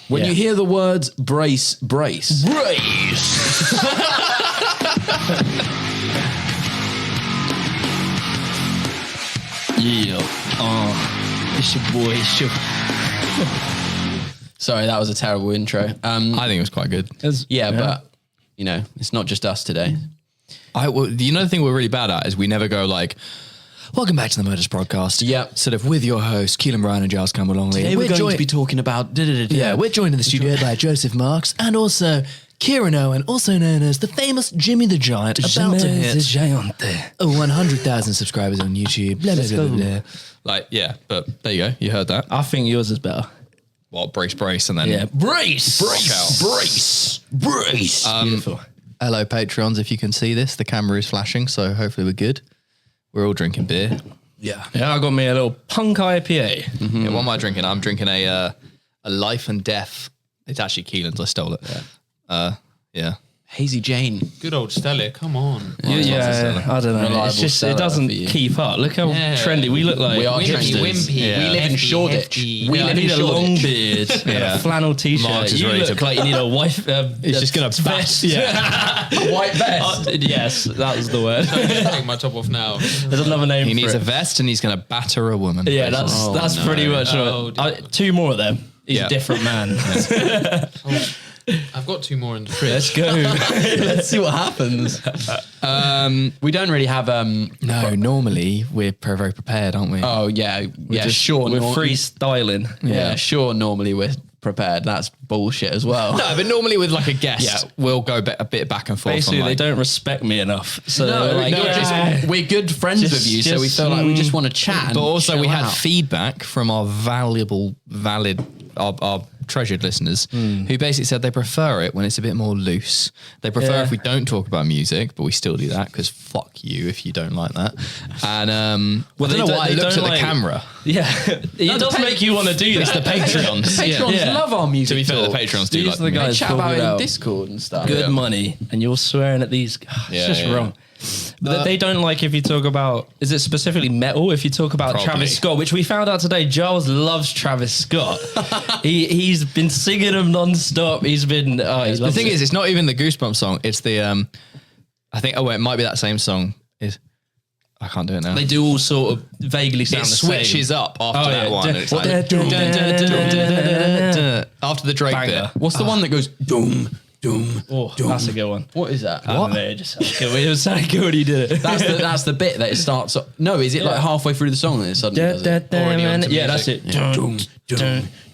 When you hear the words brace. Yeah. It's your boy. Sorry, that was a terrible intro. I think it was quite good. But you know, it's not just us today. The thing we're really bad at is we never go like, welcome back to the Murders Podcast. Yeah. Sort of with your hosts, Kelan, Ryan and Giles Campbell-Longley. Today we're going to be talking about... Yeah, we're joined in the studio by Joseph Marks and also Kieren Owen, also known as the famous Jimmy the Giant, about to hit 100,000 subscribers on YouTube. Blah, blah, blah, blah, blah. Like, yeah, but there you go. You heard that. I think yours is better. What, brace, and then... Yeah, brace. Beautiful. Hello, Patrons. If you can see this, the camera is flashing, so hopefully we're good. We're all drinking beer. Yeah, I got me a little punk IPA. Mm-hmm. Yeah, what am I drinking? I'm drinking a Life and Death. It's actually Keelan's. I stole it. Yeah. Hazy Jane. Good old Stella, come on. Yeah, I don't know. Reliable It's just, seller it doesn't for you. keep up. Look how trendy we look like. We are Wimpy, trenders. wimpy. Yeah. We live in Shoreditch. hefty. We I live in need a long Shoreditch. beard and Yeah. a flannel Mark's t-shirt. is You ready look to- like you need a wife. He's just going to vest. Yeah. A white vest. Yes, that was the word. Take my top off now. There's another name He for needs it. a vest and he's going to batter a woman. Yeah, basically. that's pretty much Oh, what. Two more of them. He's Yeah. a different man. I've got 2 more in the fridge. Let's go. Let's see what happens. We don't really have... No, normally we're very prepared, aren't we? Oh, yeah. Sure. We're freestyling. Yeah, sure. Normally we're prepared. That's bullshit as well. No, but normally with like a guest, we'll go a bit back and forth. Basically, on like, they don't respect me enough. So No, they're like, just, we're good friends Just- with you, so we just, feel like we just want to chat. And But also we chill had out. feedback from our our treasured listeners who basically said they prefer it when it's a bit more loose. They prefer Yeah. if we don't talk about music, but we still do that because fuck you if you don't like that. And I don't know why I looked at the camera. Yeah, it does make you want to do that. It's the Patreons. The Patrons Yeah. love our music. To be fair, the talk. Patreons do These like are the the guys They chat about talking it in about Discord and stuff. good Yeah. money, and you're swearing at these. It's just yeah. wrong. But they don't like if you talk about, is it specifically metal? If you talk about Probably. Travis Scott, which we found out today, Giles loves Travis Scott. He's been singing him non-stop. He's been, The thing is, it's not even the Goosebumps song. It's the, it might be that same song. I can't do it now. they do all sort of vaguely sound It the same. switches up after that one. It's like, after the Drake Banger. bit. What's the one that goes doom, doom? Oh, that's a good one. What is that? I don't know, it just sounded good. It was so good when he did it. That's the bit that it starts. No, is it like halfway through the song and it suddenly does it? Already onto Yeah, that's music.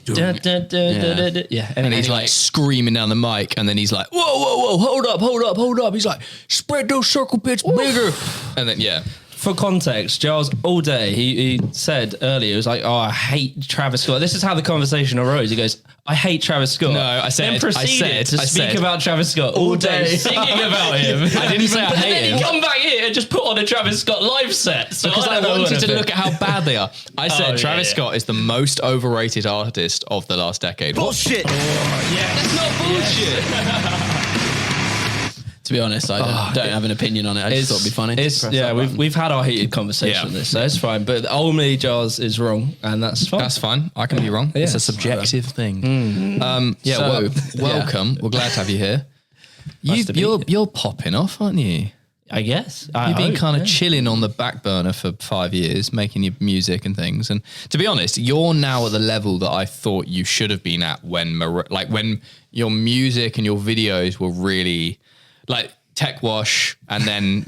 it. Yeah, And he's like screaming down the mic, and then he's like, whoa, hold up. He's like, spread those circle pits bigger. And then, yeah. for context, Giles all day he said earlier, he was like, "Oh, I hate Travis Scott." This is how the conversation arose. He goes, "I hate Travis Scott." No, I said- Then proceeded to I speak said- about Travis Scott all day, singing about him. I didn't say I But hate then him. he come back here and just put on a Travis Scott live set. So Because I don't know wanted what to think. look at how bad they are. I said yeah, Travis yeah. Scott is the most overrated artist of the last decade. Bullshit. That's not bullshit. To be honest, I don't have an opinion on it. I just thought it'd be funny. We've had our heated conversation Yeah. on this, so it's fine. But ultimately, Giles is wrong, and that's fine. That's fine. I can be wrong. It's a Yes. subjective thing. So, welcome. We're glad to have you here. You're popping off, aren't you? I guess. You've been kind of chilling on the back burner for 5 years, making your music and things. And to be honest, you're now at the level that I thought you should have been at when your music and your videos were really like Tech Wash, and then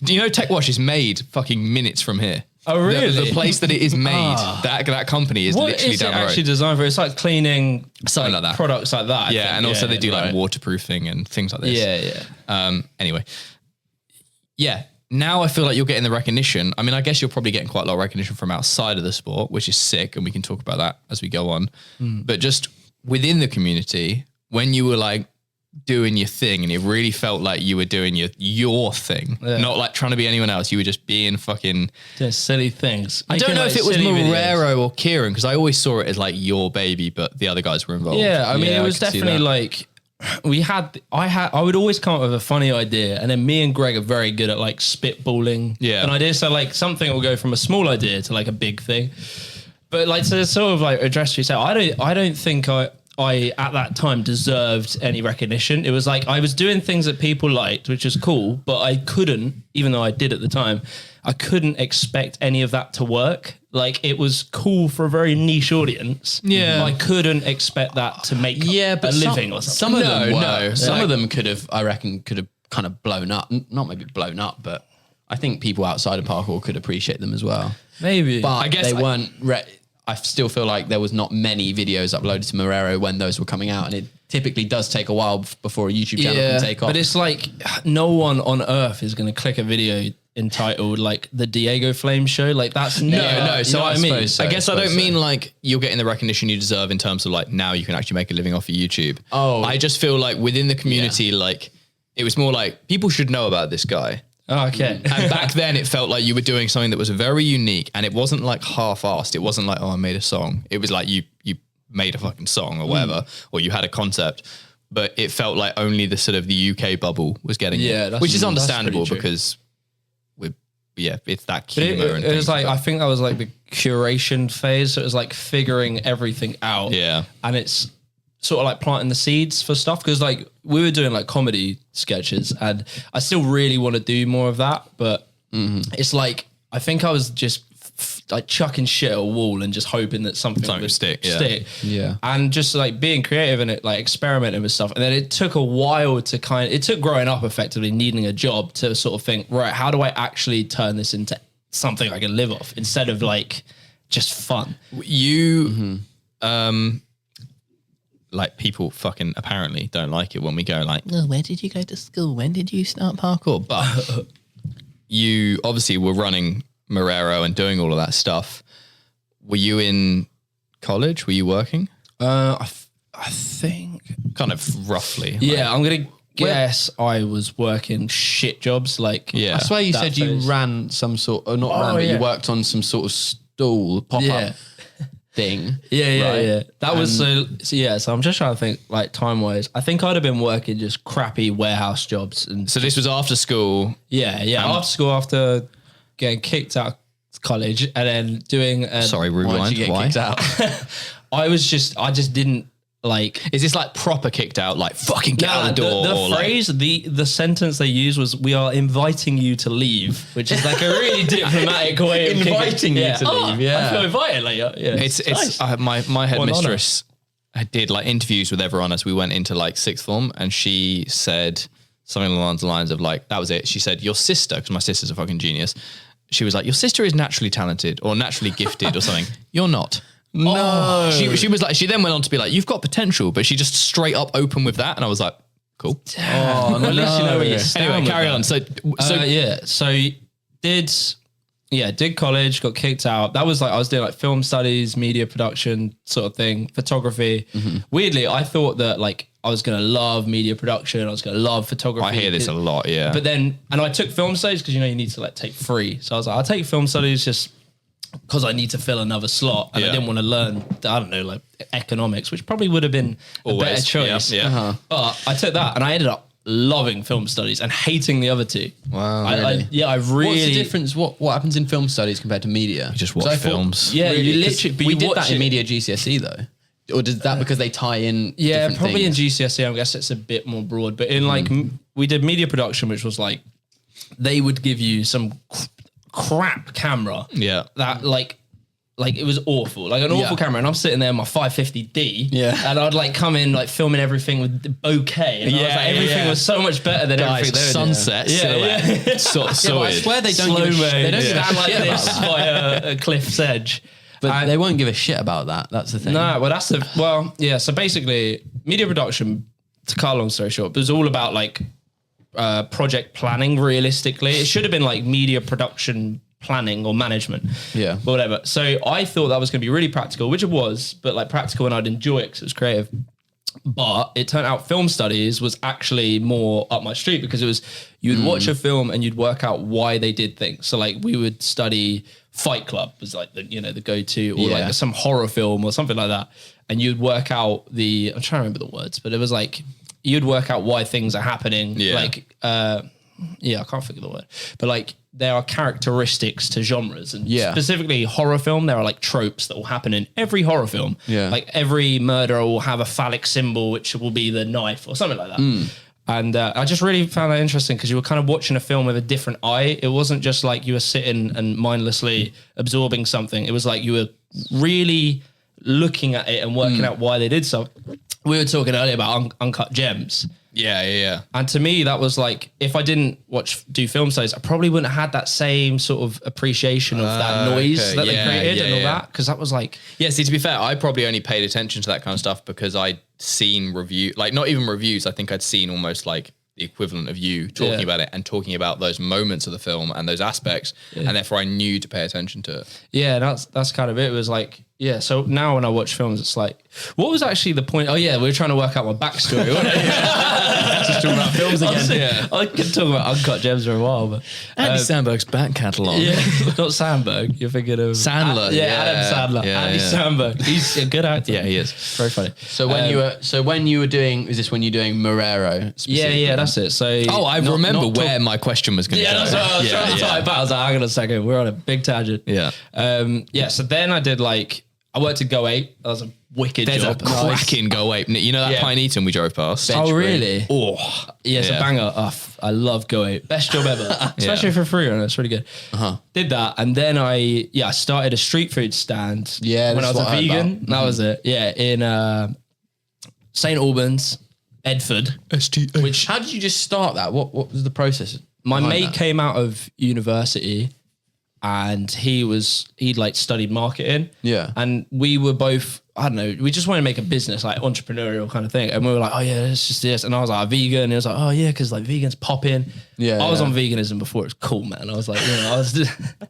do you know Tech Wash is made fucking minutes from here? Oh, really? The place that it is made, that company is What literally is down it the road. actually designed for? It's like cleaning Something like that. products like that. I Yeah, think. and also they do like right. waterproofing and things like this. Yeah. Anyway, yeah. Now I feel like you're getting the recognition. I mean, I guess you're probably getting quite a lot of recognition from outside of the sport, which is sick, and we can talk about that as we go on. But just within the community, when you were like doing your thing, and it really felt like you were doing your thing, not like trying to be anyone else. You were just being fucking Doing silly things. I don't Making, know like, if it was silly videos. Morero or Kieren, because I always saw it as like your baby, but the other guys were involved. Yeah, I mean, it was could see definitely that. like I would always come up with a funny idea, and then me and Greg are very good at like spitballing an idea. So like something will go from a small idea to like a big thing. But like to sort of like address yourself, I don't think I at that time deserved any recognition. It was like I was doing things that people liked, which is cool, but I couldn't, even though I did at the time, I couldn't expect any of that to work. Like it was cool for a very niche audience. Yeah. I couldn't expect that to make a living or something. Some of them were. No. Some of them could have, I reckon, could have kind of blown up. Not maybe blown up, but I think people outside of parkour could appreciate them as well. Maybe. But I guess they weren't. I still feel like there was not many videos uploaded to Marrero when those were coming out, and it typically does take a while before a YouTube channel can take off. But it's like no one on earth is going to click a video entitled like the Diego Flame Show. Like that's No. So I mean, so, I guess I don't mean like you're getting the recognition you deserve in terms of like now you can actually make a living off of YouTube. Oh. I just feel like within the community, like it was more like people should know about this guy. Oh, okay. And back then it felt like you were doing something that was very unique, and it wasn't like half-assed. It wasn't like, oh, I made a song. It was like you made a fucking song or whatever, or you had a concept, but it felt like only the sort of the UK bubble was getting it, which is understandable because it's that humor. It was like, I think that was like the curation phase. So it was like figuring everything out. Yeah. And it's sort of like planting the seeds for stuff. Cause like we were doing like comedy sketches and I still really want to do more of that. But it's like, I think I was just like chucking shit at a wall and just hoping that something would stick. Yeah. And just like being creative and it, like experimenting with stuff. And then it took a while to it took growing up effectively needing a job to sort of think, right, how do I actually turn this into something I can live off instead of like just fun? You, like people fucking apparently don't like it when we go like, oh, where did you go to school? When did you start parkour? But you obviously were running Marrero and doing all of that stuff. Were you in college? Were you working? I think kind of roughly. Yeah, I'm gonna guess I was working shit jobs. Like, yeah, I swear you said phase. you ran some sort, or not ran, but you worked on some sort of stall pop-up thing. Yeah. That was so I'm just trying to think like time wise. I think I'd have been working just crappy warehouse jobs. And so this was after school. Yeah. After school, after getting kicked out of college and then doing sorry, rewind. Why did you get kicked out? I just didn't like. Is this like proper kicked out, like fucking get out the door? The phrase, the sentence they used was, "We are inviting you to leave," which is like a really diplomatic way of inviting you to leave. Yeah, I feel invited. Like, it's nice. My headmistress did like interviews with everyone as we went into like sixth form, and she said something along the lines of like, that was it. She said, your sister, because my sister's a fucking genius. She was like, your sister is naturally talented or naturally gifted or something. You're not. No. She was like, she then went on to be like, you've got potential, but she just straight up opened with that. And I was like, cool. Well, at least you know where you stand. Anyway, carry on. So did college, got kicked out. That was like, I was doing like film studies, media production sort of thing, photography. Weirdly, I thought that like I was going to love media production. I was going to love photography. I hear this a lot. Yeah. But then, and I took film studies because, you know, you need to like take free. So I was like, I'll take film studies just because I need to fill another slot. And I didn't want to learn, I don't know, like economics, which probably would have been a better choice. Yeah. But I took that and I ended up loving film studies and hating the other two. Wow. I really. What's the difference? What happens in film studies compared to media? You just watch films. Yeah, Really, you literally. But we you did watch that in it- media GCSE though, or did that because they tie in? Yeah, different probably things? in GCSE. I guess it's a bit more broad. But in like, we did media production, which was like, they would give you some crap camera. Yeah. That like it was awful, like an awful camera, and I'm sitting there in my 550D, and I'd like come in like filming everything with the bokeh, and I was like, everything was so much better than everything. They were doing. Sunset, silhouette, sort of I swear they don't give a they don't give a stand like shit about this that. by a cliff's edge. But they won't give a shit about that. That's the thing. No, well, so basically, media production, to cut a long story short, it was all about like project planning. Realistically, it should have been like media production planning or management, but whatever. So I thought that was going to be really practical, which it was, but like practical, and I'd enjoy it because it was creative. But it turned out film studies was actually more up my street, because it was, you'd watch a film and you'd work out why they did things. So like we would study Fight Club was like the, you know, the go-to, or like some horror film or something like that, and you'd work out I'm trying to remember the words, but it was like you'd work out why things are happening. Like I can't think of the word, but like there are characteristics to genres, and Yeah. specifically horror film. There are like tropes that will happen in every horror film. Yeah. Like every murderer will have a phallic symbol, which will be the knife or something like that. And I just really found that interesting because you were kind of watching a film with a different eye. It wasn't just like you were sitting and mindlessly absorbing something. It was like you were really looking at it and working out why they did so. We were talking earlier about Uncut Gems. Yeah. And to me, that was like, if I didn't do film studies, I probably wouldn't have had that same sort of appreciation of that noise okay. that Yeah, they created and all yeah. that. Because that was like, Yeah, see, to be fair, I probably only paid attention to that kind of stuff because I'd seen not even reviews. I think I'd seen almost like the equivalent of you talking about it and talking about those moments of the film and those aspects. And therefore I knew to pay attention to it. yeah, that's kind of it. It was like, yeah. So now when I watch films, it's like, what was actually the point? Oh yeah, we were trying to work out my backstory. Just talking about films again. I could talk about Uncut Gems for a while, but Andy Samberg's back catalogue. yeah, not Sandberg. You're thinking of Sandler, Adam Sandler. yeah, Andy yeah. Samberg. He's a good actor. Yeah, he is. Very funny. So when you were doing, is this when you're doing Morero? Yeah, that's it. So I remember where my question was going to Yeah, go. that's what I was trying to talk about. I was like, hang on a second, we're on a big tangent. Yeah. So then I did I worked at Go 8. That was a wicked There's job. a cracking Go 8. You know that Yeah. Pine Eaton we drove past? Oh, really? Oh, Yeah, it's a Yeah. banger. I love Go 8. Best job ever. Especially for free, and it's really good. Did that. And then I started a street food stand Yeah, when I that's was a what I heard vegan. about. That was it. Yeah, in St. Albans, Bedford. which How did you just start that? What was the process? My behind mate that? came out of university and he'd like studied marketing. Yeah. And we were both, I don't know, we just wanted to make a business, like entrepreneurial kind of thing. And we were like, oh yeah, it's just this. And I was like, vegan. And he was like, oh yeah, because like vegans pop in. Yeah, I was yeah. on veganism before it was cool, man. I was like, I was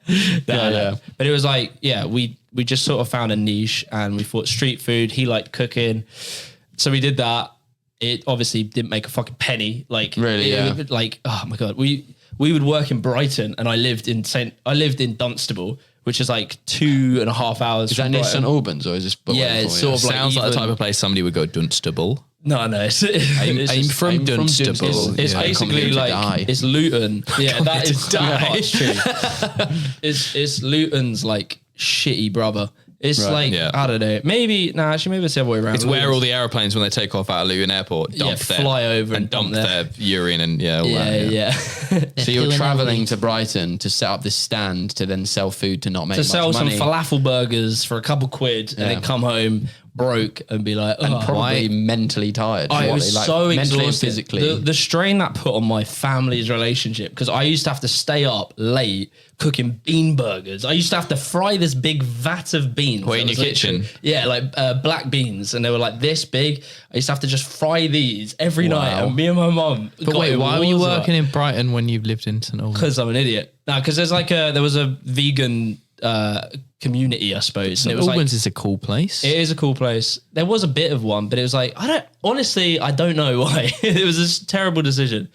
yeah. But it was like, we just sort of found a niche and we thought street food. He liked cooking. So we did that. It obviously didn't make a fucking penny. Like Really, yeah. like, oh my God. We would work in Brighton and I lived in Dunstable, which is like 2.5 hours. Is that near St Albans or is this? Yeah, it's sort of like sounds like the even- type of place somebody would go Dunstable. No, it's I'm just- from Dunstable. It's Yeah. basically Come here to like die. it's Luton. Yeah, that is die. it's true. It's Luton's like shitty brother. It's Right. like Yeah. I don't know. Maybe it's the other way around. It's where all the aeroplanes, when they take off out of Luton Airport, dump their, fly over and dump dump their urine and all that. yeah. So you're traveling to Brighton to set up this stand to then sell food to not make To much sell some money. falafel burgers for a couple quid and then come home broke and be like, oh, Probably mentally tired. I was Like, so mentally and exhausted. physically. The strain that put on my family's relationship, because I used to have to stay up late cooking bean burgers. I used to have to fry this big vat of beans. Wait, in that your was literally- kitchen? Yeah, like black beans, and they were like this big. I used to have to just fry these every night, and me and my mum. But wait, why were you working in Brighton when you lived in St Albans? Because I'm an idiot. No, because there was a vegan community, I suppose. And St it was Albans like, is a cool place. it is a cool place. There was a bit of one, but it was like, I don't know why. It was a terrible decision.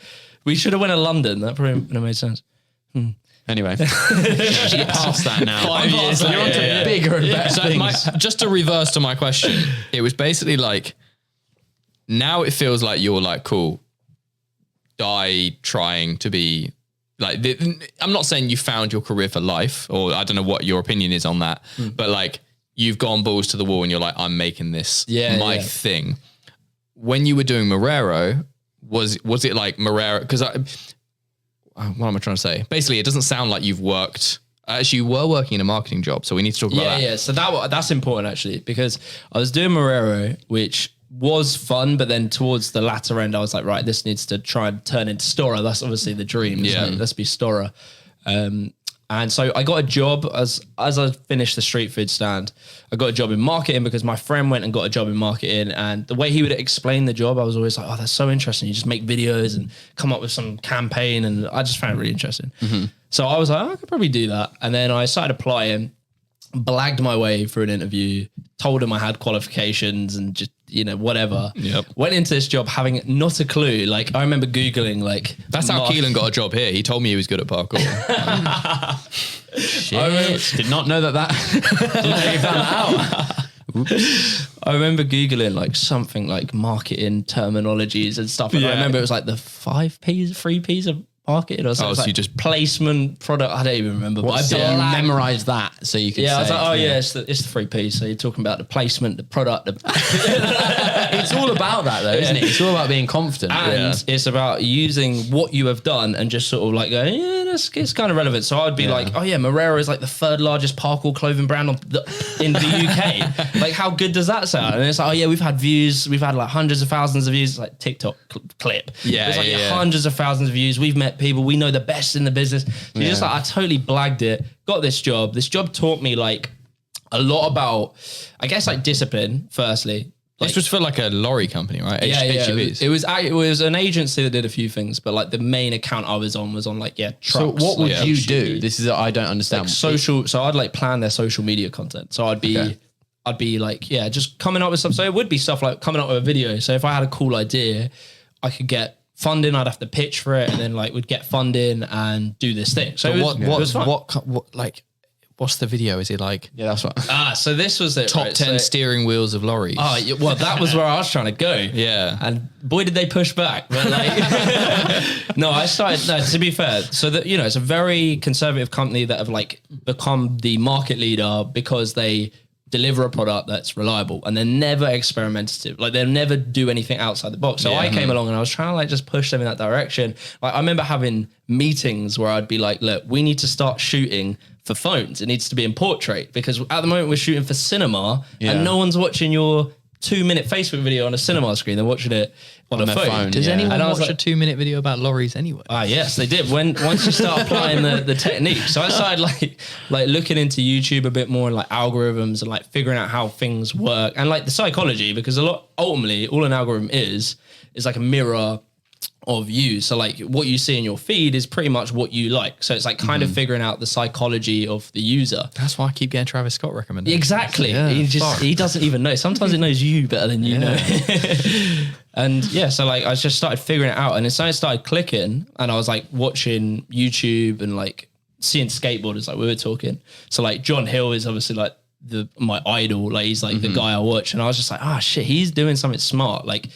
We should have went to London. That probably would have made sense. Anyway, actually past that now. 5 years You're on to bigger and better So things. just to reverse to my question, it was basically like, now it feels like you're like, cool, die trying to be like, I'm not saying you found your career for life, or I don't know what your opinion is on that, but like you've gone balls to the wall and you're like, I'm making this my thing. When you were doing Morero, was it like Morero? Because what am I trying to say? Basically, it doesn't sound like you've worked. Actually, you were working in a marketing job, so we need to talk about that. Yeah. So that's important actually, because I was doing Morero, which was fun, but then towards the latter end, I was like, right, this needs to try and turn into Stora. That's obviously the dream. Yeah. Let's be Stora. And so I got a job as I finished the street food stand. I got a job in marketing because my friend went and got a job in marketing. And the way he would explain the job, I was always like, oh, that's so interesting. You just make videos and come up with some campaign. And I just found it really interesting. So I was like, oh, I could probably do that. And then I started applying, blagged my way through an interview, told him I had qualifications and just, whatever. Yep. Went into this job having not a clue. Like I remember Googling like. That's how Kelan got a job here. He told me he was good at parkour. Shit. Did not know that. Didn't know you found that out. I remember Googling like something like marketing terminologies and stuff. And I remember it was like the 5 P's, 3 P's of marketed or something. so Like you just- placement product. I don't even remember. But So I you blagged- memorize that so you can Yeah, I was say, like, oh yeah, it's the 3P. So you're talking about the placement, the product, It's all about that though, isn't it? It's all about being confident. and it's about using what you have done and just sort of like going, yeah, it's kind of relevant. So I'd be like, oh yeah, Morero is like the third largest parkour clothing brand in the UK. Like, how good does that sound? And it's like, oh yeah, we've had views, we've had like hundreds of thousands of views, like TikTok clip. Yeah, it's like yeah. hundreds of thousands of views. We've met people, we know the best in the business. So just like, I totally blagged it, got this job. This job taught me like a lot about, I guess, like discipline, firstly. This was for like a lorry company, right? HGVs. It was an agency that did a few things, but like the main account I was on like trucks. So what would like you HGVs. do? This is I don't understand. Social? So I'd like plan their social media content. So I'd be like, just coming up with stuff. So it would be stuff like coming up with a video. So if I had a cool idea, I could get funding. I'd have to pitch for it, and then like would get funding and do this thing. So it was fun. what like what's the video? Is it like Yeah, that's what. So this was it. top right? 10 So, steering wheels of lorries? well, that was where I was trying to go. Yeah. And boy, did they push back. But like, to be fair, so that, it's a very conservative company that have like become the market leader because they deliver a product that's reliable and they're never experimentative. Like they'll never do anything outside the box. So I came along and I was trying to like just push them in that direction. Like I remember having meetings where I'd be like, look, we need to start shooting for phones. It needs to be in portrait because at the moment we're shooting for cinema and no one's watching your 2-minute Facebook video on a cinema screen. They're watching it on a their phone. phone, Does yeah. anyone And I was watch like- a 2-minute video about lorries anyway? Yes, they did. Once you start applying the technique. So I started like looking into YouTube a bit more and like algorithms and like figuring out how things work and like the psychology, because ultimately all an algorithm is like a mirror of you. So like what you see in your feed is pretty much what you like. So it's like kind of figuring out the psychology of the user. That's why I keep getting Travis Scott recommended. Exactly. Yeah, He doesn't even know. Sometimes it knows you better than you know. And so like I just started figuring it out, and it started clicking, and I was like watching YouTube and like seeing skateboarders like we were talking. So like John Hill is obviously like my idol. Like he's like the guy I watch, and I was just like, shit, he's doing something smart. Like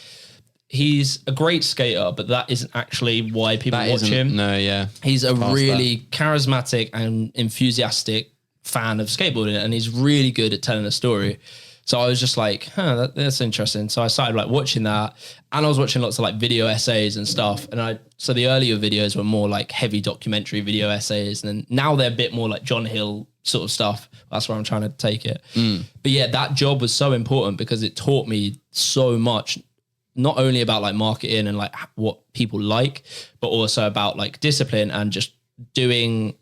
he's a great skater, but that isn't actually why people watch him. No, yeah. He's a really charismatic and enthusiastic fan of skateboarding, and he's really good at telling a story. So I was just like, that's interesting. So I started like watching that, and I was watching lots of like video essays and stuff. And so the earlier videos were more like heavy documentary video essays, and then now they're a bit more like John Hill sort of stuff. That's where I'm trying to take it. But yeah, that job was so important because it taught me so much, not only about like marketing and like what people like, but also about like discipline and just going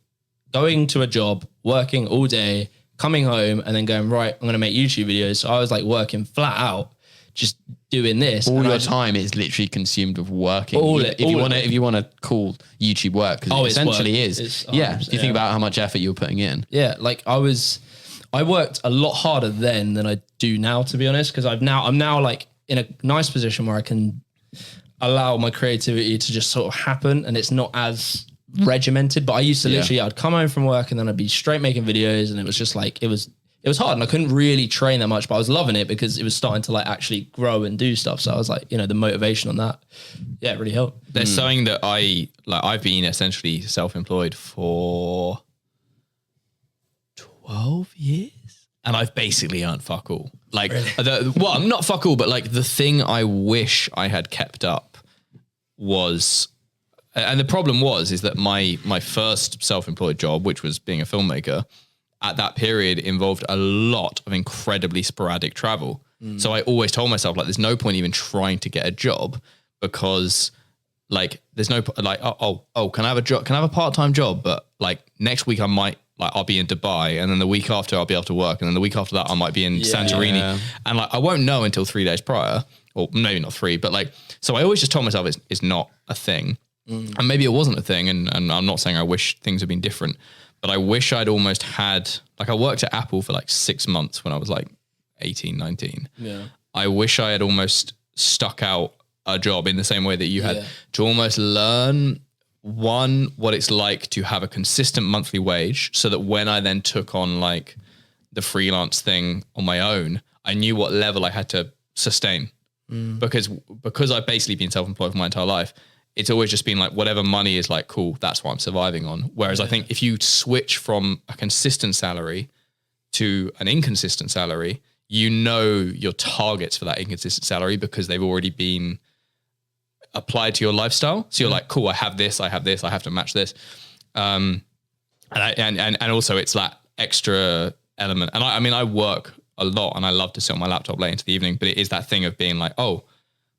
to a job, working all day, coming home and then going, right, I'm going to make YouTube videos. So I was like working flat out, just doing this. All your time is literally consumed with working. If you want to call YouTube work, because it essentially work. is. It's If you think about how much effort you're putting in. Yeah, like I worked a lot harder then than I do now, to be honest, because I'm now like in a nice position where I can allow my creativity to just sort of happen, and it's not as regimented. But I used to literally, I'd come home from work and then I'd be straight making videos, and it was just like, it was hard, and I couldn't really train that much, but I was loving it because it was starting to like actually grow and do stuff. So I was like, the motivation on that, it really helped. There's something that I've been essentially self-employed for 12 years. And I've basically earned fuck all. Like, well, not fuck all, but like the thing I wish I had kept up was, and the problem is that my first self-employed job, which was being a filmmaker, at that period involved a lot of incredibly sporadic travel. So I always told myself, like, there's no point even trying to get a job because like, there's no, like, can I have a job? Can I have a part-time job? But like next week I'll be in Dubai, and then the week after I'll be able to work, and then the week after that I might be in Santorini, and like I won't know until 3 days prior, or maybe not 3, but like, so I always just told myself it's not a thing, and maybe it wasn't a thing, and I'm not saying I wish things had been different, but I wish I'd almost had, like, I worked at Apple for like 6 months when I was like 18, 19. Yeah. I wish I had almost stuck out a job in the same way that you had, to almost learn what it's like to have a consistent monthly wage, so that when I then took on like the freelance thing on my own, I knew what level I had to sustain, because I've basically been self-employed for my entire life. it's always just been like whatever money is like, cool, that's what I'm surviving on. Whereas I think if you switch from a consistent salary to an inconsistent salary, you know your targets for that inconsistent salary because they've already been applied to your lifestyle. So you're like, cool, I have this, I have to match this. And also it's that extra element. And I mean, I work a lot and I love to sit on my laptop late into the evening, but it is that thing of being like, oh,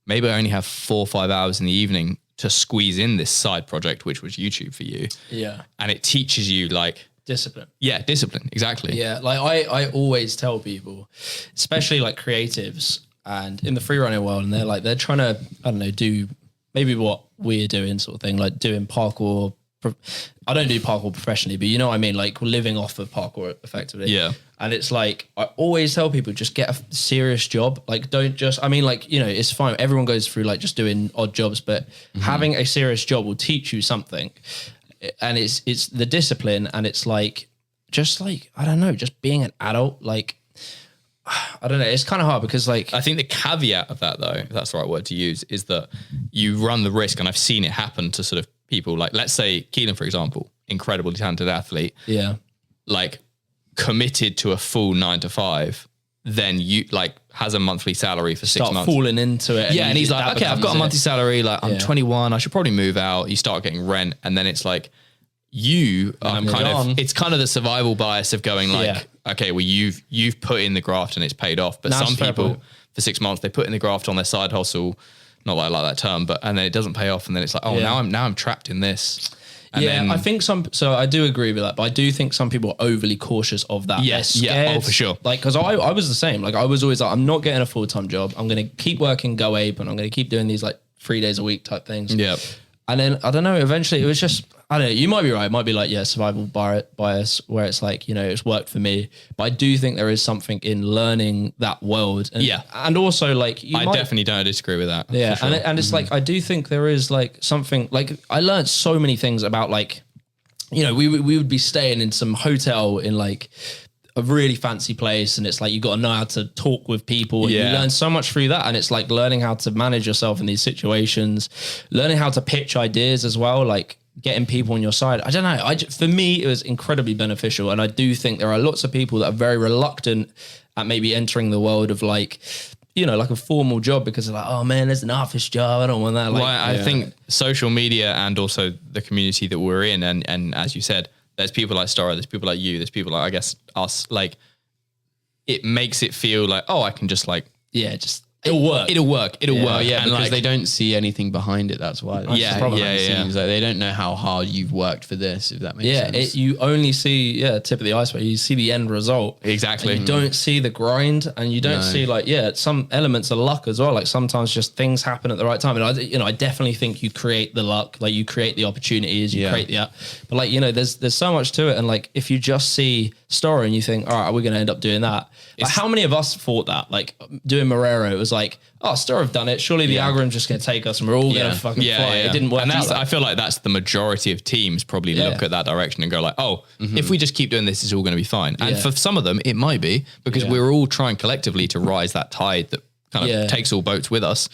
maybe I only have 4 or 5 hours in the evening to squeeze in this side project, which was YouTube for you. Yeah. And it teaches you like discipline. Yeah, discipline. Exactly. Yeah. Like I always tell people, especially like creatives and in the free running world, and they're trying to, I don't know, do maybe what we're doing sort of thing, like doing parkour. I don't do parkour professionally, but you know what I mean? Like living off of parkour effectively. Yeah. And it's like, I always tell people, just get a serious job. Like, don't just, I mean, like, you know, it's fine. Everyone goes through like just doing odd jobs, but having a serious job will teach you something. And it's the discipline. And it's like, just like, I don't know, just being an adult. Like, I don't know. It's kind of hard because like, I think the caveat of that though, if that's the right word to use, is that you run the risk, and I've seen it happen to sort of people like, let's say Kelan, for example, incredibly talented athlete. Yeah. Like committed to a full 9 to 5, then you like has a monthly salary for 6 months. Falling into it. And he's like, okay, I've got a monthly salary. Like I'm 21, I should probably move out. You start getting rent. And then it's like, you are it's kind of the survival bias of going like, okay, well you've put in the graft and it's paid off. But some people for 6 months, they put in the graft on their side hustle. Not that I like that term, and then it doesn't pay off. And then it's like, oh, now I'm trapped in this. And then, I think so I do agree with that, but I do think some people are overly cautious of that. Yes, yeah, for sure. Like, because I was the same. Like, I was always like, I'm not getting a full-time job. I'm going to keep working Go Ape, and I'm going to keep doing these like 3 days a week type things. Yeah. And then, I don't know, eventually it was just, I don't know, you might be right. It might be like, survival bias, where it's like, you know, it's worked for me. But I do think there is something in learning that world. And, and also like, I definitely don't disagree with that. Yeah. Sure. And it's like, I do think there is like something, like I learned so many things about like, you know, we would be staying in some hotel in like a really fancy place, and it's like you got to know how to talk with people, and you learn so much through that. And it's like learning how to manage yourself in these situations, learning how to pitch ideas as well, like getting people on your side. I don't know. For me, it was incredibly beneficial, and I do think there are lots of people that are very reluctant at maybe entering the world of like, you know, like a formal job, because they're like, oh man, there's an office job, I don't want that. Like, I think social media and also the community that we're in, and as you said, there's people like Stora, there's people like you, there's people like, I guess, us, like, it makes it feel like, oh, I can just like, it'll work. It'll work. Yeah, and because like, they don't see anything behind it. That's why. That's the problem behind the scenes. Like, they don't know how hard you've worked for this, if that makes sense. You only see, tip of the iceberg. You see the end result. Exactly. And you don't see the grind, and you don't see like, some elements of luck as well. Like sometimes just things happen at the right time. And I definitely think you create the luck, like you create the opportunities, you create the, but like, you know, there's so much to it. And like, if you just see Story and you think, all right, we're going to end up doing that. Like, how many of us thought that? Like doing Morero, it was like, oh, Star have done it. Surely the algorithm's just going to take us and we're all going to fucking fly. It didn't work. And I feel like that's the majority of teams probably look at that direction and go like, oh, if we just keep doing this, it's all going to be fine. And for some of them, it might be, because we're all trying collectively to rise that tide that kind of takes all boats with us.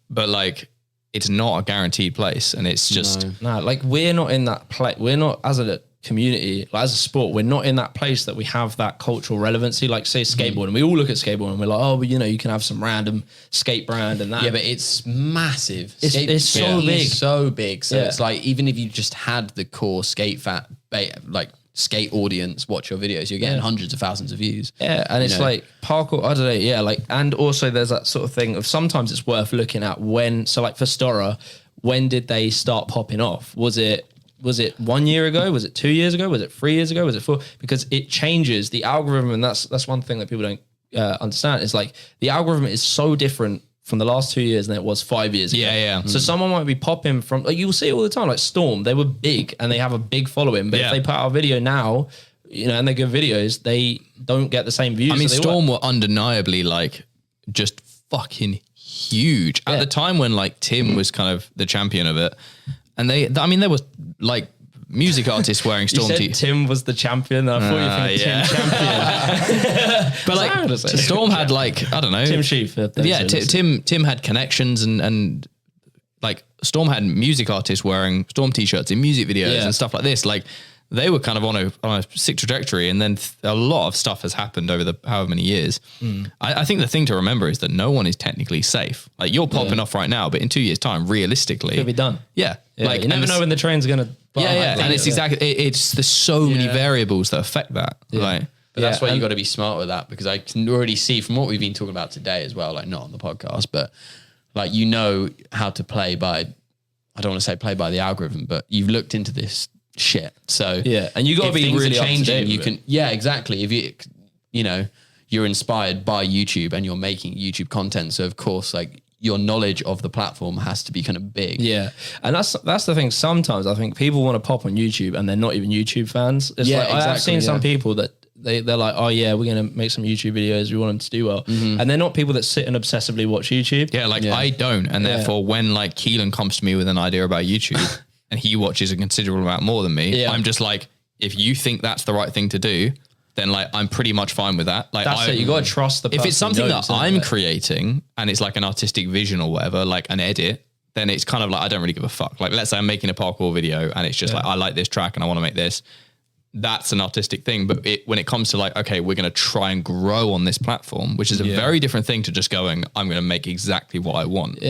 But like, it's not a guaranteed place. And it's just... No, like we're not in that place. We're not, as a community, like as a sport, we're not in that place that we have that cultural relevancy, like say skateboarding. And we all look at skateboarding and we're like, oh, but you know, you can have some random skate brand and that. Yeah, but it's massive. It's so big. So big. So it's like, even if you just had the core skate audience watch your videos, you're getting hundreds of thousands of views. Yeah, and it's like parkour, I don't know, like, and also there's that sort of thing of sometimes it's worth looking at when, so like for Stora, when did they start popping off? Was it 1 year ago? Was it 2 years ago? Was it 3 years ago? Was it 4? Because it changes the algorithm, and that's one thing that people don't understand. Is like the algorithm is so different from the last 2 years than it was 5 years ago. Yeah. So someone might be popping from, like, you'll see it all the time, like Storm. They were big and they have a big following, but if they put out a video now, you know, and they're good videos, they don't get the same views. I mean, Storm were undeniably like just fucking huge at the time when like Tim was kind of the champion of it. And there was like music artists wearing Storm t-shirts. Tim was the champion. I thought you were thinking Tim champion. But like Storm had like, I don't know. Tim Sheaf. Tim had connections and like Storm had music artists wearing Storm t-shirts in music videos and stuff like this. Like they were kind of on a sick trajectory, and then a lot of stuff has happened over the however many years. I think the thing to remember is that no one is technically safe. Like you're popping off right now, but in 2 years' time, realistically, Could be done. Yeah, Like you never know when the train's gonna. and it's exactly there's so many variables that affect that. Like, but that's why you got to be smart with that, because I can already see from what we've been talking about today as well, like not on the podcast, but like how to play by. I don't want to say play by the algorithm, but you've looked into this shit. So and you got to be really changing. Up to date Exactly. If you're inspired by YouTube and you're making YouTube content, so of course, like your knowledge of the platform has to be kind of big. Yeah, and that's the thing. Sometimes I think people want to pop on YouTube and they're not even YouTube fans. It's like I've seen some people that they're like, oh yeah, we're gonna make some YouTube videos. We want them to do well, and they're not people that sit and obsessively watch YouTube. Yeah, like I don't, and therefore when like Kelan comes to me with an idea about YouTube. And he watches a considerable amount more than me. I'm just like, if you think that's the right thing to do, then like I'm pretty much fine with that. Like that's it. You got to trust the person. If it's something that I'm creating and it's like an artistic vision or whatever, like an edit, then it's kind of like I don't really give a fuck. Like let's say I'm making a parkour video and it's just like I like this track and I want to make this. That's an artistic thing. But when it comes to like, okay, we're going to try and grow on this platform, which is a very different thing to just going, I'm going to make exactly what I want.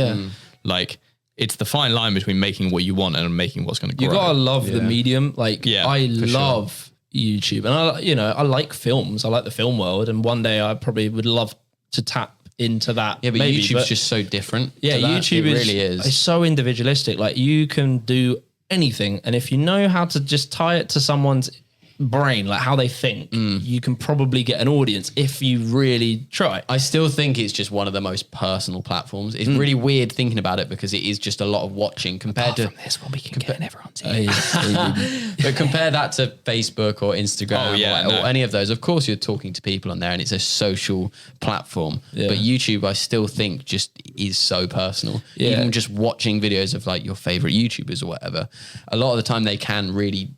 Like. It's the fine line between making what you want and making what's going to grow. You gotta love the medium. Like I love YouTube, and I like films. I like the film world, and one day I probably would love to tap into that. Yeah, but YouTube's just so different. Yeah, YouTube really is. It's so individualistic. Like you can do anything, and if you know how to just tie it to someone's brain, like how they think, you can probably get an audience if you really try. I still think it's just one of the most personal platforms. It's really weird thinking about it because it is just a lot of watching compared to this one we can get in everyone's ear. But compare that to Facebook or Instagram or any of those. Of course you're talking to people on there and it's a social platform. But YouTube I still think just is so personal. Even just watching videos of like your favorite YouTubers or whatever, a lot of the time they can really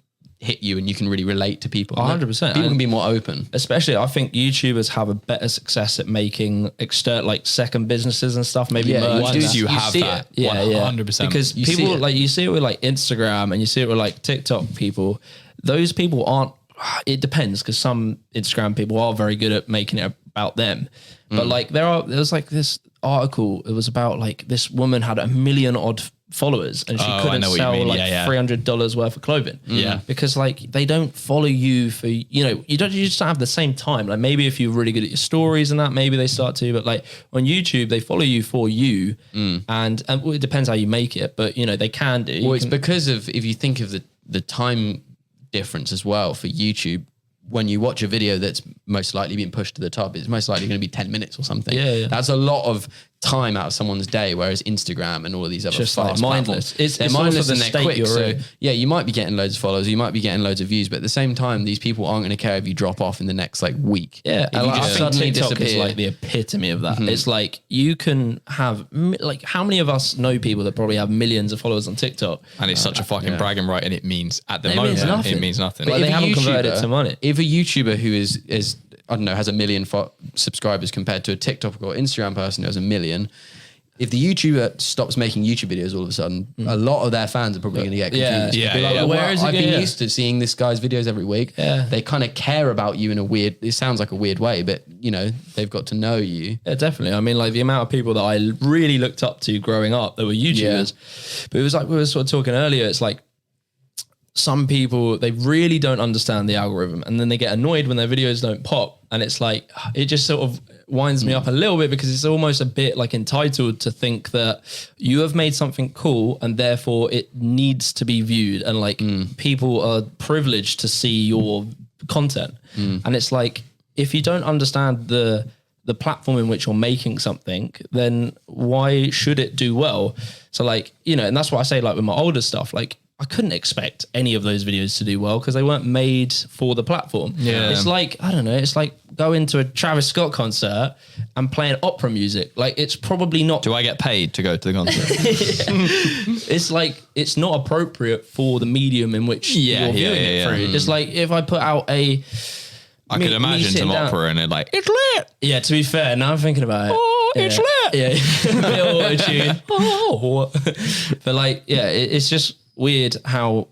hit you and you can really relate to people. 100%. People can be more open. Especially, I think YouTubers have a better success at making like second businesses and stuff. Maybe merch. Once you have that, it. 100%. Because people like you see it with like Instagram and you see it with like TikTok people. Those people aren't. It depends because some Instagram people are very good at making it about them. But like there was like this article. It was about like this woman had 1 million odd followers and she couldn't sell like $300 worth of clothing. Because like they don't follow you for, you just don't have the same time. Like maybe if you're really good at your stories and that, maybe they start to, but like on YouTube, they follow you for you. And well, it depends how you make it, but they can do. Well, it's because of, if you think of the time difference as well for YouTube, when you watch a video that's most likely being pushed to the top, it's most likely going to be 10 minutes or something. That's a lot of time out of someone's day, whereas Instagram and all of these other just fast like mindless. They're mindless and they're quick. So you might be getting loads of followers, you might be getting loads of views, but at the same time, these people aren't going to care if you drop off in the next like week. Yeah, if you just suddenly TikTok disappear. is like the epitome of that. It's like you can have like how many of us know people that probably have millions of followers on TikTok, and it's such a fucking bragging right, and it means at the moment it means nothing. But they haven't converted it to money. If a YouTuber who is I don't know, has 1 million subscribers compared to a TikTok or Instagram person who has 1 million. If the YouTuber stops making YouTube videos all of a sudden, a lot of their fans are probably going to get confused. Where is it? I've been used to seeing this guy's videos every week. They kind of care about you in a weird, it sounds like a weird way, but they've got to know you. Yeah, definitely. I mean, like the amount of people that I really looked up to growing up that were YouTubers, but it was like we were sort of talking earlier, it's like some people, they really don't understand the algorithm and then they get annoyed when their videos don't pop. And it's like, it just sort of winds me up a little bit because it's almost a bit like entitled to think that you have made something cool and therefore it needs to be viewed. And like people are privileged to see your content. And it's like, if you don't understand the platform in which you're making something, then why should it do well? So like, and that's what I say, like with my older stuff, like I couldn't expect any of those videos to do well because they weren't made for the platform. It's like, I don't know, it's like going to a Travis Scott concert and playing opera music. Like it's probably not. Do I get paid to go to the concert? It's like, it's not appropriate for the medium in which you're viewing it through. It's like if I put out I could imagine some opera and it's like, it's lit. Yeah, to be fair, now I'm thinking about it. it's lit. Yeah, bit of auto-tune. Oh. But like, yeah, it's just weird how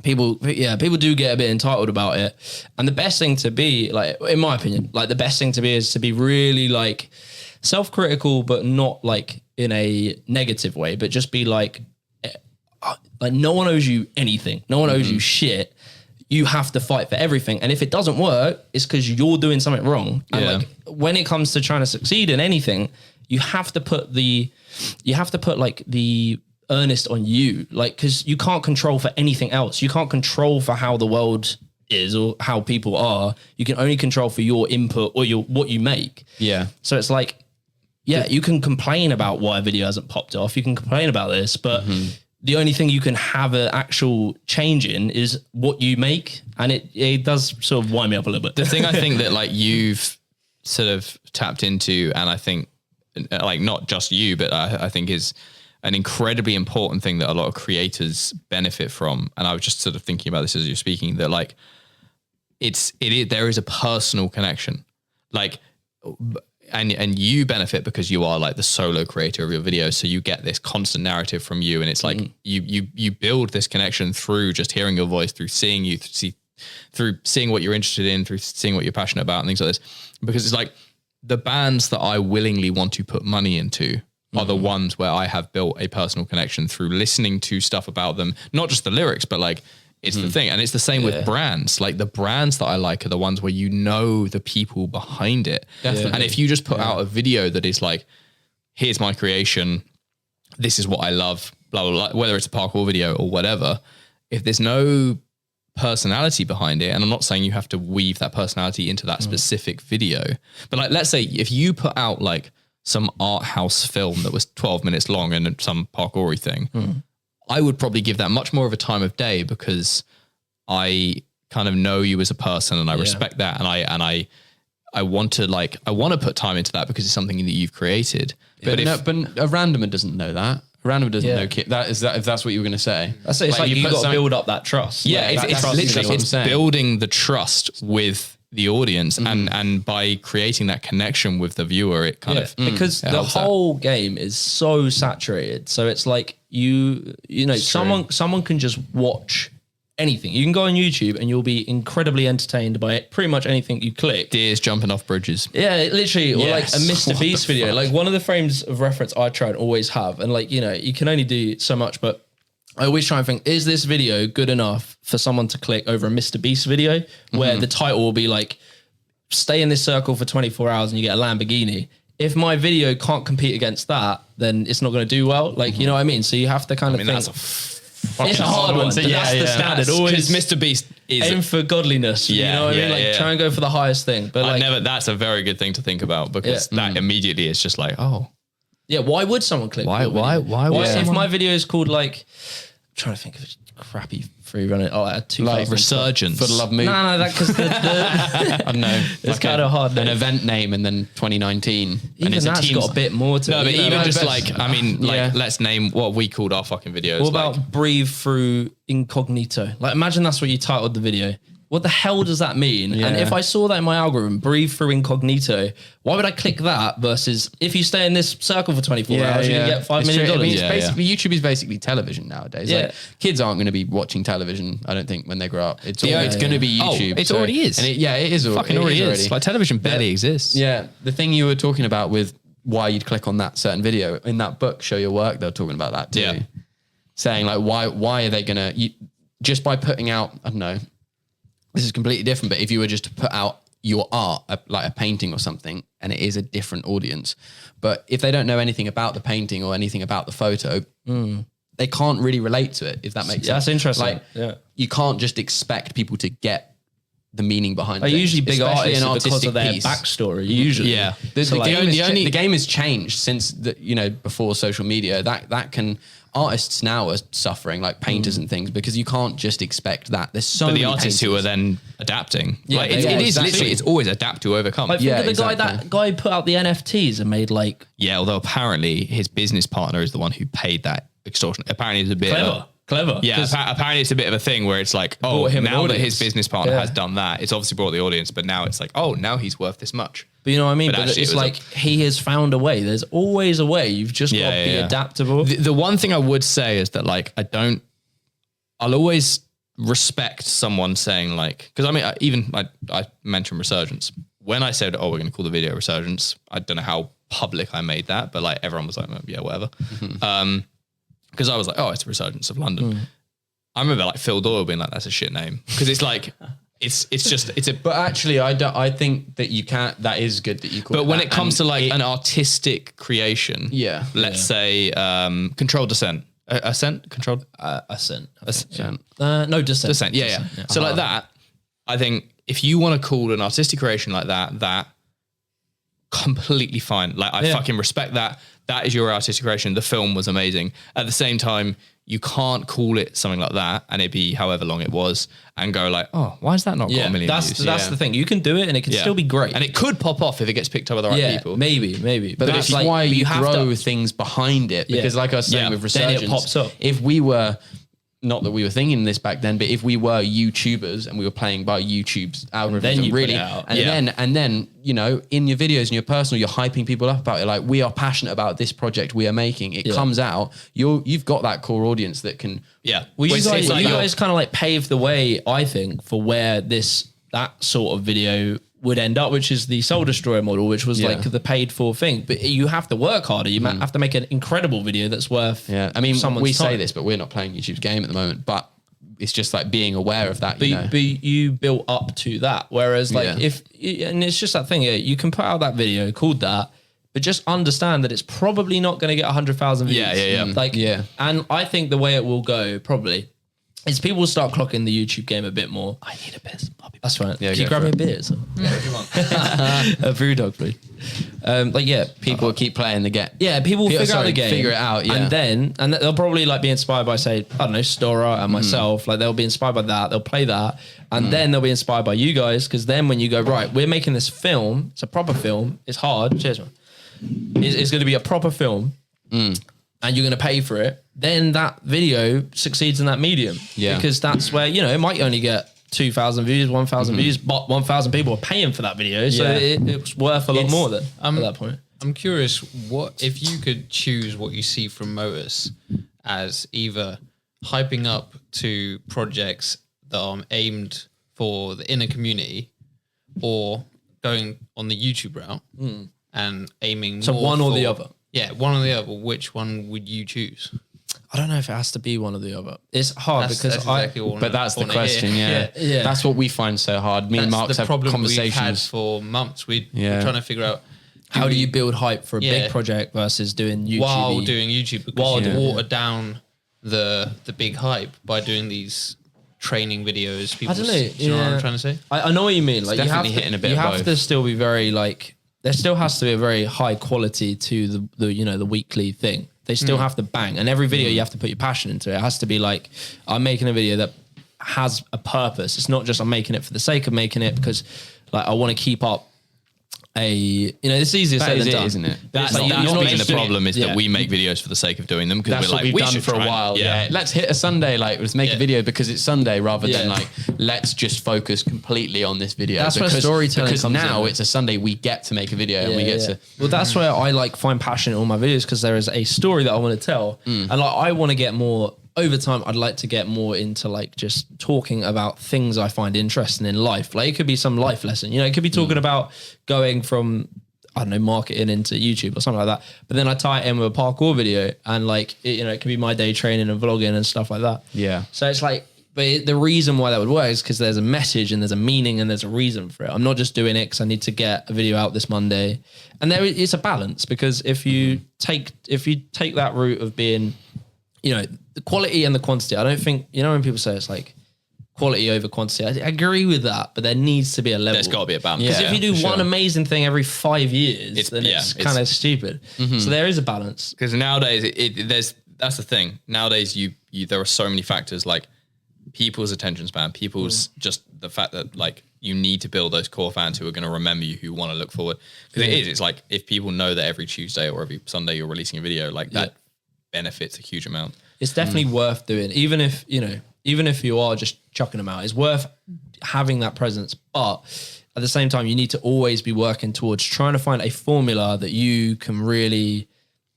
people do get a bit entitled about it. And the best thing to be, like, in my opinion, like the best thing to be is to be really like self-critical, but not like in a negative way, but just be like no one owes you anything. No one owes you shit. You have to fight for everything. And if it doesn't work, it's because you're doing something wrong. And like when it comes to trying to succeed in anything, you have to put like the earnest on you, like, because you can't control for anything else. You can't control for how the world is or how people are. You can only control for your input or what you make. Yeah. So it's like, yeah, you can complain about why a video hasn't popped off. You can complain about this, but the only thing you can have an actual change in is what you make. And it does sort of wind me up a little bit. The thing I think that like you've sort of tapped into, and I think like not just you, but I think is an incredibly important thing that a lot of creators benefit from. And I was just sort of thinking about this as you're speaking, that like there is a personal connection, like, and you benefit because you are like the solo creator of your videos. So you get this constant narrative from you. And it's like, you build this connection through just hearing your voice, through seeing you, through seeing what you're interested in, through seeing what you're passionate about and things like this. Because it's like the bands that I willingly want to put money into are the ones where I have built a personal connection through listening to stuff about them, not just the lyrics, but like, it's the thing. And it's the same with brands. Like the brands that I like are the ones where you know the people behind it. Definitely. And if you just put out a video that is like, here's my creation, this is what I love, blah, blah, blah, whether it's a parkour video or whatever, if there's no personality behind it, and I'm not saying you have to weave that personality into that specific video, but like, let's say if you put out like some art house film that was 12 minutes long and some parkour thing, I would probably give that much more of a time of day because I kind of know you as a person and I respect that. And I want to put time into that because it's something that you've created. But a randomer doesn't know that. A randomer doesn't know that. If that's what you were going to say. That's it. It's like you got to build up that trust. Yeah, it's literally it's building the trust with the audience and by creating that connection with the viewer, it kind of because the whole game is so saturated. So it's like you know, someone can just watch anything. You can go on YouTube and you'll be incredibly entertained by it. Pretty much anything you click. Deers jumping off bridges. Yeah, literally, or like a Mr. Beast video. Fuck? Like one of the frames of reference I try and always have, and like, you know, you can only do so much, but I always try and think, is this video good enough for someone to click over a Mr. Beast video where the title will be like, stay in this circle for 24 hours and you get a Lamborghini. If my video can't compete against that, then it's not going to do well. Like, you know what I mean? So you have to kind of think. It's a hard one. But that's the standard. Always Mr. Beast is aim for godliness. You know what I mean? Like try and go for the highest thing. But like, that's a very good thing to think about because that immediately is just like, oh. Yeah, why would someone click? Why if my video is called like, I'm trying to think of a crappy free running. Oh, I had two like Resurgence for the love movie. No, that because I don't know. It's like kind of hard. An event name and then 2019. Even and it's that's got a bit more to it. No, but even just like, I mean, like, let's name what we called our fucking videos. What about breathe through incognito? Like, imagine that's what you titled the video. What the hell does that mean? Yeah. And if I saw that in my algorithm, breathe through incognito, why would I click that versus if you stay in this circle for 24 hours, you're going to get $5 million? I mean, YouTube is basically television nowadays. Yeah. Like, kids aren't going to be watching television, I don't think, when they grow up. It's going to be YouTube. It already is. And it is. Fucking already is. Like television barely exists. Yeah. The thing you were talking about with why you'd click on that certain video, in that book, Show Your Work, they're talking about that too. Yeah. Saying like, why are they going to, just by putting out, I don't know, this is completely different, but if you were just to put out your art, like a painting or something, and it is a different audience, but if they don't know anything about the painting or anything about the photo, they can't really relate to it, if that makes sense. That's interesting. Like, you can't just expect people to get the meaning behind it. Usually big artists because of their backstory. Usually. Yeah. The game has changed since, before social media. That can... Artists now are suffering, like painters and things, because you can't just expect that. There's so many artists who are then adapting. Yeah, like, it is literally, it's always adapt to overcome. Like, that guy put out the NFTs and made like... Yeah, although apparently his business partner is the one who paid that extortion. Apparently it's a bit... Clever. Yeah, apparently it's a bit of a thing where it's like, now that his business partner has done that, it's obviously brought the audience, but now it's like, now he's worth this much. But you know what I mean? But actually it's like he has found a way. There's always a way. You've just got to be adaptable. The one thing I would say is that like I'll always respect someone saying like, because I mean, I mentioned Resurgence. When I said, we're going to call the video Resurgence, I don't know how public I made that, but like everyone was like, yeah, whatever. Because I was like, it's Resurgence of London. I remember like Phil Doyle being like, that's a shit name. Because it's like, But actually, I think that you can't. That is good that you call. But it when that. it comes to like an artistic creation, let's say Controlled Descent, Controlled Ascent. No, Descent. Yeah. So like that, I think if you want to call an artistic creation like that completely fine. Like I fucking respect that. That is your artistic creation. The film was amazing. At the same time, you can't call it something like that and it be however long it was and go like, why is that not got a million views? That's the thing. You can do it and it can still be great. And it could pop off if it gets picked up by the right people. Maybe. But that's like, why you have grow to, things behind it. Because like I was saying with Resurgence, then it pops up. If we were, not that we were thinking this back then, but if we were YouTubers and we were playing by YouTube's algorithm, then you really, put it out. and then, you know, in your videos and your personal, you're hyping people up about it. Like, we are passionate about this project we are making. It comes out. You've got that core audience that can. Yeah. Well, you guys kind of like paved the way, I think, for where that sort of video would end up, which is the Soul Destroyer model, which was like the paid for thing. But you have to work harder. You have to make an incredible video that's worth. Yeah, I mean, we say time. this, but we're not playing YouTube's game at the moment. But it's just like being aware of that. But you built up to that. Whereas like and it's just that thing. Yeah, you can put out that video called that, but just understand that it's probably not going to get 100,000 views. Yeah. And I think the way it will go probably is people will start clocking the YouTube game a bit more. I need a piss. That's right. Yeah, can you grab me a beer? So? If you want. A brew dog, please. People will keep playing the game. Yeah, people will figure out the game. Figure it out, yeah. And they'll probably like be inspired by, say, I don't know, Stora and myself. Like they'll be inspired by that. They'll play that. And then they'll be inspired by you guys. Because then when you go, right, we're making this film. It's a proper film. It's hard. Cheers, man. It's going to be a proper film. And you're going to pay for it, then that video succeeds in that medium. Yeah. Because that's where, you know, it might only get 2,000 views, 1,000 views, but 1,000 people are paying for that video. So it's worth a lot more then at that point. I'm curious, what if you could choose what you see from Motus as either hyping up to projects that are aimed for the inner community or going on the YouTube route and aiming so more one or for, the other? Yeah, one or the other. Which one would you choose? I don't know if it has to be one or the other. It's hard That's because exactly what but that's the question. Yeah. That's what we find so hard. Me and Mark have conversations. We've had for months. We're trying to figure out how do you build hype for a big project versus doing YouTube while doing YouTube, because you water down the big hype by doing these training videos. People, I don't know. Do you know what I'm trying to say? I know what you mean. Like you have hitting a bit you of have both. to still be very like. There still has to be a very high quality to the you know the weekly thing. They still have to bang, and every video you have to put your passion into it. It has to be like, I'm making a video that has a purpose. It's not just I'm making it for the sake of making it because like I want to keep up it's easier said than done, isn't it? That's like, been the problem is Yeah. that we make videos for the sake of doing them because That's we're what like, we've done for a while. Yeah. Let's hit a Sunday. Like, let's make a video because it's Sunday rather than like, let's just focus completely on this video. That's where storytelling because comes now in. it's a Sunday. We get to make a video and we get to. Well, that's where I like find passion in all my videos because there is a story that I want to tell, and like I want to get more. Over time, I'd like to get more into like just talking about things I find interesting in life. Like it could be some life lesson, it could be talking about going from, I don't know, marketing into YouTube or something like that. But then I tie it in with a parkour video and like, it could be my day training and vlogging and stuff like that. Yeah. So it's like, but the reason why that would work is because there's a message and there's a meaning and there's a reason for it. I'm not just doing it because I need to get a video out this Monday. And it's a balance because if you take that route of being, the quality and the quantity, I don't think, when people say it's like quality over quantity, I agree with that, but there needs to be a level. There's got to be a balance. Because if you do one amazing thing every 5 years, then it's kind of stupid. So there is a balance. Because nowadays, that's the thing. Nowadays, there are so many factors like people's attention span, people's just the fact that like you need to build those core fans who are going to remember you, who want to look forward. Because it's like if people know that every Tuesday or every Sunday you're releasing a video, like that benefits a huge amount. It's definitely worth doing, even if you are just chucking them out. It's worth having that presence, but at the same time, you need to always be working towards trying to find a formula that you can really,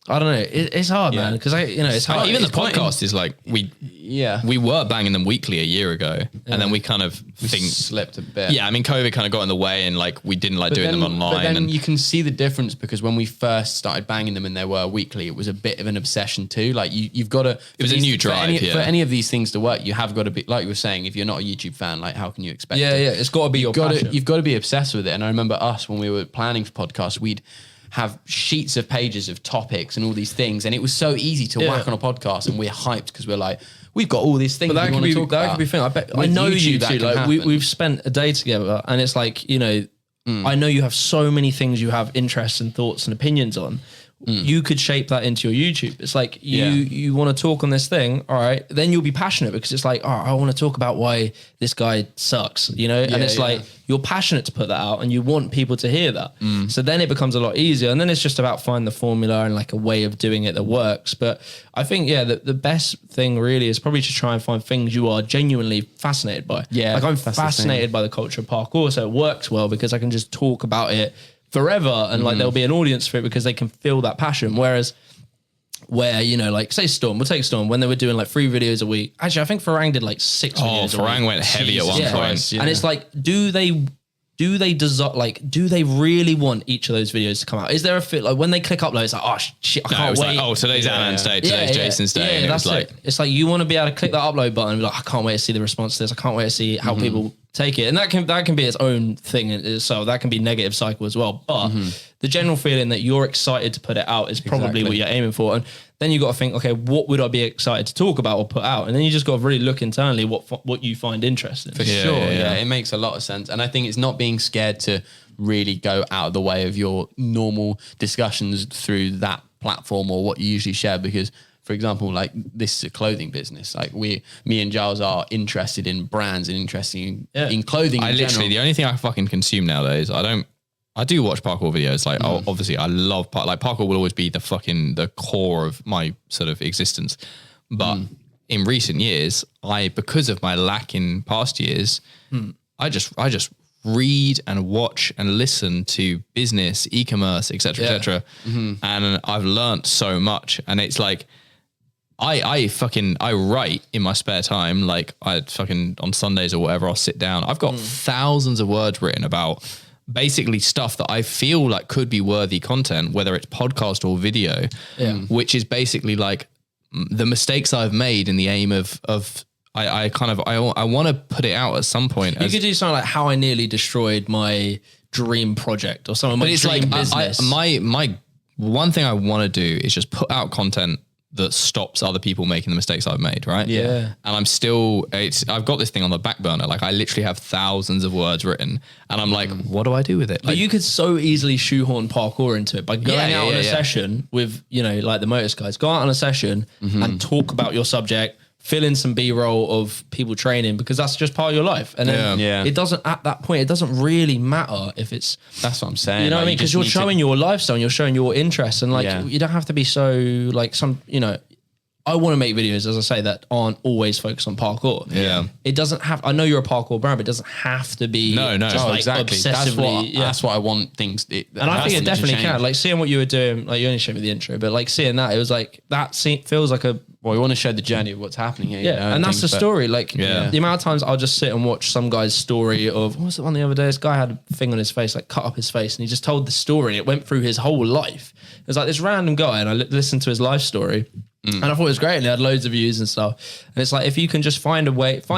I don't know. It's hard, man. Because it's hard. Even the It's quite podcast is like we were banging them weekly a year ago, and then we kind of slipped a bit. Yeah, I mean, COVID kind of got in the way, and like we didn't like doing them online. But then and you can see the difference because when we first started banging them and they were weekly, it was a bit of an obsession too. Like you've got to. It was a new drive. For any of these things to work, you have got to be, like you were saying, if you're not a YouTube fan, like how can you expect? Yeah, it's got to be your passion. You've got to be obsessed with it. And I remember us when we were planning for podcasts, we'd have sheets of pages of topics and all these things, and it was so easy to whack on a podcast, and we're hyped because we're like, we've got all these things. But that we could want be to talk about. that could be thing. I bet With I know YouTube, you that two. can Like happen. we've spent a day together, and it's like I know you have so many things you have interests and thoughts and opinions on. You could shape that into your YouTube. It's like you want to talk on this thing, all right? Then you'll be passionate because it's like, oh, I want to talk about why this guy sucks, and it's like you're passionate to put that out, and you want people to hear that. So then it becomes a lot easier, and then it's just about finding the formula and like a way of doing it that works. But I think the best thing really is probably to try and find things you are genuinely fascinated by. Yeah, like I'm that's the fascinated by the culture of parkour, so it works well because I can just talk about it forever, and like there'll be an audience for it because they can feel that passion. Whereas where, like say Storm, we'll take Storm, when they were doing like 3 videos a week. Actually, I think Farang did like 6 videos a week. Farang went heavy at one point. And it's like, do they really want each of those videos to come out? Is there a fit like when they click upload, it's like, oh shit, I can't wait. Like, today's Anand's day, today's Jason's day. Yeah, that's it. It's like you want to be able to click that upload button and be like, I can't wait to see the response to this. I can't wait to see how people take it. And that can be its own thing. So that can be negative cycle as well. But the general feeling that you're excited to put it out is probably what you're aiming for. And then you got to think, okay, what would I be excited to talk about or put out? And then you just got to really look internally what you find interesting. For sure. Yeah, it makes a lot of sense. And I think it's not being scared to really go out of the way of your normal discussions through that platform or what you usually share, because for example, like this is a clothing business. Like me and Giles are interested in brands and interested in clothing. The only thing I fucking consume nowadays, I do watch parkour videos. Like obviously I love parkour will always be the core of my sort of existence. But in recent years, because of my lack in past years, I just read and watch and listen to business, e-commerce, etc. And I've learned so much. And it's like, I write in my spare time. Like I fucking on Sundays or whatever, I'll sit down. I've got thousands of words written about basically stuff that I feel like could be worthy content, whether it's podcast or video, which is basically like the mistakes I've made in the aim of I want to put it out at some point. You could do something like how I nearly destroyed my dream project or something. But it's like business. My one thing I want to do is just put out content that stops other people making the mistakes I've made, right? Yeah. And I've got this thing on the back burner. Like I literally have thousands of words written and I'm like, what do I do with it? But like, you could so easily shoehorn parkour into it by going out on a session with, like the Motus guys, go out on a session and talk about your subject, fill in some B-roll of people training because that's just part of your life. And then it doesn't, at that point, it doesn't really matter if it's... That's what I'm saying. You know what I mean? Because you're showing your lifestyle and you're showing your interests and like, you don't have to be so like some, I want to make videos, as I say, that aren't always focused on parkour. Yeah. It doesn't have, I know you're a parkour brand, but it doesn't have to be just like exactly. obsessively. That's what I want things. And I think it definitely can. Like seeing what you were doing, like you only showed me the intro, but like seeing that, it was like, that feels like a... Well, we want to show the journey of what's happening here. And that's the story. Like the amount of times I'll just sit and watch some guy's story of, what was it one the other day? This guy had a thing on his face, like cut up his face, and he just told the story. It went through his whole life. It was like this random guy, and I listened to his life story. And I thought it was great, and it had loads of views and stuff. And it's like, if you can just find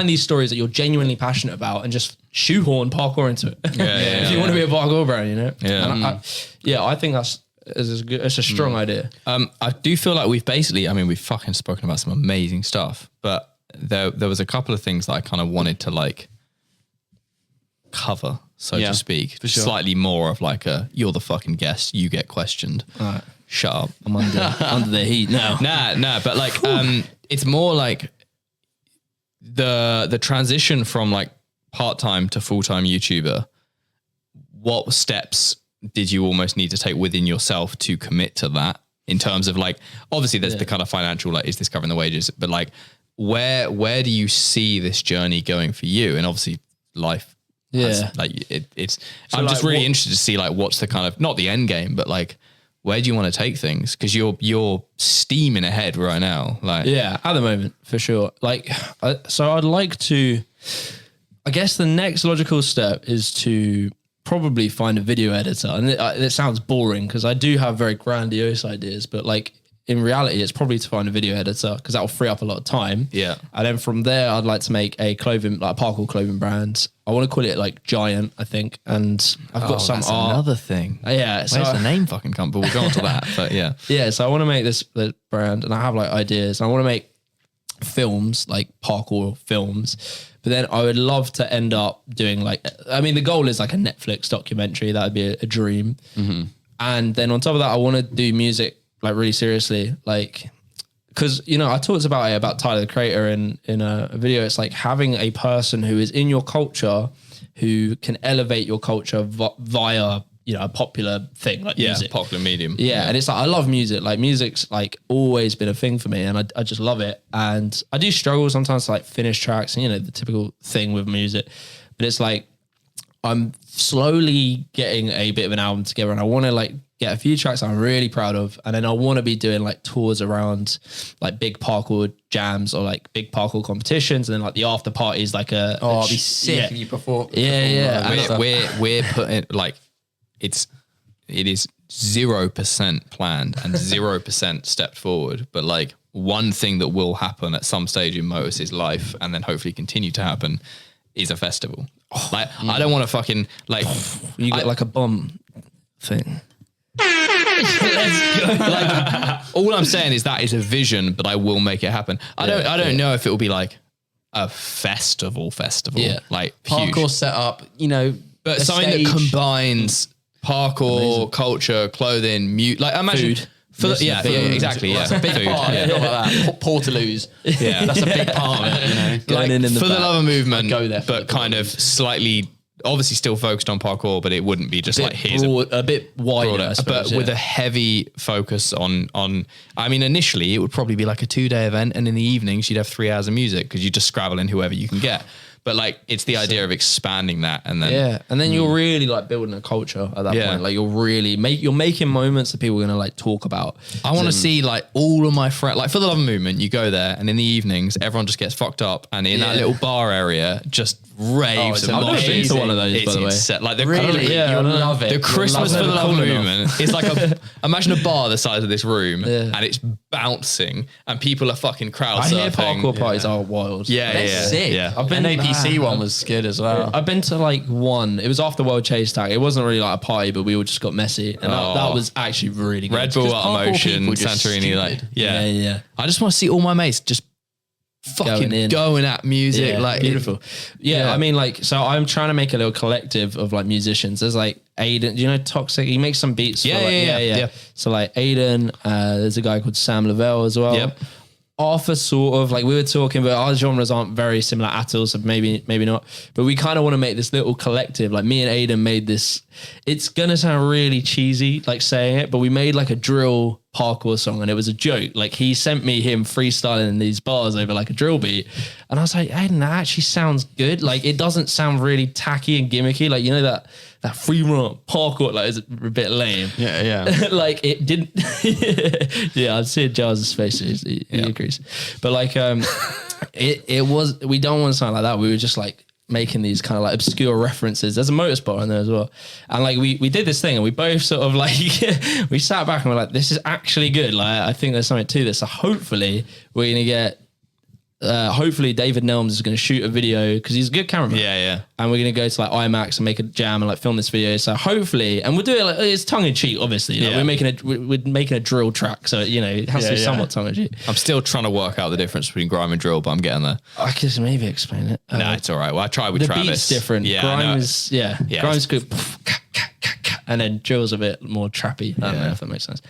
these stories that you're genuinely passionate about and just shoehorn parkour into it. If you want to be a parkour brand, Yeah. And I think it's a strong idea. I do feel like we've fucking spoken about some amazing stuff, but there was a couple of things that I kind of wanted to like cover, so to speak, slightly more of like you're the fucking guest, you get questioned. All right. Shut up. I'm under the heat now. Nah, but like, it's more like the transition from like part-time to full-time YouTuber. What steps did you almost need to take within yourself to commit to that in terms of like, obviously there's the kind of financial, like, is this covering the wages? But like, where do you see this journey going for you? And obviously life Yeah. I'm like just really what- interested to see like what's the kind of, not the end game, but like where do you want to take things? Because you're steaming ahead right now. Like Yeah, at the moment, for sure. Like, so I'd like to, I guess the next logical step is to probably find a video editor. And it sounds boring because I do have very grandiose ideas, but like in reality, it's probably to find a video editor because that will free up a lot of time. Yeah. And then from there, I'd like to make a clothing, like a parkour clothing brand. I want to call it like Giant, I think. And I've got some that's art. another thing. Yeah. So Where's the name fucking come? But we'll go on to that. But yeah. yeah, so I want to make this brand and I have like ideas. I want to make films, like parkour films, but then I would love to end up doing like, I mean, the goal is like a Netflix documentary. That would be a dream. And then on top of that, I want to do music like really seriously, like, because, you know, I talked about it about Tyler the Creator in a video. It's like having a person who is in your culture who can elevate your culture via, you know, a popular thing like music. Popular medium. Yeah, and it's like I love music. Like music's like always been a thing for me, and I just love it. And I do struggle sometimes to like finish tracks, and you know the typical thing with music. But it's like I'm slowly getting a bit of an album together, and I want to like get a few tracks I'm really proud of, and then I want to be doing like tours around like big parkour jams or like big parkour competitions, and then like the after party is like a it'd be sick yeah. if you perform. Yeah. And We're putting like it is 0% planned and 0% stepped forward, but like one thing that will happen at some stage in Motus's life and then hopefully continue to happen is a festival. Like I don't want to fucking like you get like a bomb thing. like all I'm saying is that is a vision, but I will make it happen. I don't know if it will be like a festival. Yeah. Like Parkour huge. setup, you know, But a something stage. that combines parkour, culture, clothing, mute. Like imagine Food. for the, yeah, exactly. Yeah, That's a big food. part. Yeah. Not like that. Portaloos. Yeah. That's a big part of it. You know, Going in the for the back. love of movement, I'd go there for but the kind of slightly, obviously still focused on parkour, but it wouldn't be just like here's a bit wider, I broader, suppose, but with yeah. a heavy focus on. I mean, initially it would probably be like a 2-day event, and in the evenings you'd have 3 hours of music because you just scrabble in whoever you can get. But like, it's the idea of expanding that, and then Yeah, and then you're really like building a culture at that Yeah. point. Like you're making moments that people are gonna like talk about. I want to see like all of my friends, like for the love of movement, you go there and in the evenings, everyone just gets fucked up. And in that little bar area, just raves it's and I've never been moshes. to one of those, It's by the way. insane. Like the really, Yeah, you'll I know. love it. The You'll Christmas love for it. the love of Cool enough. movement is like imagine a bar the size of this room and it's bouncing and people are fucking crowd I hear surfing. parkour parties are wild. Yeah, They're yeah, sick. yeah. I've been APC one was good as well. I've been to like one. It was after World Chase Tag. It wasn't really like a party, but we all just got messy, and that was actually really good. Red Bull parkour Automotion, people just Santorini, like stupid. Yeah. I just want to see all my mates just fucking going at music, Yeah, like beautiful. Yeah, I mean, like, so I'm trying to make a little collective of like musicians. There's like Aiden, do you know Toxic? He makes some beats. Yeah, for, like, yeah. So like Aiden, there's a guy called Sam Lavelle as well. Yep. Arthur sort of like we were talking, but our genres aren't very similar at all. So maybe not. But we kind of want to make this little collective. Like me and Aiden made this. It's gonna sound really cheesy, like saying it, but we made like a drill parkour song, and it was a joke. Like he sent me him freestyling these bars over like a drill beat, and I was like, Aiden, that actually sounds good. Like it doesn't sound really tacky and gimmicky. Like you know that free run parkour like is a bit lame. Yeah. Like it didn't. Yeah, I'd see Giles' face. He agrees. But like, it was. We don't want to sound like that. We were just like making these kind of like obscure references. There's a motorsport in there as well, and like we did this thing, and we both sort of like we sat back and we're like, this is actually good. Like I think there's something to this. So hopefully we're gonna get. Hopefully David Nelms is going to shoot a video because he's a good cameraman. Yeah. And we're going to go to like IMAX and make a jam and like film this video. So hopefully, and we'll do it like it's tongue in cheek, obviously. Like, Yeah. we're making a drill track, so you know it has to be somewhat tongue in cheek. I'm still trying to work out the difference between grime and drill, but I'm getting there. I could maybe explain it. No, it's all right. Well, I tried with the Travis. beat's different. Yeah, I know. Grime is Grime's good, and then drill's a bit more trappy. I don't know if that makes sense.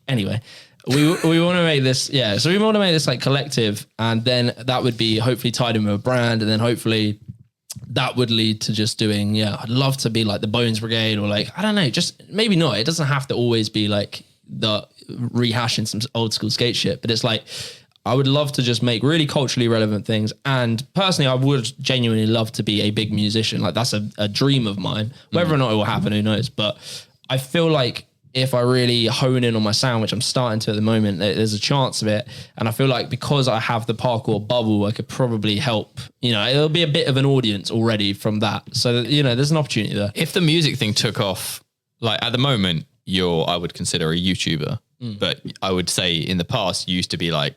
Anyway. We want to make this, so we want to make this like collective, and then that would be hopefully tied in with a brand, and then hopefully that would lead to just doing, I'd love to be like the Bones Brigade, or like, I don't know, just maybe not. It doesn't have to always be like the rehashing some old school skate shit, but it's like, I would love to just make really culturally relevant things. And personally, I would genuinely love to be a big musician. Like that's a dream of mine. Whether or not it will happen, who knows? But I feel like if I really hone in on my sound, which I'm starting to at the moment, there's a chance of it. And I feel like because I have the parkour bubble, I could probably help, you know, it'll be a bit of an audience already from that. So, you know, there's an opportunity there. If the music thing took off, like at the moment, I would consider a YouTuber, but I would say in the past, you used to be like,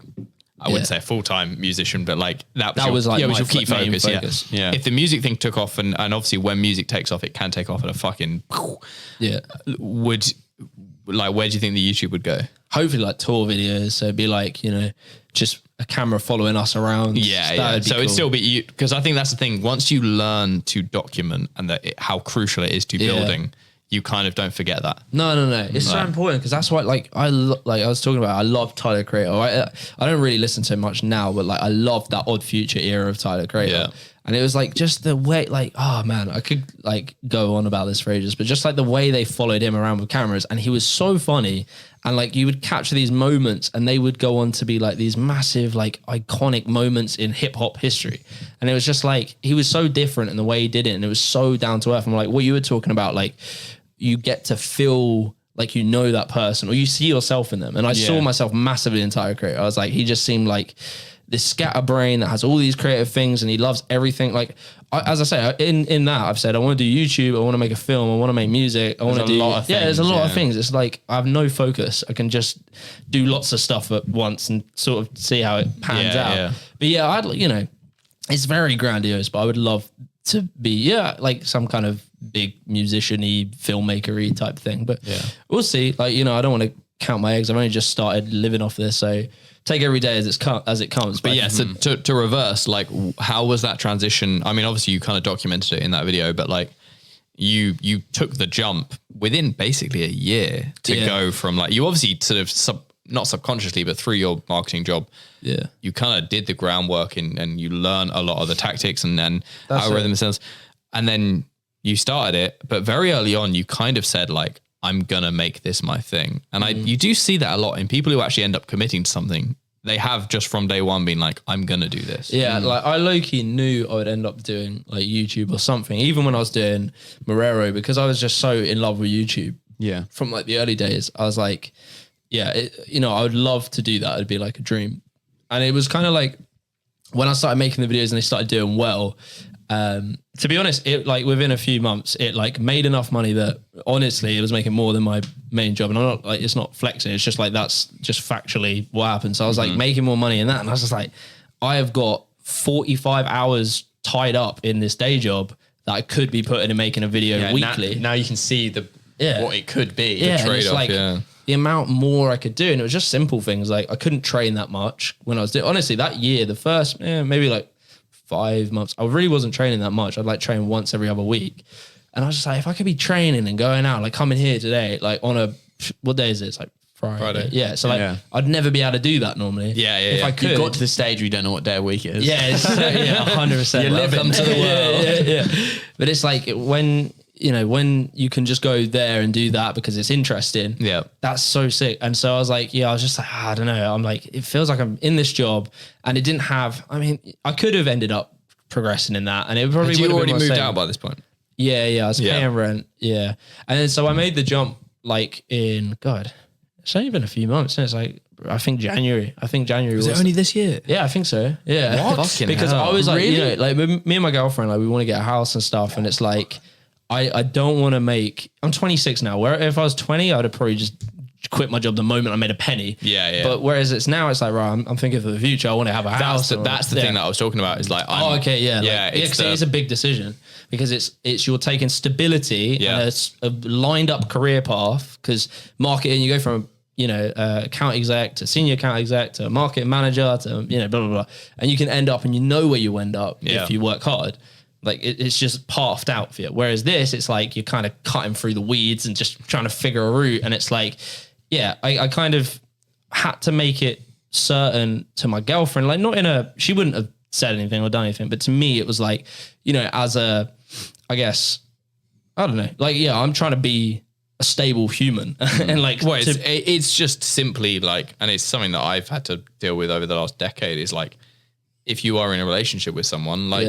I wouldn't say a full-time musician, but like that was your key focus. Yeah. If the music thing took off and obviously when music takes off, it can take off at a fucking, where do you think the YouTube would go? Hopefully like tour videos. So it'd be like, you know, just a camera following us around. Yeah. So it'd still be, because I think that's the thing. Once you learn to document and how crucial it is to building, you kind of don't forget that. No. It's so important because that's why, like I was talking about, I love Tyler the Creator. I don't really listen to much now, but like I love that Odd Future era of Tyler the Creator. Yeah. And it was like just the way, like, oh man, I could like go on about this for ages, but just like the way they followed him around with cameras, and he was so funny. And like you would capture these moments and they would go on to be like these massive, like iconic moments in hip hop history. And it was just like, he was so different in the way he did it. And it was so down to earth. And like what you were talking about, like you get to feel like, you know, that person or you see yourself in them. And I saw myself massively in Tyler Creator. I was like, he just seemed like this scatterbrain that has all these creative things and he loves everything. Like, as I say, in that I've said, I want to do YouTube. I want to make a film. I want to make music. I want to do a lot of things. Yeah, there's a lot of things. It's like, I have no focus. I can just do lots of stuff at once and sort of see how it pans out. Yeah. But yeah, I'd, you know, it's very grandiose, but I would love to be, like some kind of big musician-y, filmmaker-y type thing. But we'll see. Like, you know, I don't want to count my eggs. I've only just started living off this. So take every day as it comes. But yeah, so to reverse, like, how was that transition? I mean, obviously you kind of documented it in that video, but like you took the jump within basically a year to go from like, you obviously sort of not subconsciously, but through your marketing job, you kind of did the groundwork and you learn a lot of the tactics and then algorithms and then you started it. But very early on, you kind of said like, I'm going to make this my thing. And you do see that a lot in people who actually end up committing to something. They have just from day one been like, I'm going to do this. Yeah. Like I low-key knew I would end up doing like YouTube or something, even when I was doing Marrero, because I was just so in love with YouTube. Yeah. From like the early days, I was like, you know, I would love to do that. It'd be like a dream. And it was kind of like when I started making the videos and they started doing well, to be honest, it like within a few months, it like made enough money that honestly it was making more than my main job. And I'm not like, it's not flexing. It's just like, that's just factually what happened. So I was like making more money in that. And I was just like, I have got 45 hours tied up in this day job that I could be putting in making a video weekly. Now you can see what it could be. Yeah. The trade-off. Like, the amount more I could do. And it was just simple things. Like I couldn't train that much when I was doing, honestly, that year, the first, maybe like 5 months, I really wasn't training that much. I'd like train once every other week. And I was just like, if I could be training and going out, like coming here today, like on what day is it? It's like Friday. Yeah. So like, I'd never be able to do that normally. Yeah. If I could. You've got to the stage where you don't know what day of week it is. Yeah. 100%. Welcome to the world. Yeah. But it's like when you can just go there and do that because it's interesting. Yeah. That's so sick. And so I was like, I was just like, I don't know. I'm like, it feels like I'm in this job and it didn't have, I mean, I could have ended up progressing in that and it probably would have already moved out by this point. Yeah. I was paying rent. Yeah. And then so I made the jump like in, it's only been a few months since like, I think January. Was it only this year? Yeah, I think so. Yeah. What? Because hell. I was like, really? like me and my girlfriend, like we want to get a house and stuff. And it's like, I don't want to I'm 26 now, where if I was 20, I'd have probably just quit my job the moment I made a penny. Yeah. But whereas it's now, it's like, right, I'm thinking for the future, I want to have a house. That's the thing that I was talking about is like, it's a big decision because it's you're taking stability and a lined up career path because marketing, you go from, account exec to senior account exec to marketing manager to, blah, blah, blah. And you can end up and you know where you end up if you work hard. Like it's just pathed out for you. Whereas this, it's like you're kind of cutting through the weeds and just trying to figure a route. And it's like, I kind of had to make it certain to my girlfriend, like she wouldn't have said anything or done anything, but to me it was like, as I guess, I don't know, like, I'm trying to be a stable human. And like, well, it's just simply like, and it's something that I've had to deal with over the last decade is like, if you are in a relationship with someone, like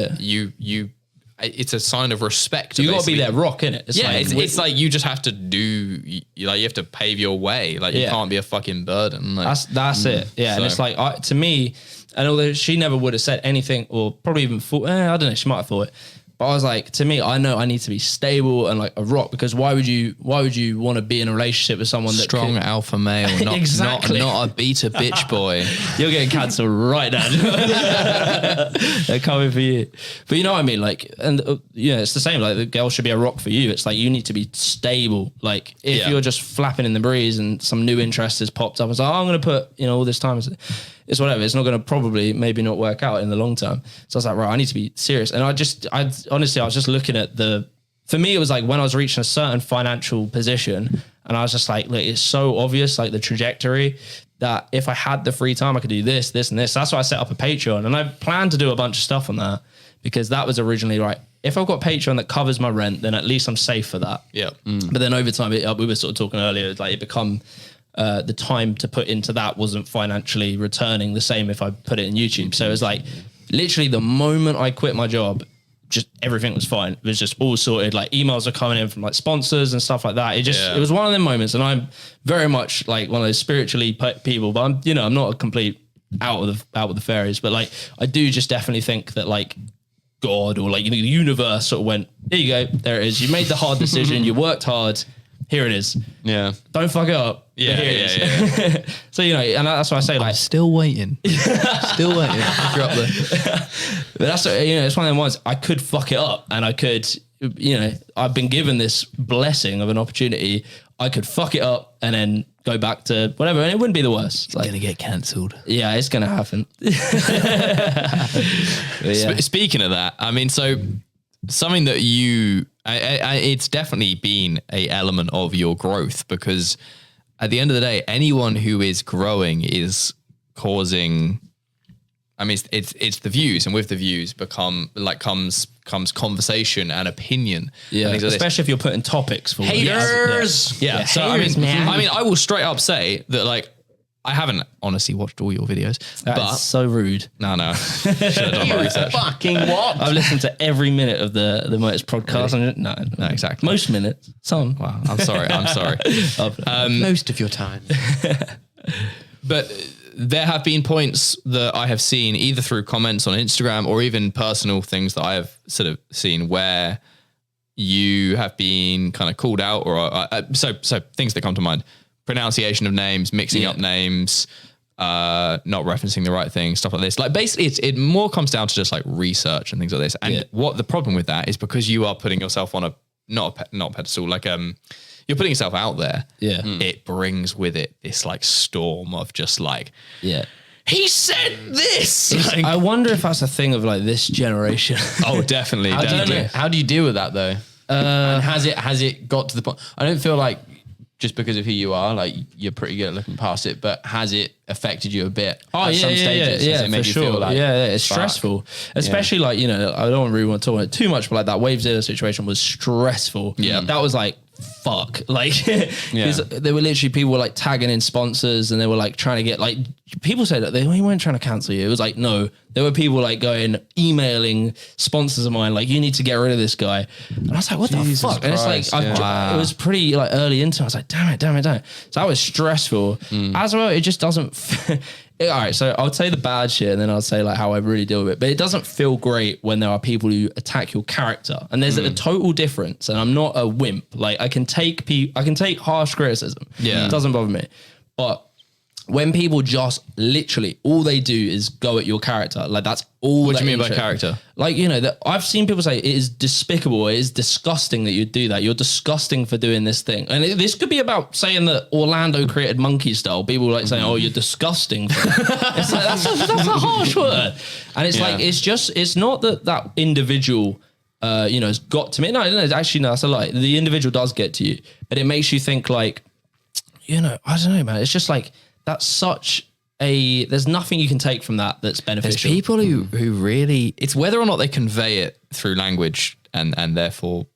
it's a sign of respect. You got to be their rock, innit? It's like you just have to you have to pave your way. Like you can't be a fucking burden. Like, that's it. Yeah, so. And it's like to me, and although she never would have said anything, or probably even thought, I don't know, she might have thought it. But I was like, to me, I know I need to be stable and like a rock, because why would you want to be in a relationship with someone that strong alpha male, not a beta bitch boy? You're getting cancelled right now. They're coming for you. But you know what I mean? Like, and it's the same. Like the girl should be a rock for you. It's like you need to be stable. Like if you're just flapping in the breeze and some new interest has popped up, it's like, I'm going to put all this time. It's whatever. It's not going to maybe not work out in the long term. So I was like, right, I need to be serious. And I honestly, I was just looking at for me, it was like when I was reaching a certain financial position and I was just like, look, it's so obvious, like the trajectory, that if I had the free time, I could do this, this and this. That's why I set up a Patreon, and I planned to do a bunch of stuff on that, because that was originally right. If I've got Patreon that covers my rent, then at least I'm safe for that. Yeah. But then over time, we were sort of talking earlier, like it become, the time to put into that wasn't financially returning the same if I put it in YouTube. So it was like literally the moment I quit my job, just everything was fine. It was just all sorted. Like emails are coming in from like sponsors and stuff like that. It was one of them moments. And I'm very much like one of those spiritually people, but I'm not a complete out with the fairies, but like I do just definitely think that like God or like the universe sort of went, there you go, there it is. You made the hard decision. You worked hard. Here it is. Yeah. Don't fuck it up. Yeah. Here it is. So, and that's why I say, like, still waiting. Still waiting. If you're up there. But that's, it's one of them ones. I could fuck it up, and I could, I've been given this blessing of an opportunity. I could fuck it up and then go back to whatever, and it wouldn't be the worst. It's going to get cancelled. Yeah, it's going to happen. Speaking of that, I mean, so something that it's definitely been a element of your growth, because at the end of the day, anyone who is growing is causing, I mean, it's the views, and with the views comes conversation and opinion. Yeah, and especially if you're putting topics for haters. Yeah. So haters, I mean, I will straight up say that, like, I haven't honestly watched all your videos. That's so rude. No. Should have done my research. Fucking what? I've listened to every minute of the Motors podcast. Really? No, exactly. Most minutes. Some. Wow. I'm sorry. Most of your time. But there have been points that I have seen either through comments on Instagram or even personal things that I have sort of seen where you have been kind of called out, or so things that come to mind. Pronunciation of names, mixing up names, not referencing the right thing, stuff like this. Like basically it more comes down to just like research and things like this. And what the problem with that is, because you are putting yourself on not a pedestal, like you're putting yourself out there. Yeah. It brings with it this like storm of just like, he said this. Like, I wonder if that's a thing of like this generation. Oh, definitely. How do you deal with that though? And has it got to the point? I don't feel like, just because of who you are, like you're pretty good at looking past it, but has it affected you a bit? Oh, at some stages? Has it made for you sure. feel like, it's stressful, especially like, I don't really want to talk about it too much, but like that Wave Zero situation was stressful. Yeah. That was like, fuck. Like, there were literally people were like tagging in sponsors, and they were like trying to get, like, people said that they weren't trying to cancel you. It was like, no, there were people like emailing sponsors of mine, like, you need to get rid of this guy. And I was like, what the fuck? Christ, and it's like, it was pretty like early into it. I was like, damn it. So that was stressful. As well, it just doesn't, all right, so I'll say the bad shit, and then I'll say like how I really deal with it. But it doesn't feel great when there are people who attack your character, and there's a total difference. And I'm not a wimp. Like I can take harsh criticism. Yeah, it doesn't bother me. But when people just literally all they do is go at your character, like that's all. What do you mean by character? Like, that I've seen people say it is despicable, it is disgusting that you do that. You're disgusting for doing this thing. And this could be about saying that Orlando created Monkey Style. People like saying, "Oh, you're disgusting." For that. It's like that's a harsh word. And it's like it's not that individual. Has got to me. No, actually, no, that's a lie. The individual does get to you, but it makes you think like, I don't know, man. It's just like. That's such there's nothing you can take from that that's beneficial. There's people who really, it's whether or not they convey it through language and therefore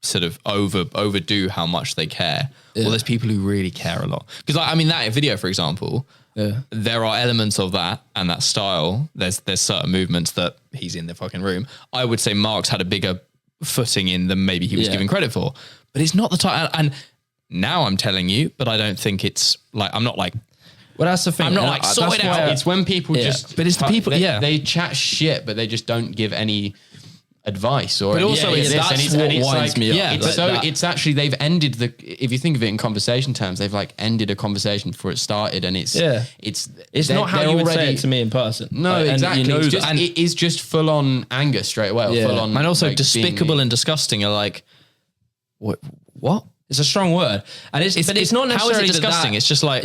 sort of overdo how much they care. Well, there's people who really care a lot. Because I mean, that video, for example, there are elements of that and that style. There's certain movements that he's in the fucking room. I would say Mark's had a bigger footing in than maybe he was given credit for. But it's not the type. And now I'm telling you, but I don't think it's like, I'm not like, well, that's the thing. I'm not like, sort it out. It's when people just, but it's the people, they chat shit, but they just don't give any advice or. But also, that's what winds me up. Yeah, It's actually they've ended if you think of it in conversation terms, they've like ended a conversation before it started, and it's not how you would say it to me in person. No, like, exactly. You know it is just full on anger straight away. Full on, and also like, despicable and disgusting are like, what? It's a strong word, and it's not necessarily how is it disgusting. It's just like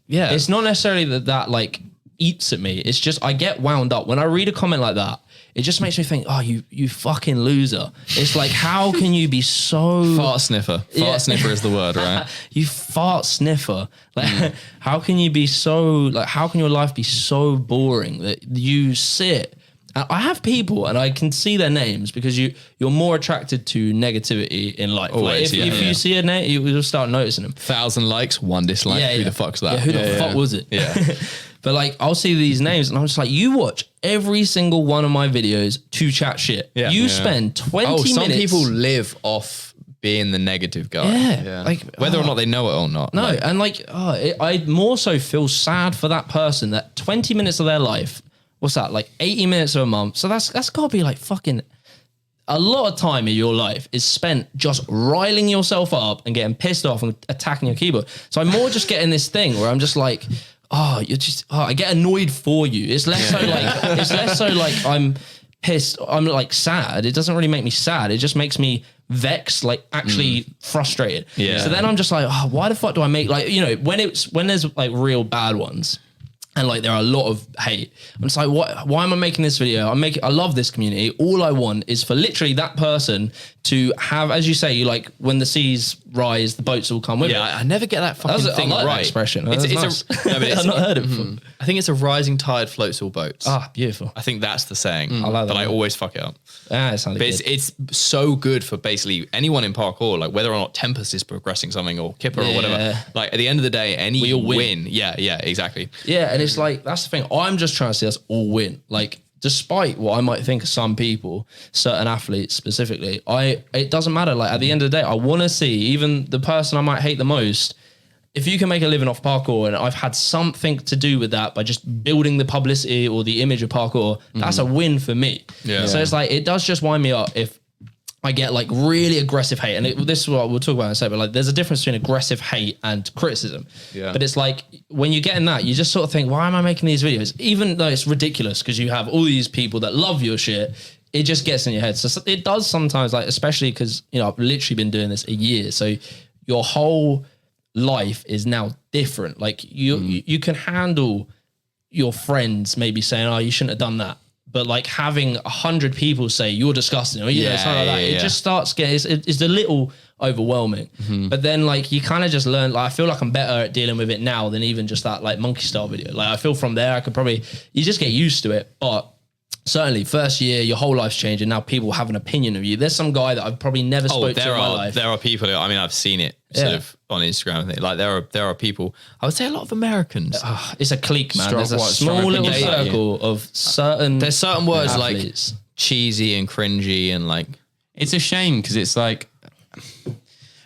It's not necessarily that like eats at me. It's just I get wound up when I read a comment like that. It just makes me think, oh, you fucking loser. It's like, how can you be so fart sniffer? Fart sniffer is the word, right? You fart sniffer. Like, how can you be so like? How can your life be so boring that you sit? I have people, and I can see their names because you're more attracted to negativity in life. Always, like if you see a name, you will start noticing them. 1,000 likes, 1 dislike. Who the fuck's that? Yeah, who the fuck was it? Yeah. But like, I'll see these names and I'm just like, you watch every single one of my videos to chat shit. Yeah. You spend 20 minutes. Some people live off being the negative guy. Yeah. Like, whether or not they know it or not. No, and like, I more so feel sad for that person that 20 minutes of their life, what's that, like 80 minutes of a month. So that's got to be like fucking a lot of time in your life is spent just riling yourself up and getting pissed off and attacking your keyboard. So I'm more just getting this thing where I'm just like, I get annoyed for you. It's less so like I'm pissed. I'm like sad. It doesn't really make me sad. It just makes me vexed, like actually frustrated. Yeah. So then I'm just like, why the fuck do I make like, you know, when there's like real bad ones and like there are a lot of hate, I'm just like, why am I making this video? I love this community. All I want is for literally that person to have, as you say, you like when the seas rise, the boats will come with it. Yeah, I never get that fucking thing I like right. That expression. It's Nice. I've not heard it before. I think it's a rising tide floats all boats. Beautiful. I think that's the saying. I like that but I one. always fuck it up. It sounded But good. it's so good for basically anyone in parkour, like whether or not Tempest is progressing something or Kipper or whatever. Like at the end of the day, any win. Yeah, exactly. Yeah, and it's like, that's the thing. I'm just trying to see us all win. Like, despite what I might think of some people, certain athletes specifically, it doesn't matter. Like, at the end of the day, I want to see even the person I might hate the most. If you can make a living off parkour, and I've had something to do with that by just building the publicity or the image of parkour, that's a win for me. Yeah. So it's like, it does just wind me up if I get like really aggressive hate. And this is what we'll talk about in a second, but like there's a difference between aggressive hate and criticism. Yeah. But it's like, when you get in that, you just sort of think, why am I making these videos? Even though it's ridiculous because you have all these people that love your shit, it just gets in your head. So it does sometimes, like, especially because, you know, I've literally been doing this a year. So your whole life is now different. Like you can handle your friends maybe saying, oh, you shouldn't have done that. But like having 100 people say you're disgusting or something like that, it just starts getting, it's a little overwhelming. But then like you kind of just learn, like I feel like I'm better at dealing with it now than even just that like monkey style video. Like I feel from there, I could probably, you just get used to it. But certainly first year, your whole life's changing. Now people have an opinion of you. There's some guy that I've probably never spoke to in my life. There are people, I mean, I've seen it sort of on Instagram. Like there are people, I would say a lot of Americans. It's a clique, man. There's a small little circle of certain. There's certain words athletes. like cheesy and cringy and like. It's a shame because it's like,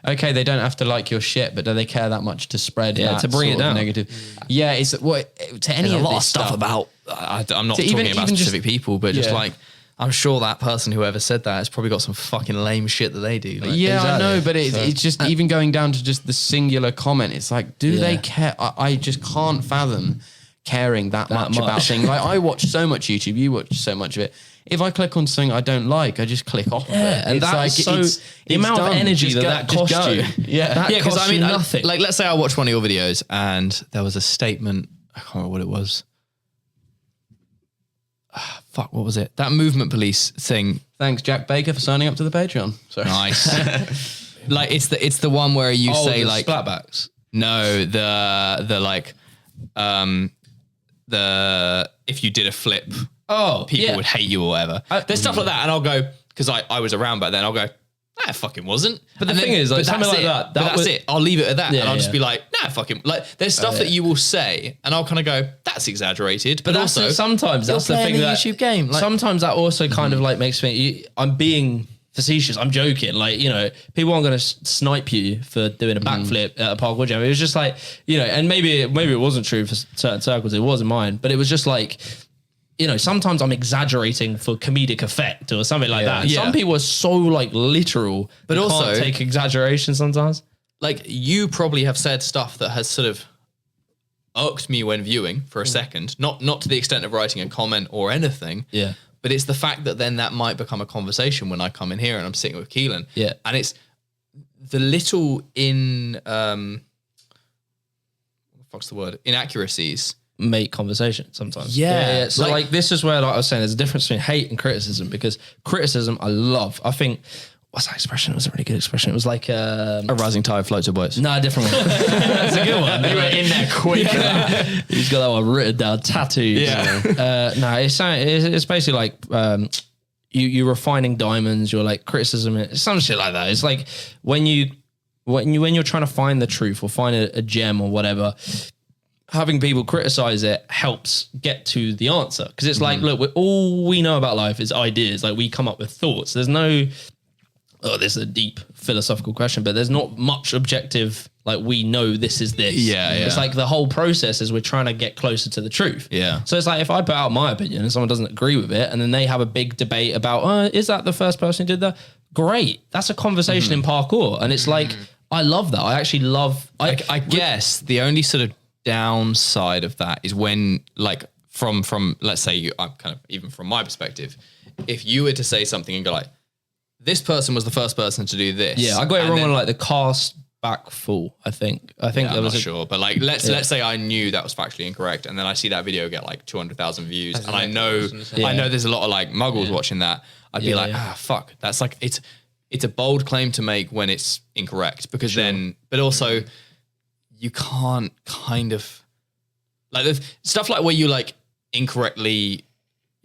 okay, they don't have to like your shit, but do they care that much to spread that to bring it down? Negative. Yeah, it's what to any There's of a lot of this stuff about. I'm not talking about specific people, but just like. I'm sure that person, whoever said that, has probably got some fucking lame shit that they do. Like, yeah, exactly. I know, but it's just even going down to just the singular comment. It's like, do they care? I just can't fathom caring that much about things. Like I watch so much YouTube, you watch so much of it. If I click on something I don't like, I just click off of it. And that's like, the amount of energy that costs you. Yeah, because I mean, nothing. Like, let's say I watched one of your videos and there was a statement. I can't remember what it was. Fuck, what was it? That movement police thing. Thanks, Jack Baker, for signing up to the Patreon. Sorry. Nice. Like it's the one where you say the like splatbacks. No, the like the if you did a flip, people would hate you or whatever. There's stuff like that, and I'll go because I was around back then. I'll go, Nah, it fucking wasn't. But the thing is, like, something like that, that's it. I'll leave it at that. Yeah, and I'll just yeah. be like, nah, fucking, like, there's stuff that you will say, and I'll kind of go, that's exaggerated. But that's also, it. Sometimes that's the thing that YouTube game. Like, sometimes that also kind of like makes me. I'm being facetious. I'm joking. Like, you know, people aren't going to snipe you for doing a backflip at a parkour jam. It was just like, you know, and maybe it wasn't true for certain circles. It wasn't mine, but it was just like, you know, sometimes I'm exaggerating for comedic effect or something like that. And some people are so like literal, but also can't take exaggeration sometimes. Like, you probably have said stuff that has sort of irked me when viewing for a second, not to the extent of writing a comment or anything. Yeah. But it's the fact that then that might become a conversation when I come in here and I'm sitting with Kelan. Yeah. And it's the little what's the word? Inaccuracies. Make conversation sometimes. Yeah. So like this is where, like I was saying, there's a difference between hate and criticism, because criticism I love. I think, what's that expression? It was a really good expression. It was like a rising tide floats your boats. no, a different one. That's a good one. You were in there quick. He's got that one written down, tattooed. Yeah. No, it's basically like you're refining diamonds. You're like criticism, some shit like that. It's like when you're trying to find the truth or find a gem or whatever, having people criticize it helps get to the answer. Because it's like, look, all we know about life is ideas. Like, we come up with thoughts. There's no, this is a deep philosophical question, but there's not much objective, like, we know this is this. Yeah. It's like the whole process is we're trying to get closer to the truth. Yeah. So it's like, if I put out my opinion and someone doesn't agree with it, and then they have a big debate about, is that the first person who did that? Great. That's a conversation in parkour. And it's like, I love that. I actually love, I guess the only sort of downside of that is when, like, from let's say I'm kind of, even from my perspective, if you were to say something and go like, this person was the first person to do this. yeah, I got it wrong on like the cast back full. I think I'm there was not sure, but like let's say I knew that was factually incorrect, and then I see that video get like 200,000 views, and I know there's a lot of like muggles watching that. I'd be like, fuck, that's like, it's a bold claim to make when it's incorrect, because then, but also you can't kind of like stuff like where you like incorrectly,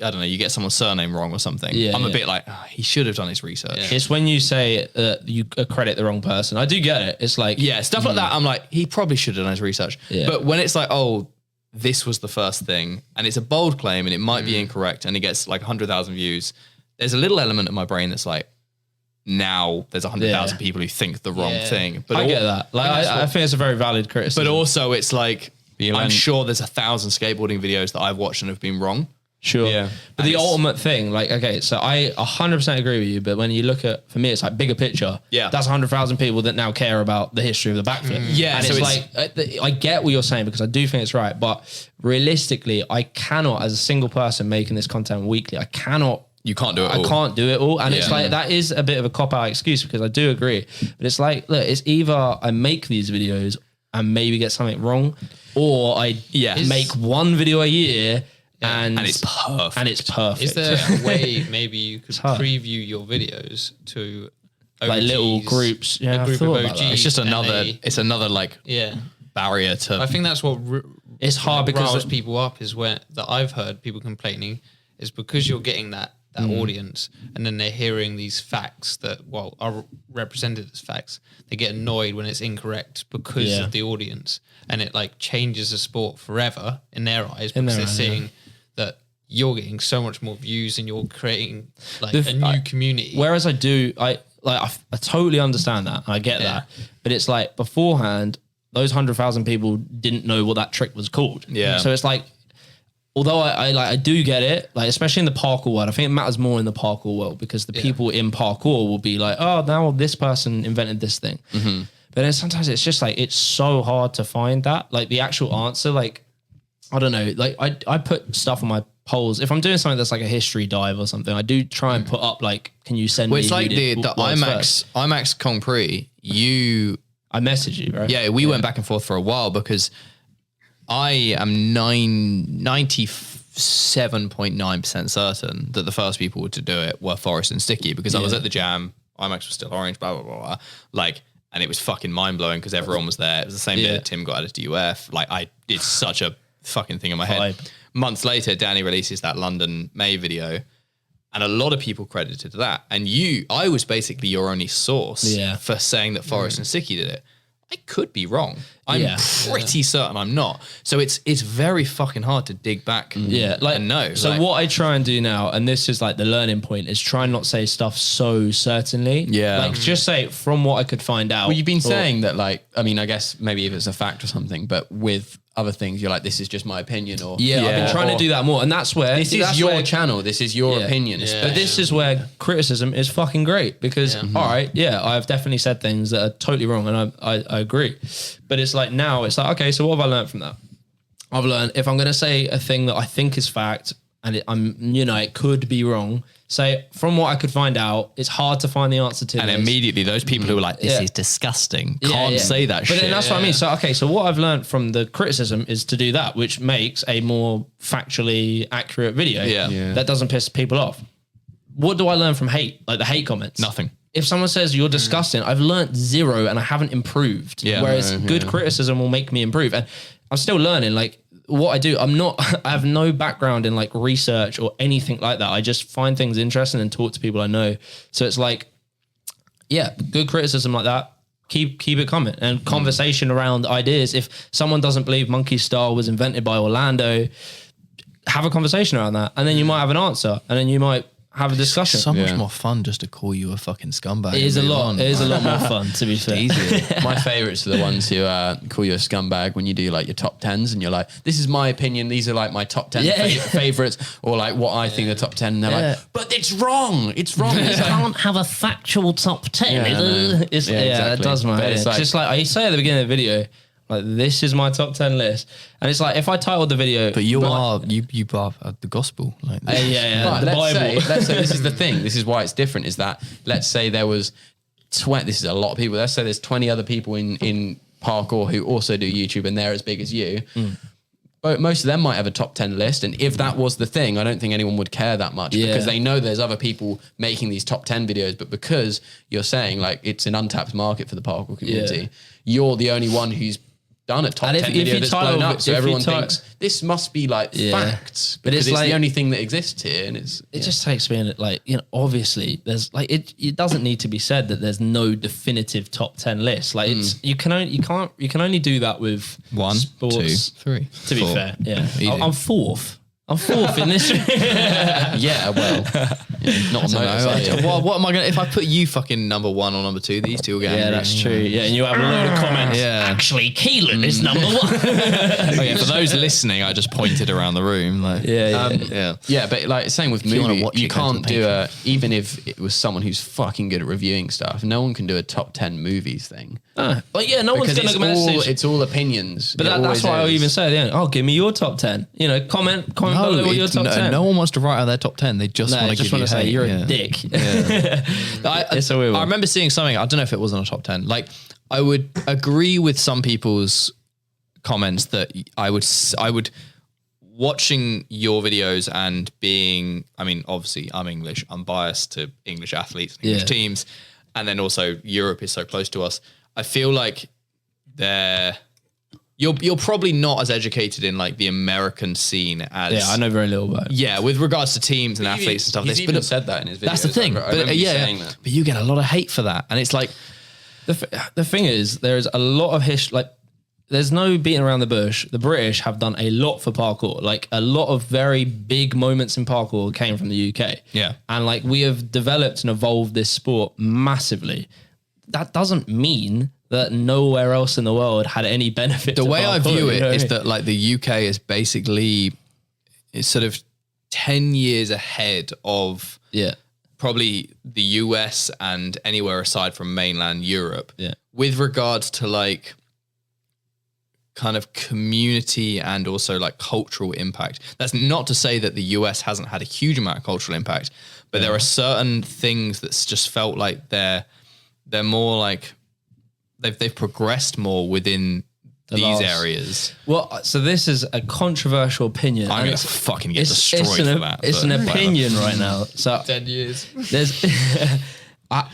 I don't know, you get someone's surname wrong or something. Yeah, I'm a bit like, he should have done his research. Yeah. It's when you say you credit the wrong person. I do get it. It's like, Stuff like that. I'm like, he probably should have done his research. Yeah. But when it's like, oh, this was the first thing, and it's a bold claim and it might be incorrect, and it gets like 100,000 views, there's a little element of my brain that's like, now there's 100,000 people who think the wrong thing. But I get that. Like, I think it's a very valid criticism. But also it's like, I'm sure there's 1,000 skateboarding videos that I've watched and have been wrong. Sure. Yeah. But the ultimate thing, like, okay, so I 100% agree with you, but when you look at, for me, it's like bigger picture. Yeah. That's 100,000 people that now care about the history of the backflip. Yeah. And So it's like, I get what you're saying, because I do think it's right, but realistically, I cannot, as a single person making this content weekly, You can't do it all. I can't do it all. And it's Yeah. like, that is a bit of a cop-out excuse, because I do agree. But it's like, look, it's either I make these videos and maybe get something wrong, or I make one video a year and it's perfect. And it's perfect. Is there a way maybe you could preview your videos to OGs, like little groups? Yeah, a I've group thought of about OGs? that. It's just another, and it's another like barrier to. I think that's what It's hard because riles people up is where that I've heard people complaining is because you're getting that audience, and then they're hearing these facts that are represented as facts. They get annoyed when it's incorrect because of the audience, and it like changes the sport forever in their eyes, because they're seeing that you're getting so much more views and you're creating like a new community. Whereas I totally understand that. I get that, but it's like beforehand, those 100,000 people didn't know what that trick was called. Yeah. So it's like, although I do get it, like, especially in the parkour world, I think it matters more in the parkour world, because the people in parkour will be like, oh, now this person invented this thing. Mm-hmm. But then sometimes it's just like, it's so hard to find that, like the actual answer. Like, I don't know, like I put stuff on my polls. If I'm doing something that's like a history dive or something, I do try and put up like, can you send me? It's like the IMAX Kong Prix, I messaged you, right? Yeah, we went back and forth for a while, because I am 97.9% certain that the first people to do it were Forrest and Sticky, because I was at the jam, IMAX was still orange, blah, blah, blah, blah. Like, and it was fucking mind blowing because everyone was there. It was the same bit that Tim got added to UF. Like, I did such a fucking thing in my head. Months later, Danny releases that London May video, And a lot of people credited that. And I was basically your only source for saying that Forrest and Sicky did it. I could be wrong. I'm pretty certain I'm not. So it's very fucking hard to dig back and know. So what I try and do now, and this is like the learning point, is try and not say stuff so certainly. Yeah. Like just say from what I could find out. Well, you've been saying that, like, I mean, I guess maybe if it's a fact or something, but with other things, you're like, this is just my opinion, or I've been trying to do that more, and that's where this is your channel, this is your opinion. But this is where criticism is fucking great because all right, I've definitely said things that are totally wrong, and I agree. But it's like now it's like, okay, so what have I learned from that? I've learned if I'm going to say a thing that I think is fact and it could be wrong, say from what I could find out, it's hard to find the answer to and this. immediately those people who are like, this is disgusting, can't say that shit. But then that's what I mean. So, okay, so what I've learned from the criticism is to do that, which makes a more factually accurate video that doesn't piss people off. What do I learn from hate? Like the hate comments? Nothing. If someone says you're disgusting, I've learned zero and I haven't improved. Yeah. Whereas good criticism will make me improve. And I'm still learning. Like what I do, I have no background in like research or anything like that. I just find things interesting and talk to people I know. So it's like, good criticism like that. Keep it coming, and conversation around ideas. If someone doesn't believe Monkey Star was invented by Orlando, have a conversation around that. And then you might have an answer, and then you might have a discussion. So much more fun just to call you a fucking scumbag. It is a lot. It is a lot more fun, to be fair. My favourites are the ones who call you a scumbag when you do like your top 10s and you're like, this is my opinion, these are like my top 10 favourites, or like what I think the top 10, and they're like, but it's wrong. It's wrong. You can't have a factual top 10. It does my head. It's just like I say at the beginning of the video, like this is my top 10 list, and it's like if I titled the video, but you are the gospel, like But the let's Bible. say this is the thing. This is why it's different. Is that let's say there was 20. This is a lot of people. Let's say there's 20 other people in parkour who also do YouTube, and they're as big as you. But most of them might have a top 10 list, and if that was the thing, I don't think anyone would care that much because they know there's other people making these top 10 videos. But because you're saying like it's an untapped market for the parkour community, you're the only one who's done a top 10 video that's blown up, so everyone thinks this must be like facts, but it's like the only thing that exists here, and it just takes me like, obviously there's like it doesn't need to be said that there's no definitive top 10 list. Like it's you can only do that with 1, sports. 2, 3. To be 4. fair, I'm fourth. I'm fourth in this. not a motorcycle. What am I gonna? If I put you fucking number 1 or number 2, these two will get angry. That's true. Yeah, and you have a load of comments. Yeah. Actually, Kelan is number 1. For those listening, I just pointed around the room. Like, But like same with you wanna movie, watch you it, go to can't the do even if it was someone who's fucking good at reviewing stuff, no one can do a top 10 movies thing. But no one's Because going to message. it's all opinions. But that's why I even say at the end, give me your top 10. Comment below what your top 10. No one wants to write out their top 10. They just want to give you say hate. you're a dick. I remember seeing something. I don't know if it was on a top 10. Like I would agree with some people's comments that I would watching your videos and being. I mean, obviously, I'm English. I'm biased to English athletes, and English teams, and then also Europe is so close to us. I feel like you're probably not as educated in like the American scene as I know very little about it. Yeah, with regards to teams and athletes and stuff. He's even said that in his videos. That's the thing. I remember you saying that. But you get a lot of hate for that, and it's like the thing is there is a lot of history. Like there's no beating around the bush. The British have done a lot for parkour. Like a lot of very big moments in parkour came from the UK. Yeah, and like we have developed and evolved this sport massively. That doesn't mean that nowhere else in the world had any benefit. The way I view it is that that like the UK is basically it's sort of 10 years ahead of probably the US and anywhere aside from mainland Europe with regards to like kind of community and also like cultural impact. That's not to say that the US hasn't had a huge amount of cultural impact, but there are certain things that's just felt like they're more like they've progressed more within these areas. Well, so this is a controversial opinion. I'm going to fucking get destroyed for that. It's an opinion right now. So 10 years. There's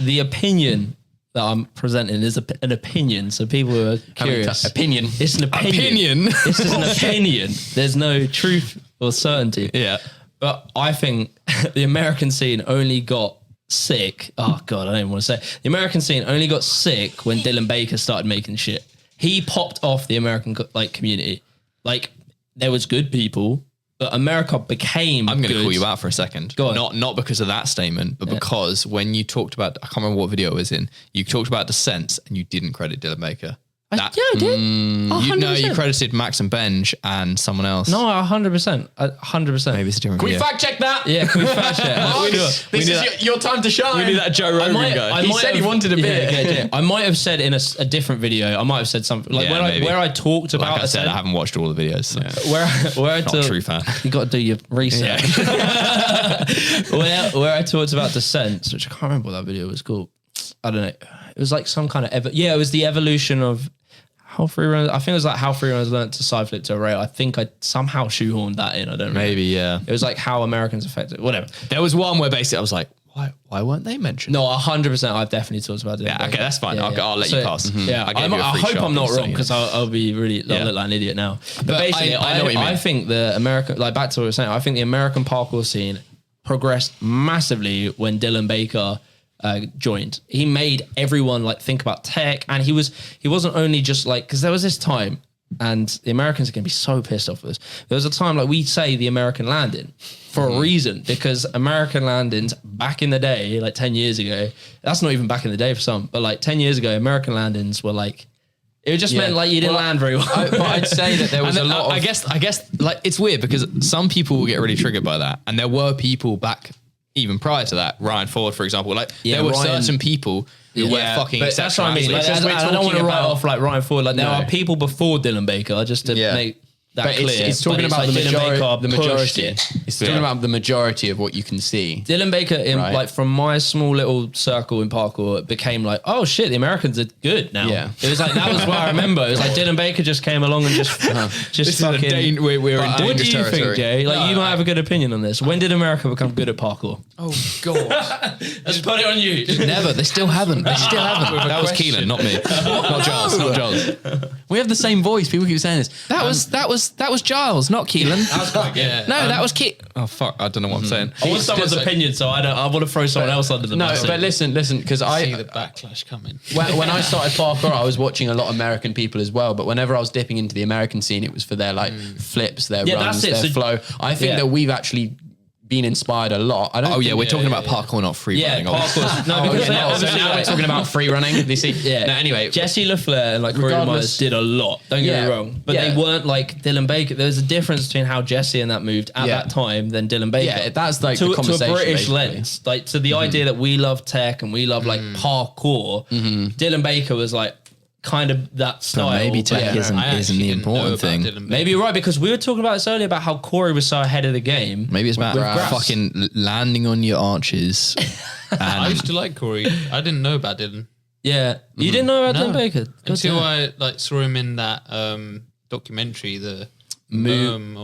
the opinion that I'm presenting is an opinion. So people who are curious. Opinion. It's an opinion. This is an opinion. There's no truth or certainty. Yeah. But I think the American scene only got sick. Oh God, I don't even want to say. The American scene only got sick when Dylan Baker started making shit. He popped off the American like community. Like there was good people, but America became. I'm going to call you out for a second. Go on. Not because of that statement, but because when you talked about, I can't remember what video it was in. You talked about dissents and you didn't credit Dylan Baker. I did. You credited Max and Benj and someone else. No, 100%. 100%. Maybe it's a different Can we video. fact check that? Yeah, can we fact check? This is your time to shine. We knew that Joe Rogan guy. He said he wanted a bit. I might have said in a different video. I might have said something like where I talked about. Like I said, I haven't watched all the videos. So. Where I Not a true fan. You got to do your research. where I talked about dissents, which I can't remember what that video was called. I don't know. It was like some kind of it was the evolution of how free runners. I think it was like how free runners learned to side flip to a rail. I think I somehow shoehorned that in. I don't know. Maybe, yeah. It was like how Americans affected. Whatever. There was one where basically I was like, why weren't they mentioned? No, 100%. I've definitely talked about it. Yeah, okay, that's fine. I'll let you pass. Yeah, I hope I'm not wrong because I'll be really look like an idiot now. But basically, I know what you mean. I think the American, like back to what I was saying, I think the American parkour scene progressed massively when Dylan Baker joined. He made everyone like think about tech, and he wasn't only just like, because there was this time, and the Americans are going to be so pissed off with this. There was a time like we say the American landing for a reason, because American landings back in the day, like 10 years ago, that's not even back in the day for some, but like 10 years ago, American landings were like, it just meant like you didn't land very well. But I'd say that there was a lot of... I guess like it's weird because some people will get really triggered by that. And there were people back even prior to that, Ryan Ford, for example, like there were certain people who were fucking but that's what I mean. Like, I don't want to write off like Ryan Ford. Like there are people before Dylan Baker, just to make that clear. It's talking about like the majority. It's talking about the majority of what you can see. Dylan Baker, like from my small little circle in parkour, it became like, oh shit, the Americans are good now. Yeah. It was like, that was what I remember. It was like Dylan Baker just came along and just fucking... We're in What dangerous do you territory. think, Jay? Like you might have a good opinion on this. When did America become good at parkour? Oh God! Let's put it on you. Never. They still haven't. That was Kelan, not me. Not Giles. Not Giles. We have the same voice. People keep saying this. That was Giles, not Kelan. Yeah. No, that was Oh fuck! I don't know what I'm saying. I want someone's opinion, so I want to throw someone else under the bus. No, but listen, because See the backlash coming. when I started parkour, I was watching a lot of American people as well. But whenever I was dipping into the American scene, it was for their like flips, their runs, their flow. I think that we've actually been inspired a lot. I don't. Oh yeah, we're talking about parkour, not free running. Parkour. No, because so now we're talking about free running. You see, No, anyway, Jesse LaFleur and like Corey Myers did a lot. Don't get me wrong, but they weren't like Dylan Baker. There's a difference between how Jesse and that moved at that time than Dylan Baker. Yeah, that's like to the conversation, a British basically. lens, like to the idea that we love tech and we love like parkour. Dylan Baker was like kind of that style. But maybe tech isn't the important thing. Maybe you're right, because we were talking about this earlier about how Corey was so ahead of the game. Maybe it's about fucking landing on your arches. I used to like Corey. I didn't know about Dylan. Yeah, you didn't know about Dylan Baker until I like saw him in that documentary, the Merm.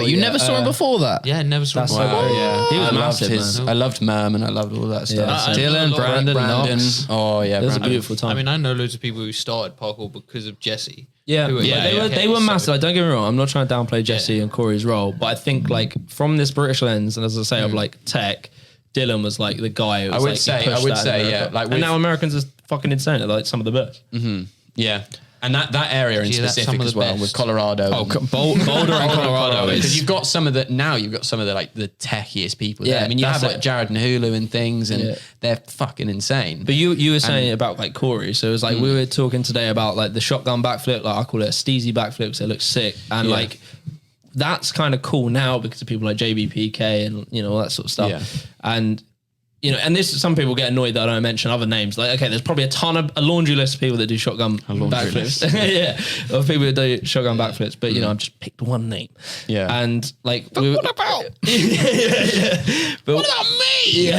You never saw him before that? Yeah, never saw him. Wow, yeah. He was I massive, loved I loved Merm and I loved all that stuff. Dylan, Brandon, Brandon. Knox. Oh yeah, It was a Brandon. beautiful time. I mean, I know loads of people who started parkour because of Jesse. Yeah, Who are- they were massive. Like, don't get me wrong. I'm not trying to downplay Jesse and Corey's role, but I think like from this British lens, and as I say, of like tech, Dylan was like the guy. Who was, I would like, say, he pushed that in yeah. America. Like, and now Americans are fucking insane. They're like some of the best. Yeah. And that area in Yeah, that's some specific of as the well, best. with Colorado. Boulder and Colorado because is... you've got some of the techiest people there. Yeah, I mean, you have that's like it. Jared and Hulu and things, and they're fucking insane. But you were saying about like Corey, so it was like we were talking today about like the shotgun backflip, like I call it a steezy backflip because it looks sick, and like that's kind of cool now because of people like JBPK and all that sort of stuff, and. And some people get annoyed that I don't mention other names. Like, okay, there's probably a laundry list of people that do shotgun backflips. Of people that do shotgun backflips. But I've just picked one name. Yeah. And like, What about? But, What about me?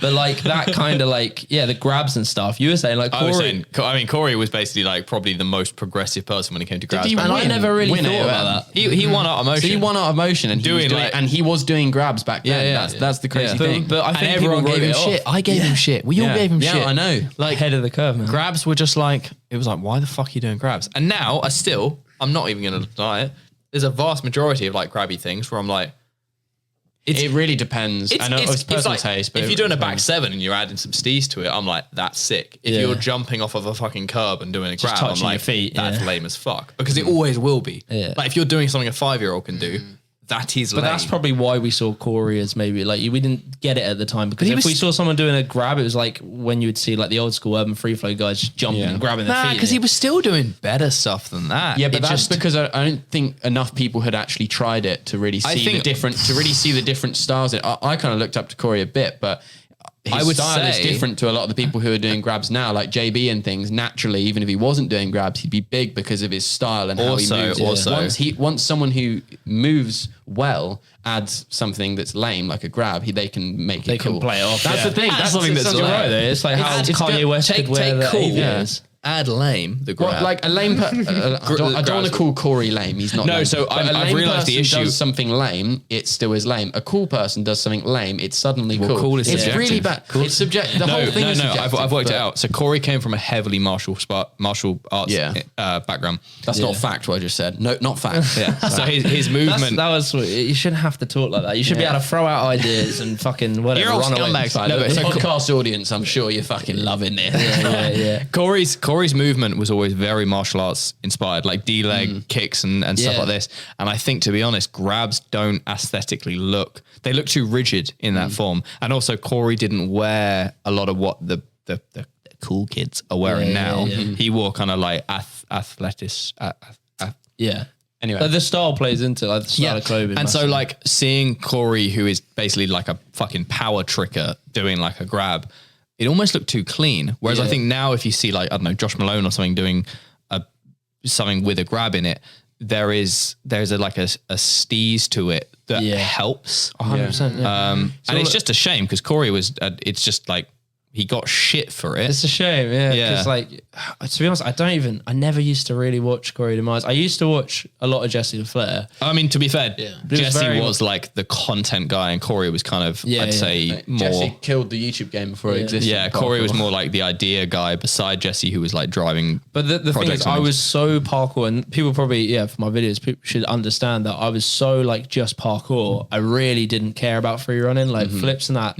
but like that kind of like the grabs and stuff. You were saying like Corey. Corey was basically like probably the most progressive person when it came to grabs. he and I never really win thought it, about that. He won Art of Motion. So he won Art of Motion and he was doing grabs back then. That's the crazy thing. But I think and everyone people gave him wrote it shit. off. I gave him shit. We all gave him shit. Yeah, I know. Like head of the curve, man. Grabs were just like, it was like, why the fuck are you doing grabs? And now I'm not even going to deny it. there's a vast majority of like grabby things where I'm like, it really depends. I know it's personal like, taste, but if you're doing a back seven and you're adding some steez to it, I'm like, that's sick. If you're jumping off of a fucking curb and doing a grab, I'm touching like, your feet, that's lame as fuck. Because it always will be. Yeah. Like if you're doing something a 5-year-old can do, that is But lame. that's probably why we saw Corey as maybe like we didn't get it at the time because if we saw someone doing a grab, it was like when you would see like the old school urban free flow guys just jumping and grabbing their feet. because he was still doing better stuff than that. Yeah, but that's because I don't think enough people had actually tried it to really see the different styles. I kind of looked up to Corey a bit, but his style is different to a lot of the people who are doing grabs now, like JB and things. Naturally, even if he wasn't doing grabs, he'd be big because of his style and how he moves. Once someone who moves well adds something that's lame, like a grab, they can make it cool. They can play it off. That's the thing. That's something that's right there. It's like how Kanye West could wear the AVs. Add lame, the grab. Well, like a lame I don't want to call Corey lame. He's not lame. So I've realised the issue. Does something lame, it still is lame. A cool person does something lame, it's suddenly cool. Cool is it's subjective. really bad. It's subjective. The whole thing is subjective. I've worked it out. So Corey came from a heavily martial arts background. That's not fact what I just said. No, not fact. Yeah. So his movement. That was you shouldn't have to talk like that. You should be able to throw out ideas and fucking whatever. You're all Run away. scumbags. No, but podcast audience, I'm sure you're fucking loving this. Yeah. Corey's movement was always very martial arts inspired, like D-leg kicks and stuff like this. And I think, to be honest, grabs don't aesthetically look too rigid in that form. And also Corey didn't wear a lot of what the cool kids are wearing now. He wore kind of like Anyway, like the style plays into like the style of clothing. And so like seeing Corey, who is basically like a fucking power tricker doing like a grab, it almost looked too clean. Whereas I think now if you see like, I don't know, Josh Malone or something doing something with a grab in it, there's a steez to it that helps. 100%. And it's just a shame because Corey was, it's just like, he got shit for it. It's a shame, yeah. Because like, to be honest, I never used to really watch Corey DeMars. I used to watch a lot of Jesse LaFleur. I mean, to be fair, Jesse was like the content guy and Corey was kind of, I'd say more. Jesse killed the YouTube game before it existed. Yeah, Corey was more like the idea guy beside Jesse, who was like driving. But the thing is, I was so parkour, and people probably, for my videos, people should understand that I was so like just parkour. I really didn't care about free running, like flips and that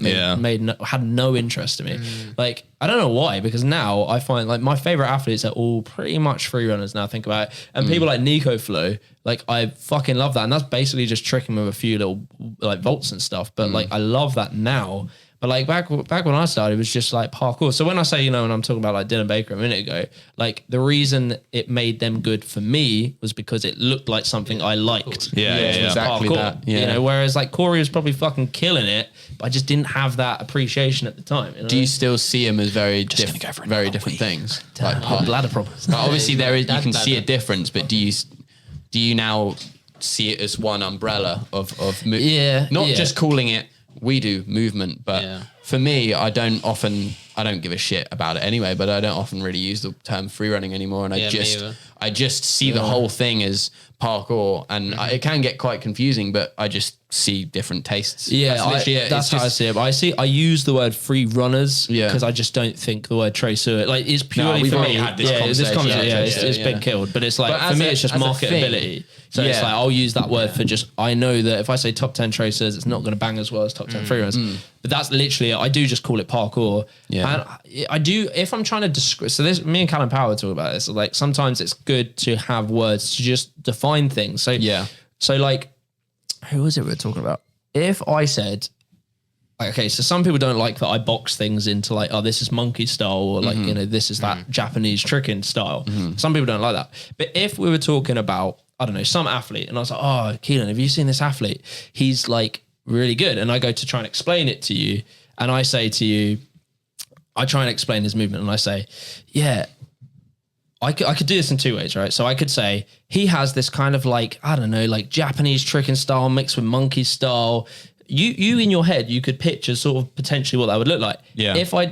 had no interest in me. Like, I don't know why, because now I find like my favorite athletes are all pretty much free runners now I think about it. And people like Nico Flow, like I fucking love that. And that's basically just tricking with a few little like vaults and stuff. But like I love that now. But like back when I started, it was just like parkour. So when I say, when I'm talking about like Dylan Baker a minute ago, like the reason it made them good for me was because it looked like something I liked. Yeah, exactly parkour, that. Yeah. Whereas like Corey was probably fucking killing it, but I just didn't have that appreciation at the time. Do you still see him as very different things? Like bladder problems. But obviously you can see a difference, but do you now see it as one umbrella of not just calling it we do movement, but for me, I don't give a shit about it anyway, but I don't often really use the term free running anymore. And I just see the whole thing as parkour, and it can get quite confusing, but I just see different tastes. Yeah, that's how I see it. But I use the word free runners because I just don't think the word traceur, like, is purely we've for already me. had this conversation. It's been killed, but it's like, for me, it's just marketability. So it's like, I'll use that word for just, I know that if I say top 10 tracers, it's not going to bang as well as top 10 free runners. But that's literally it. I do just call it parkour. Yeah. And I do, if I'm trying to describe, so this, me and Callum Power talk about this, like sometimes it's good to have words to just define things. So, so like, who was it we were talking about? If I said, okay, so some people don't like that I box things into like, oh, this is monkey style, or like, this is that Japanese tricking style. Some people don't like that. But if we were talking about, I don't know, some athlete, and I was like, oh, Kelan, have you seen this athlete? He's like really good. And I go to try and explain it to you. And I say to you, I try and explain his movement. And I say, yeah, I could do this in two ways, right? So I could say he has this kind of like, I don't know, like Japanese tricking style mixed with monkey style. You in your head, you could picture sort of potentially what that would look like. Yeah. If I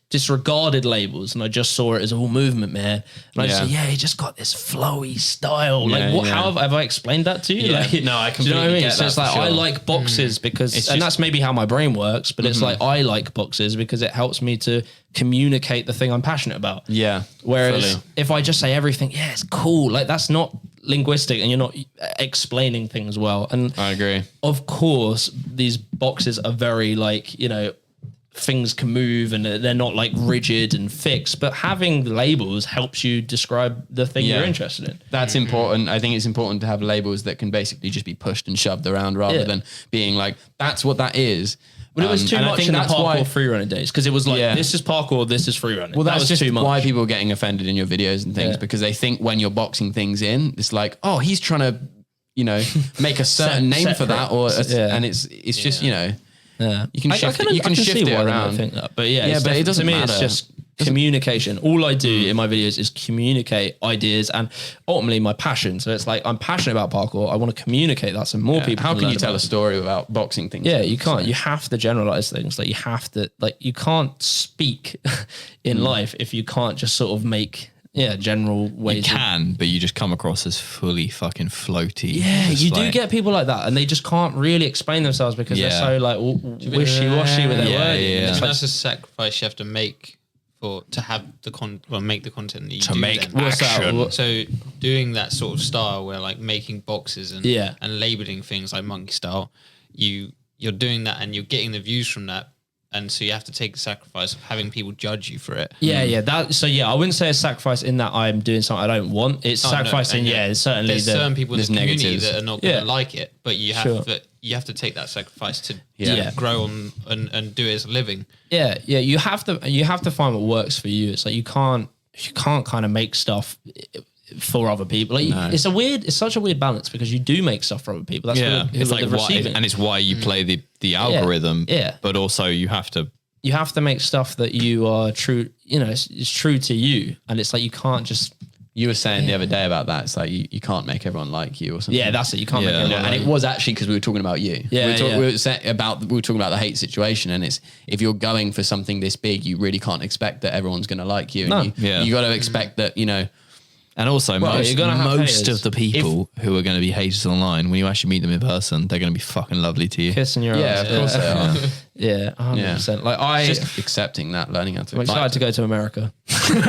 disregarded labels and I just saw it as all movement, man. And I just say, he just got this flowy style. Like, how have I explained that to you? Yeah. Like, no, I completely do you know what I mean? get So it's that like, for sure. I like boxes because, and that's maybe how my brain works, but it's like, I like boxes because it helps me to communicate the thing I'm passionate about. Yeah. Whereas if I just say everything, it's cool. Like, that's not linguistic and you're not explaining things well. And I agree. Of course, these boxes are very like, you know, things can move and they're not like rigid and fixed, but having labels helps you describe the thing you're interested in. That's important. I think it's important to have labels that can basically just be pushed and shoved around rather than being like, that's what that is. But it was too much in the parkour freerunning days because it was like, this is parkour, this is freerunning. Well, that's was just too much. why people are getting offended in your videos and things because they think when you're boxing things in, it's like, oh, he's trying to, you know, make a certain name for that, or and it's just, you know, you can shift it. You can shift it around. I think that, but but it doesn't matter. It's just communication. All I do in my videos is communicate ideas and ultimately my passion. So it's like I'm passionate about parkour. I want to communicate that so more people. How can you tell a story about boxing things? Yeah, you can't. You have to generalize things. Like you have to. Like you can't speak in life if you can't just sort of make general ways. You can, but you just come across as fully fucking floaty. Yeah, you do get people like that, and they just can't really explain themselves because they're so like wishy-washy with their wording. Yeah. That's a sacrifice you have to make to have make the content that you to do make then. action. So doing that sort of style where like making boxes and labeling things like monkey style, you're doing that and you're getting the views from that. And so you have to take the sacrifice of having people judge you for it. Yeah. I wouldn't say a sacrifice in that I'm doing something I don't want. It's sacrificing. It's certainly there's certain people in the community negatives that are not going to like it, but you have to take that sacrifice to grow on and do it as a living. Yeah. You have to find what works for you. It's like you can't kind of make stuff for other people. Like it's such a weird balance because you do make stuff for other people. That's it's like and it's why you play the algorithm. Yeah. But also you have to make stuff that you are true. You know, it's true to you, and it's like you can't just. You were saying the other day about that. It's like you can't make everyone like you or something. Yeah, that's it. You can't make everyone. And it was actually because we were talking about you. Yeah, we were talking about the hate situation, and it's if you're going for something this big, you really can't expect that everyone's going to like you. And you got to expect that, you know. And also, most haters. of the people who are going to be haters online, when you actually meet them in person, they're going to be fucking lovely to you. Kissing your ass. Of course they are. Yeah, 100%. Like just accepting that, learning how to. I'm excited to go to America. There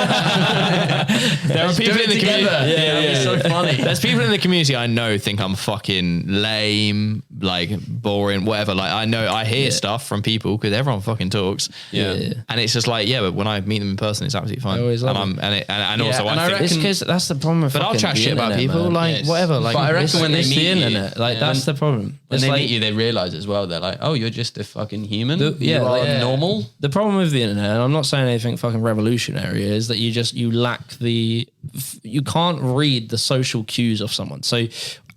are people in the community. It's so funny. There's people in the community I know think I'm fucking lame, like boring, whatever. Like I hear stuff from people because everyone fucking talks. Yeah. And it's just like, but when I meet them in person, it's absolutely fine. I always love I think. It's because that's the problem with. But I'll chat shit about people, man. Whatever. Like, but I reckon when they meet the you, internet, like that's the problem. When they meet you, they realize as well. They're like, "Oh, you're just a fucking human. You are normal." The problem with the internet, and I'm not saying anything fucking revolutionary, is that you lack you can't read the social cues of someone. So,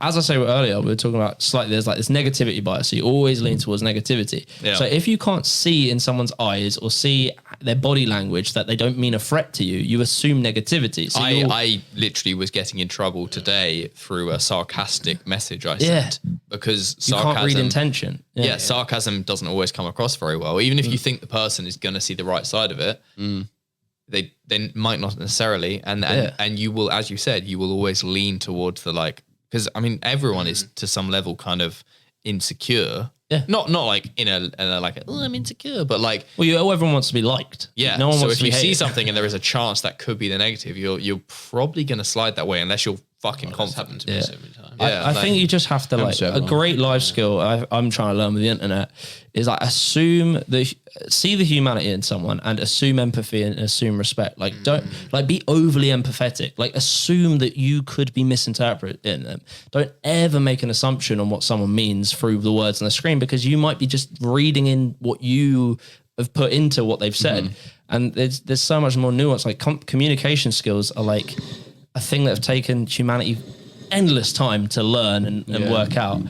as I said earlier, we were talking about there's like this negativity bias. So you always lean towards negativity. Yeah. So if you can't see in someone's eyes or see their body language that they don't mean a threat to you, you assume negativity. So I literally was getting in trouble today through a sarcastic message I sent because you can't read intention. Yeah, sarcasm doesn't always come across very well. Even if you think the person is going to see the right side of it, they might not necessarily. And you will, as you said, you will always lean towards the like. Because I mean, everyone is to some level kind of insecure. Yeah. Not like in a like I'm insecure, but like everyone wants to be liked. Yeah. No one wants to be if you see hated. something and there is a chance that could be the negative, you're probably going to slide that way unless you're fucking confident. To me so many times. I think you just have to like a great life skill I'm trying to learn with the internet is like see the humanity in someone and assume empathy and assume respect. Like don't like be overly empathetic. Like assume that you could be misinterpreting them. Don't ever make an assumption on what someone means through the words on the screen because you might be just reading in what you have put into what they've said. And there's so much more nuance. Like communication skills are like a thing that have taken humanity endless time to learn and work out.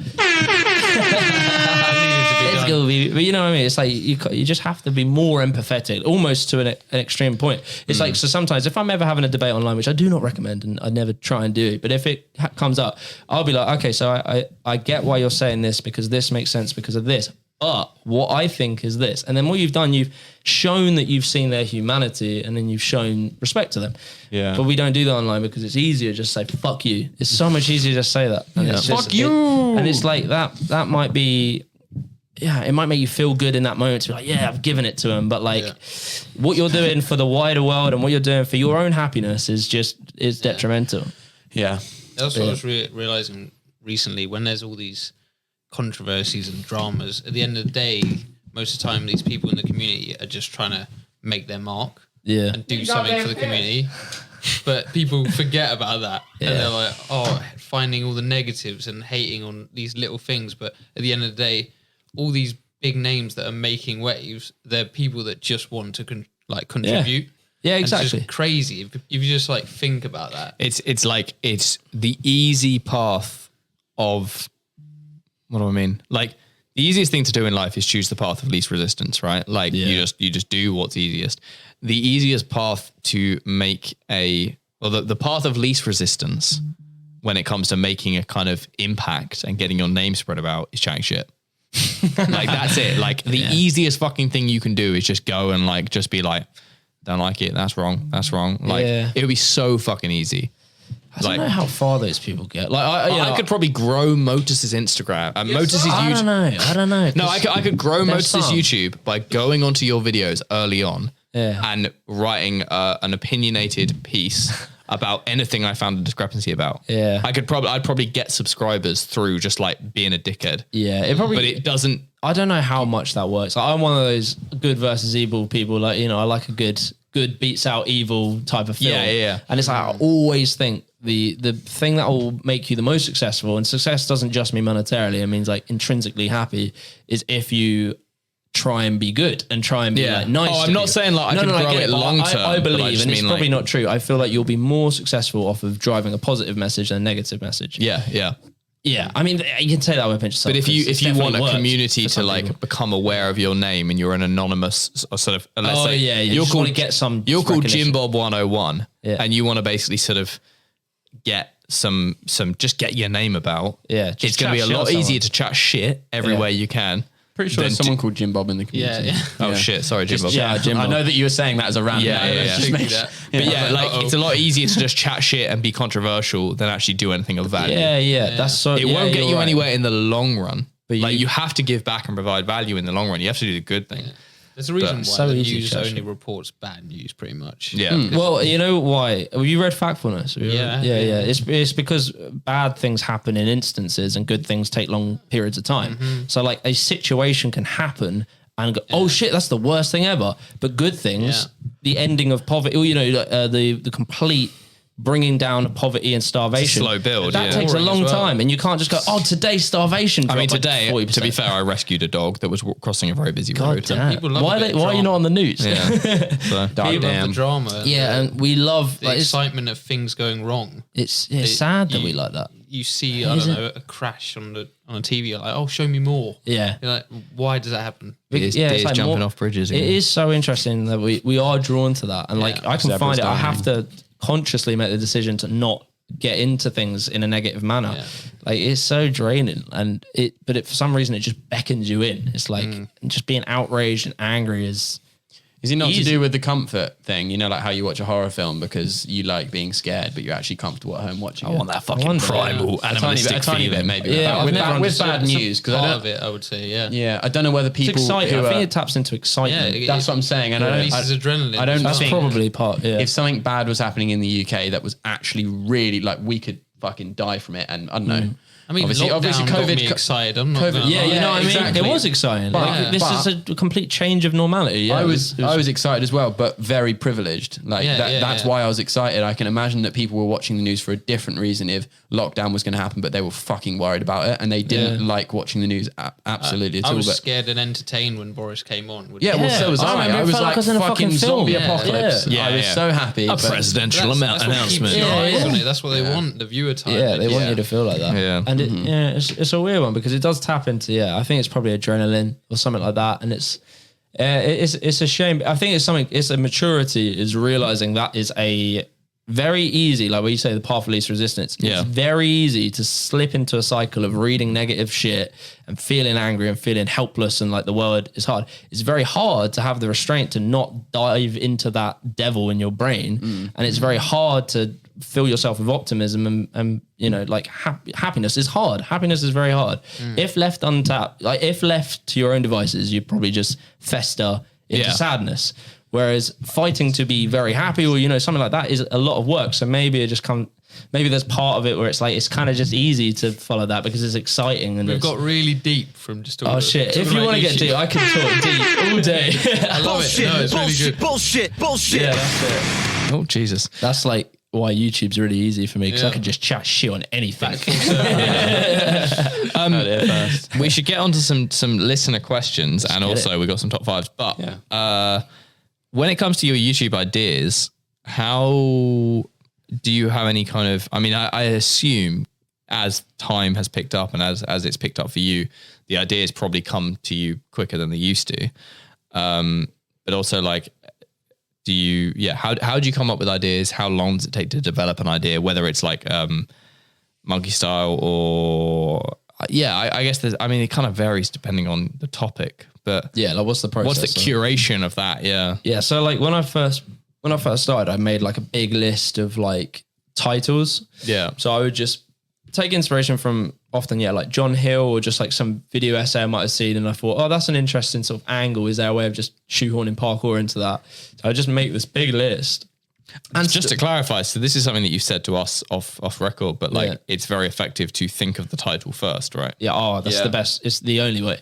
But you know what I mean? It's like you just have to be more empathetic, almost to an extreme point. It's like, so sometimes if I'm ever having a debate online, which I do not recommend and I never try and do, but if it comes up, I'll be like, okay, so I get why you're saying this because this makes sense because of this. But what I think is this. And then what you've done, you've shown that you've seen their humanity and then you've shown respect to them. Yeah. But we don't do that online because it's easier to just say, fuck you. It's so much easier to just say that. And it's just, fuck you. And it's like that might be, it might make you feel good in that moment to be like, I've given it to him. But like what you're doing for the wider world and what you're doing for your own happiness is detrimental. Yeah. That's what I was realizing recently when there's all these controversies and dramas. At the end of the day, most of the time, these people in the community are just trying to make their mark and do something for the community. But people forget about that. And they're like, finding all the negatives and hating on these little things. But at the end of the day, all these big names that are making waves, they're people that just want to contribute. Yeah, exactly. And it's just crazy if you just like think about that. It's the easy path of, what do I mean? Like, the easiest thing to do in life is choose the path of least resistance, right? Like you just do what's easiest. The easiest path to make the path of least resistance when it comes to making a kind of impact and getting your name spread about is chatting shit. Like, that's it. Like, the easiest fucking thing you can do is just go and like, just be like, don't like it. That's wrong. That's wrong. Like, it would be so fucking easy. I don't know how far those people get. Like, I could probably grow Motus's Instagram and Motus's YouTube. I don't know. No, I could grow Motus's YouTube by going onto your videos early on and writing an opinionated piece about anything I found a discrepancy about. Yeah, I'd probably get subscribers through just like being a dickhead. Yeah, but it doesn't. I don't know how much that works. Like, I'm one of those good versus evil people. Like, I like a good beats out evil type of film. Yeah. And it's like, I always think the thing that will make you the most successful, and success doesn't just mean monetarily, it means like intrinsically happy, is if you try and be good and try and be like nice. I'm not saying like I can grow it long term. I believe, and it's probably like, not true. I feel like you'll be more successful off of driving a positive message than a negative message. Yeah, I mean, you can say that with a pinch of salt. But if you want a community to like become aware of your name and you're an anonymous sort of, let's say you're called get some. You're called Jim Bob 101, and you want to basically sort of get some just get your name about. Yeah, it's going to be a lot easier to chat shit everywhere you can. Pretty sure there's someone called Jim Bob in the community. Oh shit, sorry, Jim Bob. Yeah, Jim Bob. I know that you were saying that as a random. It's a lot easier to just chat shit and be controversial than actually do anything of value. That's so. It won't get you anywhere in the long run. But you have to give back and provide value in the long run. You have to do the good thing. There's a reason why the news only reports bad news, pretty much. Yeah. Well, you know why? Have you read Factfulness? Yeah. It's because bad things happen in instances and good things take long periods of time. So like a situation can happen and go, oh shit, that's the worst thing ever. But good things, the ending of poverty, the complete bringing down poverty and starvation. Slow build. That takes a long time, and you can't just go, oh, today's starvation. I mean, today, like to be fair, I rescued a dog that was crossing a very busy road. Damn. Why are you not on the news? Yeah. So, People love the drama. Yeah, and we love the excitement of things going wrong. It's sad that we like that. You see, I don't know, a crash on a TV. You're like, oh, show me more. Yeah. You're like, why does that happen? It's like jumping off bridges. It is so interesting that we are drawn to that, and like I can find it. I have to consciously make the decision to not get into things in a negative manner. Like, it's so draining, but for some reason it just beckons you in. It's like just being outraged and angry is it not easy. To do with the comfort thing? You know, like how you watch a horror film because you like being scared, but you're actually comfortable at home watching it. I want that fucking primal animalistic a tiny bit maybe. Yeah, with bad news, because part of it, I would say, yeah. I don't know whether people. It's exciting. I think it taps into excitement. Yeah, that's what I'm saying. And it releases adrenaline. I don't that's think probably part. Yeah. If something bad was happening in the UK that was actually really like we could fucking die from it, and I don't know. I mean, obviously COVID got me excited. I'm not COVID, you know what I mean? Exactly. It was exciting. This is a complete change of normality. Yeah, I was excited as well, but very privileged. Like that's why I was excited. I can imagine that people were watching the news for a different reason if lockdown was going to happen, but they were fucking worried about it and they didn't like watching the news absolutely at all. I was scared and entertained when Boris came on. Well, so was I. I was like fucking zombie apocalypse. Yeah, I was so happy. A presidential announcement. That's what they want, the viewer time. Yeah, they want you to feel like that. Yeah. And it's a weird one because it does tap into I think it's probably adrenaline or something like that, and it's a shame. I think it's a maturity is realizing that is a very easy, like what you say, the path of least resistance. It's very easy to slip into a cycle of reading negative shit and feeling angry and feeling helpless and like the world is hard. It's very hard to have the restraint to not dive into that devil in your brain, and it's very hard to fill yourself with optimism and like happiness is hard. Happiness is very hard. If left untapped, like if left to your own devices, you'd probably just fester into sadness. Whereas fighting to be very happy or something like that is a lot of work. So maybe it just maybe there's part of it where it's like it's kind of just easy to follow that because it's exciting and We've it's, got really deep from just talking. oh shit! If you want to get deep, I can talk deep all day. I love it. No, it's really good. Bullshit. Yeah, that's it. Oh Jesus. That's like why YouTube's really easy for me because I can just chat shit on anything. We should get onto some listener questions, and also we got some top fives. But when it comes to your YouTube ideas, how do you have any kind of? I mean, I assume as time has picked up and as it's picked up for you, the ideas probably come to you quicker than they used to. But also, like, how do you come up with ideas? How long does it take to develop an idea? Whether it's like monkey style or I guess it kind of varies depending on the topic. But Yeah, like what's the process? what's the curation of that? Yeah. Yeah, so like when I first started, I made like a big list of like titles. Yeah. So I would just take inspiration from often, like John Hill or just like some video essay I might have seen, and I thought, oh, that's an interesting sort of angle. Is there a way of just shoehorning parkour into that? So I just make this big list. And just to clarify, so this is something that you said to us off record, but like it's very effective to think of the title first, right? Yeah, that's the best. It's the only way.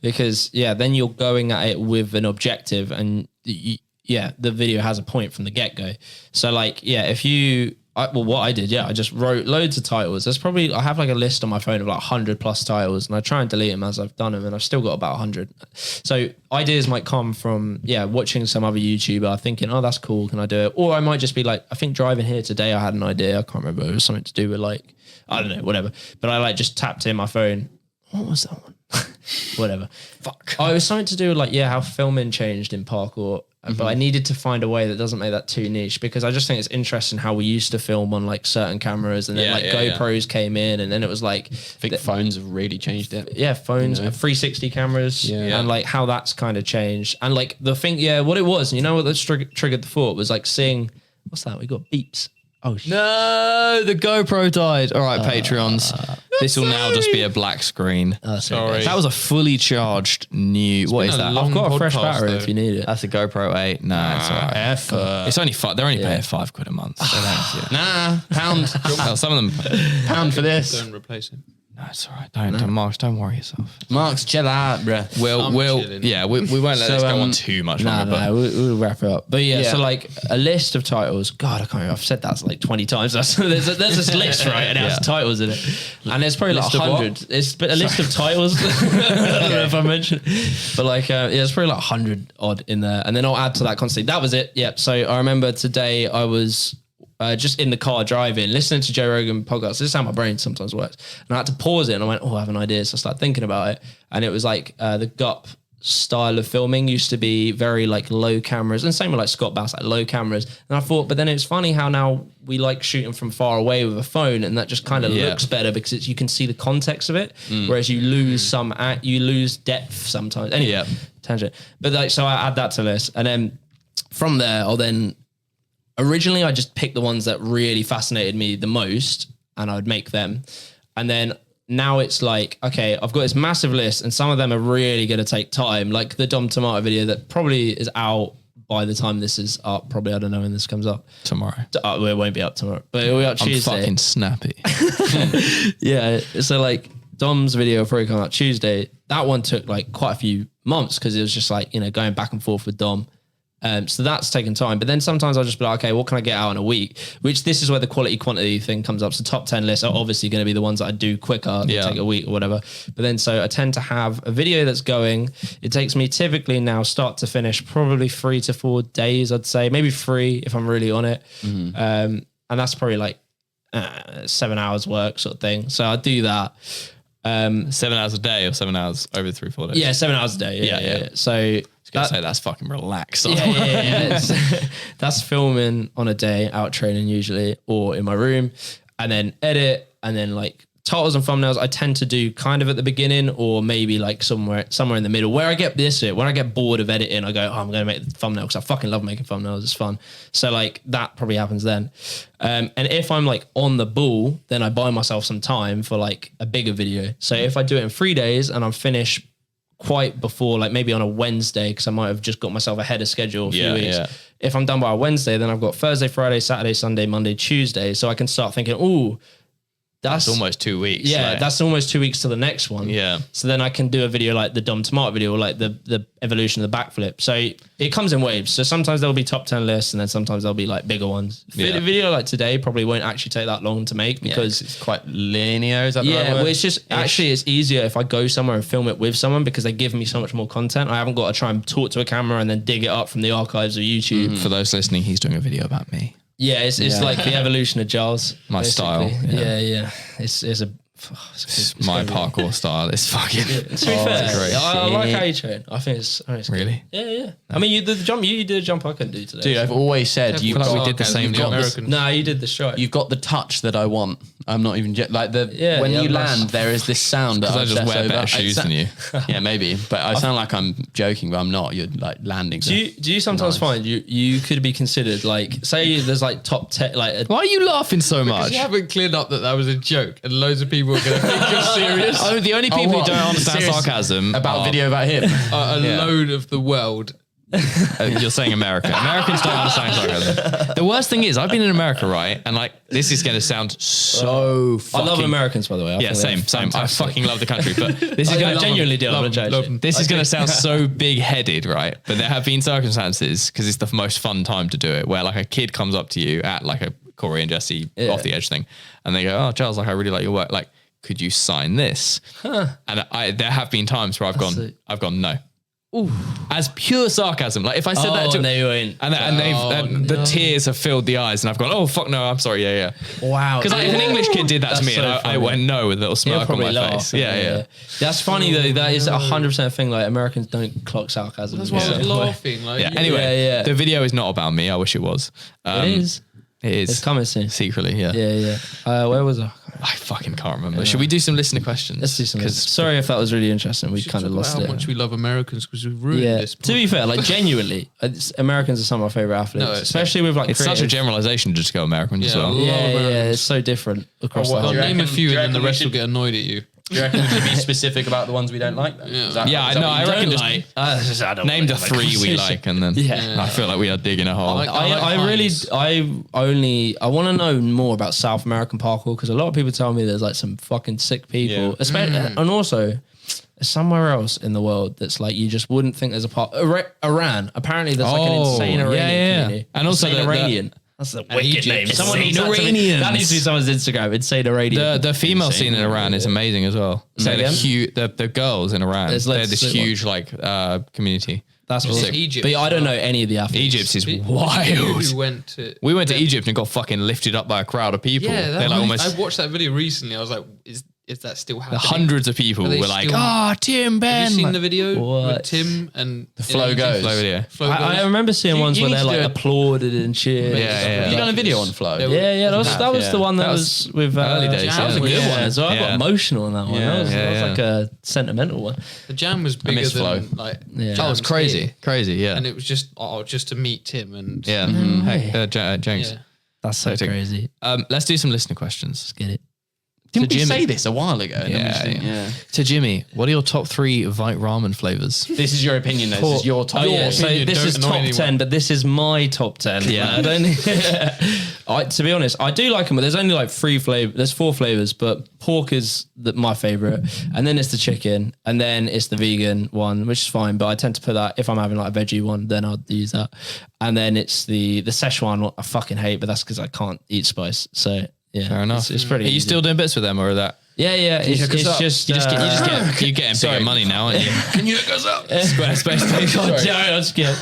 Because then you're going at it with an objective, and the video has a point from the get-go. So like, what I did, I just wrote loads of titles. I have like a list on my phone of like 100 plus titles, and I try and delete them as I've done them, and I've still got about 100. So ideas might come from, watching some other YouTuber thinking, oh, that's cool, can I do it? Or I might just be like, I think driving here today, I had an idea. I can't remember. It was something to do with like, I don't know, whatever. But I like just tapped in my phone. What was that one? Whatever. Fuck. Oh, it was something to do with like, how filming changed in parkour. But I needed to find a way that doesn't make that too niche, because I just think it's interesting how we used to film on like certain cameras, and then GoPros came in, and then it was like, I think phones have really changed it. Yeah, phones, 360 cameras, and like how that's kind of changed. And like the thing, what it was, what that triggered the thought was like seeing, what's that? We got beeps. Oh shit. No, the GoPro died. All right, Patreons. This will now just be a black screen. Sorry. That was a fully charged new. What is that? I've got a fresh battery if you need it. That's a GoPro 8. No, it's all right. It's only they're only paying £5 a month. So Pound. well, some of them Pound for this. Don't replace it. No, it's all right. Don't Marks, don't worry yourself. Marks, chill out, bruh. We won't let this go on too much longer. But we'll wrap it up. But so like a list of titles. God, I can't remember. I've said that like 20 times. There's this list, right? And it has titles in it. And there's probably like 100. It's a list of titles. I don't know if I mentioned. But like, it's probably like 100 odd in there. And then I'll add to that constantly. That was it. Yep. So I remember today I was just in the car driving, listening to Joe Rogan podcast. This is how my brain sometimes works. And I had to pause it, and I went, I have an idea. So I started thinking about it. And it was like the GUP style of filming used to be very like low cameras, and same with like Scott Bass, like low cameras. And I thought, but then it's funny how now we like shooting from far away with a phone, and that just kind of looks better because you can see the context of it. Whereas you lose you lose depth sometimes. Anyway, tangent. But like, so I add that to this. And then from there, originally, I just picked the ones that really fascinated me the most, and I would make them. And then now it's like, okay, I've got this massive list, and some of them are really going to take time. Like the Dom Tomato video that probably is out by the time this is up. Probably, I don't know when this comes up. tomorrow. It won't be up tomorrow, but it'll be up Tuesday. I'm fucking snappy. So like Dom's video will probably come out Tuesday. That one took like quite a few months because it was just like, going back and forth with Dom. So that's taken time. But then sometimes I'll just be like, okay, what can I get out in a week? Which this is where the quality quantity thing comes up. So top 10 lists are obviously going to be the ones that I do quicker, take a week or whatever. But then so I tend to have a video that's going. It takes me typically now start to finish probably 3 to 4 days, I'd say. Maybe 3 if I'm really on it. And that's probably like 7 hours work sort of thing. So I do that. 7 hours a day or 7 hours over 3-4 days? Yeah, 7 hours a day. Yeah. So that's fucking relaxed. That's filming on a day, out training usually, or in my room, and then edit, and then like titles and thumbnails I tend to do kind of at the beginning, or maybe like somewhere in the middle where I get when I get bored of editing, I go, I'm going to make the thumbnail because I fucking love making thumbnails. It's fun. So like that probably happens then. And if I'm like on the ball, then I buy myself some time for like a bigger video. So if I do it in 3 days and I'm finished quite before, like maybe on a Wednesday, because I might have just got myself ahead of schedule a few weeks. Yeah. If I'm done by a Wednesday, then I've got Thursday, Friday, Saturday, Sunday, Monday, Tuesday. So I can start thinking, oh, that's almost 2 weeks. yeah, like. that's almost 2 weeks to the next one. Yeah. So then I can do a video like the Dom Tomato video, or like the evolution of the backflip. So it comes in waves. So sometimes there'll be top 10 lists, and then sometimes there'll be like bigger ones. A video like today probably won't actually take that long to make, because it's quite linear. Is that the right yeah, word? well, it's just actually it's easier if I go somewhere and film it with someone, because they give me so much more content. I haven't got to try and talk to a camera and then dig it up from the archives of YouTube. For those listening, he's doing a video about me. Yeah, it's like the evolution of Giles. My basically. style, Yeah. It's My parkour style is fucking. To be fair, great. I like how you train. I think it's good. Really? Yeah. I mean, you did the jump. You did a jump I couldn't do today. Dude, I've always said I feel like we did the same jump. No, you did the strike. You've got the touch that I want. I'm not even like the when you land, there is this sound that I just obsess wear over. better shoes than you. Yeah, maybe, but I sound like I'm joking, but I'm not. You're like landing. Do you sometimes find you could be considered like, say there's like top 10, like Why are you laughing so much? You haven't cleared up that was a joke, and loads of people are going to think you're serious. Oh, the only people who what? don't understand Serious? sarcasm about are- video about him. A load of the world. You're saying America. Americans don't understand sarcasm. The worst thing is, I've been in America, right? And like, this is going to sound so fucking... I love Americans, by the way. Yeah, same. I fucking love the country, but this is I going to genuinely do. love I'm them, not love joking. them. This is going to sound so big-headed, right? But there have been circumstances, because it's the most fun time to do it, where like a kid comes up to you at like a Corey and Jesse off the edge thing, and they go, "Oh, Giles, like I really like your work. Like, could you sign this?" And there have been times where I've gone no. Ooh. As pure sarcasm. Like if I said that to they went. and the tears have filled the eyes, and I've gone, "Oh fuck no, I'm sorry, yeah." Wow. Because like, if an English kid did that to That's me, so and I funny. went no with a little He'll smirk on probably my laugh. face. Yeah. That's funny though. That is 100% a thing. Like Americans don't clock sarcasm. That's why I was laughing. Like, Yeah. Anyway, Yeah. the video is not about me. I wish it was. It is. It is. It's coming soon. Secretly, yeah. Yeah. Where was I? I fucking can't remember. Should we do some listener questions? Let's do some. 'Cause Sorry if that was really interesting. We should kind of talk lost about it. how much we love Americans, because we've ruined this. To be fair, like genuinely, Americans are some of my favorite athletes, No, it's- especially with like it's such a creative- generalization to just go Americans as Yeah. well. Love Yeah, Americans. it's so different across Oh, what the do whole. you Name a reckon- few, do you and then the reckon we rest will should- get annoyed at you. Do you reckon we should be specific about the ones we don't like? Then? Is that- Yeah, is I that know. what I you reckon don't just I don't name the like three we like, and then I feel like we are digging a hole. I want to know more about South American parkour, because a lot of people tell me there's like some fucking sick people, Yeah. especially, and also somewhere else in the world that's like you just wouldn't think there's a part. Iran, apparently there's like an insane Iranian community, and also insane the Iranian. That's a wicked Egypt. name. Someone Insane needs that to be- Iranians. That needs to be someone's Instagram. Insane Iranian. The female scene in Iran is amazing as well. So again? the girls in Iran, There's they're loads this of- huge community. That's It's sick. Egypt. But I don't know any of the athletes. Egypt is You wild. went to. We went to Egypt and got fucking lifted up by a crowd of people. Yeah, They're like almost I watched that video recently. I was like, is that still happening? hundreds of people Are they were like, still- Tim, Ben. Have you seen the video What? with Tim and the flow goes. Flow video. I remember seeing ones you where need they're to like do a- applauded and cheered. Yeah, Have you done a video on Flow? Yeah, that was Yeah. the one that That was with early days, That was a yeah. good Yeah. one as well. I got Yeah. emotional in that one. Yeah. That was Yeah. like a sentimental one. The jam was bigger miss than Flow. like. Yeah. That was jams crazy. here. Crazy, yeah. And it was just to meet Tim and Yeah. Hey, James. Yeah. That's so Hectic. crazy. Let's do some listener questions. Get it? Didn't we Jimmy. say this a while ago? And then we Yeah, just didn't- yeah. To Jimmy, what are your top 3 Vite ramen flavors? This is your opinion, though. This is your top. Oh yeah, so opinion, this don't is annoy top anyone. 10, but this is my top 10. Yeah. I don't. To be honest, I do like them, but there's only like 3 flavors. There's 4 flavors, but pork is my favorite, and then it's the chicken, and then it's the vegan one, which is fine. But I tend to put that if I'm having like a veggie one, then I'll use that. And then it's the Szechuan one I fucking hate, but that's because I can't eat spice. So yeah, Fair enough. It's pretty. Are you easy. still doing bits with them, or are that? Yeah. It's just You're getting bigger money now, aren't you? Can you look us up? Squarespace page. Yeah, I'm scared.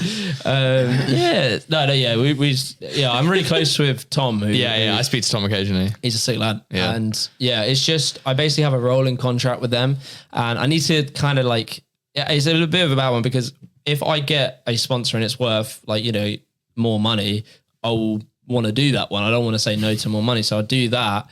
I'm really close with Tom. Who, Yeah. I speak to Tom occasionally. He's a sick lad. Yeah. And yeah, it's just, I basically have a rolling contract with them, and I need to kind of like, it's a little bit of a bad one, because if I get a sponsor and it's worth like, more money, I'll want to do that one. I don't want to say no to more money. So I'll do that.